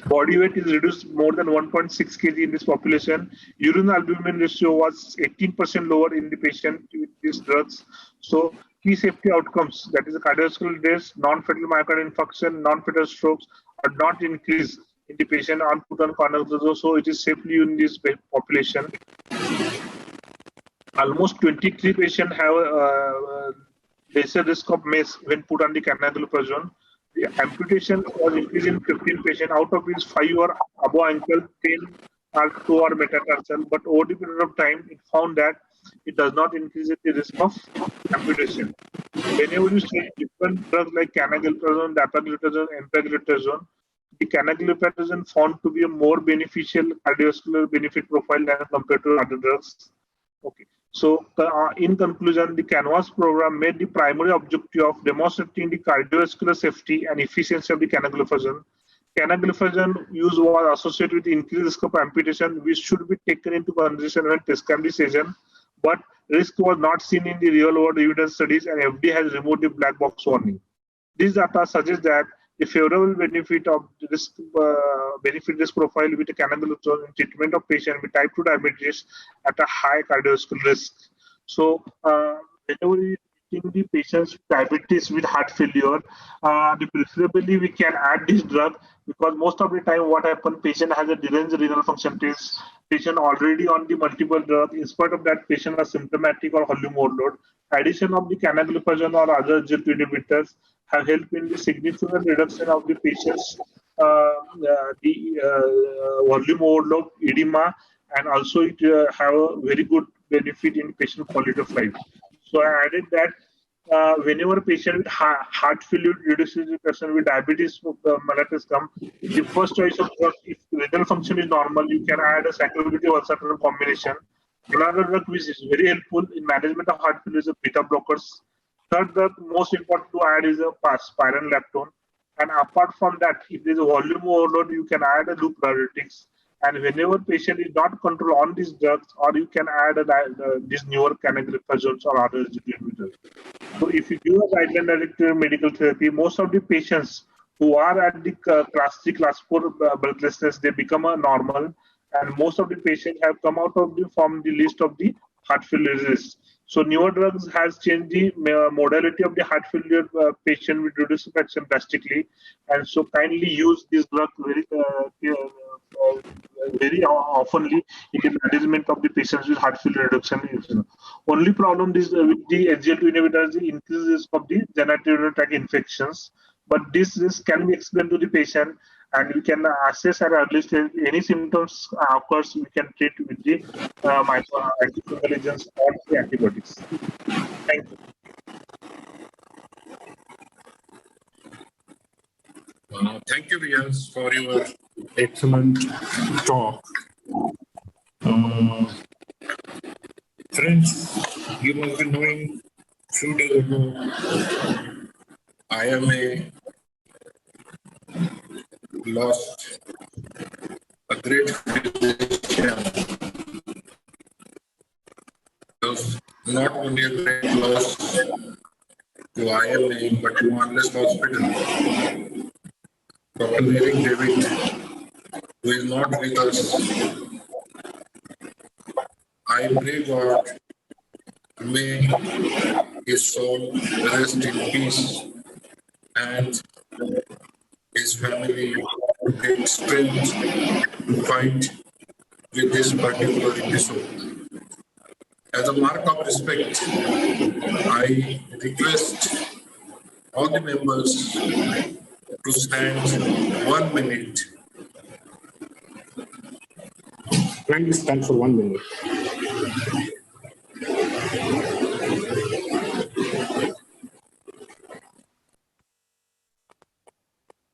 Body weight is reduced more than 1.6 kg in this population. Urine albumin ratio was 18% lower in the patient with these drugs. So key safety outcomes, that is cardiovascular deaths, non-fatal myocardial infarction, non-fatal strokes, are not increased in the patient on put on carnazole, so it is safely in this population. Almost 23 patients have lesser risk of MACE when put on the canagliflozin. The amputation was increased in 15 patients, out of which 5 were above ankle, 10 are 2 are metatarsal, but over the period of time, it found that it does not increase the risk of amputation. Whenever you study different drugs like canagliflozin, dapagliflozin, empagliflozin, the canagliflozin found to be a more beneficial cardiovascular benefit profile than compared to other drugs. Okay. So, in conclusion, the CANVAS program made the primary objective of demonstrating the cardiovascular safety and efficiency of the canagliflozin. Canagliflozin use was associated with increased risk of amputation, which should be taken into consideration when prescribed decision, but risk was not seen in the real-world evidence studies, and FDA has removed the black box warning. These data suggest that the favorable benefit of risk risk profile with the canagliflozin in treatment of patients with type 2 diabetes at a high cardiovascular risk. So, whenever we treating the patients with diabetes with heart failure, preferably we can add this drug, because most of the time what happens, patient has a deranged renal function test, patient already on the multiple drug. In spite of that, patient are symptomatic or volume overload. Addition of the canagliflozin or other GLP inhibitors have helped in the significant reduction of the patient's volume overload, edema, and also it have a very good benefit in patient quality of life. So I added that whenever patient with heart failure reduces the person with diabetes mellitus come, the first choice of drug, if renal function is normal, you can add a cyclophosphamide valsartan combination. Another drug which is very helpful in management of heart failure is a beta blockers. Third drug most important to add is a spironolactone. And apart from that, if there is a volume overload, you can add a loop diuretics. And whenever patient is not controlled on these drugs, or you can add these newer canagliflozins or other inhibitors. So if you give a guideline-directed medical therapy, most of the patients who are at the class 3, class 4 breathlessness, they become a normal, and most of the patients have come out of from the list of the heart failure risk. So newer drugs has changed the modality of the heart failure patient with reduced fraction drastically, and so kindly use this drug very oftenly in the management of the patients with heart failure reduction. Only problem is with the SGLT inhibitors, the increased risk of the genital tract infections, but this risk can be explained to the patient, and we can assess at early stage any symptoms occurs, we can treat with the antifungal agents or the antibiotics. Thank you. Thank you, Riaz, for your excellent talk. Friends, you must be knowing few days ago, IMA lost a great physician. Not only a great loss to IMA, but to Honest Hospital. Dr. David, who is not with us. I pray God, may his soul rest in peace and his family to get strength to fight with this particular episode. As a mark of respect, I request all the members to stand 1 minute. Kindly stand for 1 minute.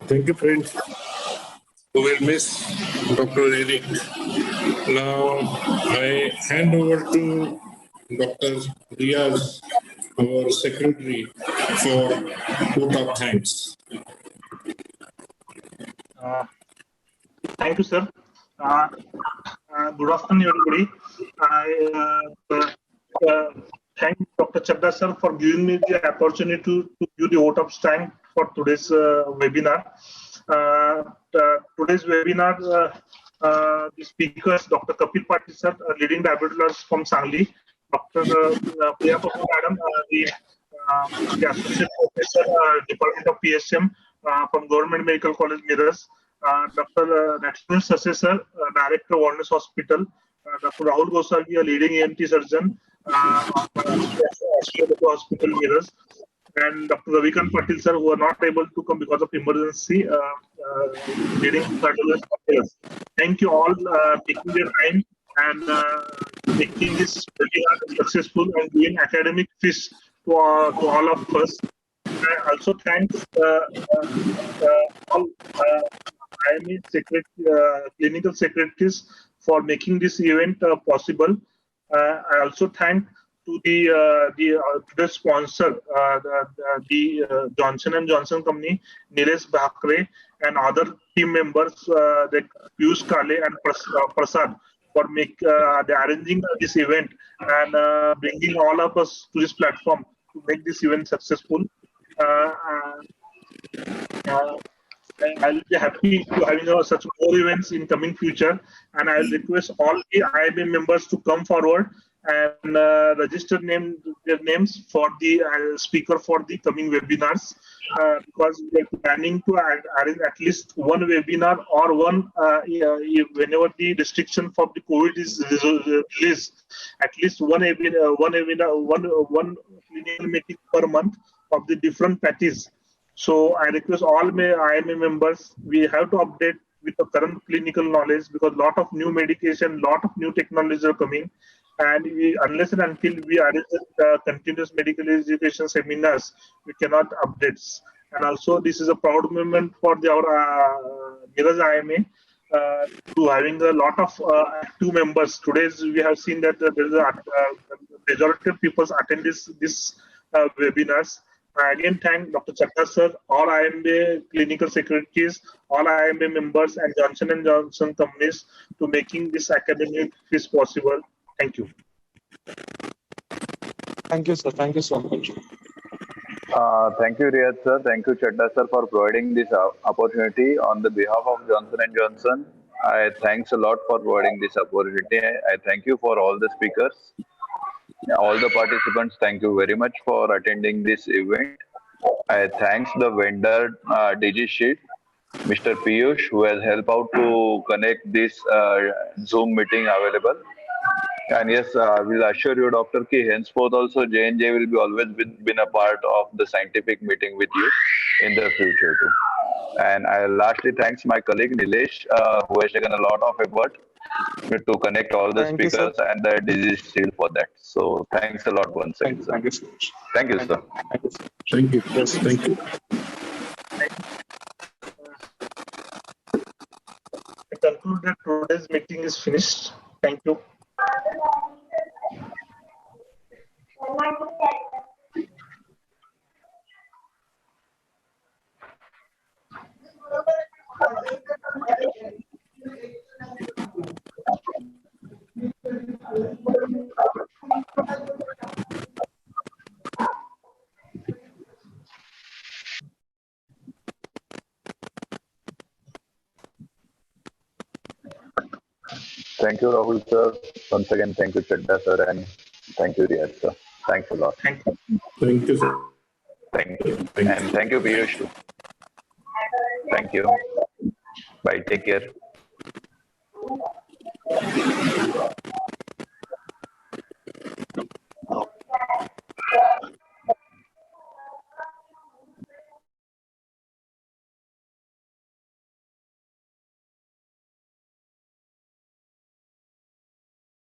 Thank you, friends. We will miss Dr. Eric. Now I hand over to Dr. Riaz, our secretary, for vote of thanks. Thank you, sir. Good afternoon, everybody. I thank Dr. Chadda, sir, for giving me the opportunity to give the vote of thanks for today's webinar. Today's webinar, the speakers, Dr. Kapil Patil, sir, leading diabetologist from Sangli, Dr. Priya Papu, madam, the associate professor, Department of PSM from Government Medical College, Miraj, Dr. National Successor, Director, Wellness Hospital, Dr. Rahul Gosavi, a leading ENT surgeon, Hospital, Miraj, and Dr. Ravikant Patil, sir, who are not able to come because of emergency, leading cardiologist affairs. Thank you all taking your time and making this webinar successful and giving academic fees to all of us. I also thanks all IMA clinical secretaries for making this event possible. I also thank to the sponsor, the Johnson & Johnson company, Nilesh Bhakre, and other team members, like Piyush Kale and Prasad, for arranging this event and bringing all of us to this platform to make this event successful. I'll be happy to having such more events in coming future, and I'll request all the IMA members to come forward and register their names for the speaker for the coming webinars, because we are planning to arrange at least one webinar or one whenever the restriction for the COVID is released, at least one clinical meeting per month of the different patches. So I request all my IMA members, we have to update with the current clinical knowledge, because lot of new medication, lot of new technologies are coming, and unless and until we arrange continuous medical education seminars, we cannot update. And also, this is a proud moment for our Miraj IMA to having a lot of active members. Today, we have seen that there is a majority of people attend this webinars. I again thank Dr. Chakra sir, all IMA clinical secretaries, all IMA members, and Johnson & Johnson companies to making this academic fees possible. Thank you. Thank you, sir. Thank you so much. Thank you, Riyad sir. Thank you, Chadda sir, for providing this opportunity. On the behalf of Johnson & Johnson, I thanks a lot for providing this opportunity. I thank you for all the speakers. All the participants, thank you very much for attending this event. I thanks the vendor DigiSheet, Mr. Piyush, who has helped out to connect this Zoom meeting available. And yes, I will assure you, Doctor, ki henceforth also J&J will be always been a part of the scientific meeting with you in the future too. And I lastly thanks my colleague Nilesh, who has taken a lot of effort to connect all the speakers and the disease shield for that. So thanks a lot once again, sir. Thank you so much. Thank you, sir. Thank you. Yes, thank you. I conclude that today's meeting is finished. Thank you. Thank you, Rahul sir. Once again, thank you, Chadda sir, and thank you, Riyad sir. Thanks a lot. Thank you. Thank you, sir. Thank you. And thank you, Piyush. Thank you. Bye. Take care.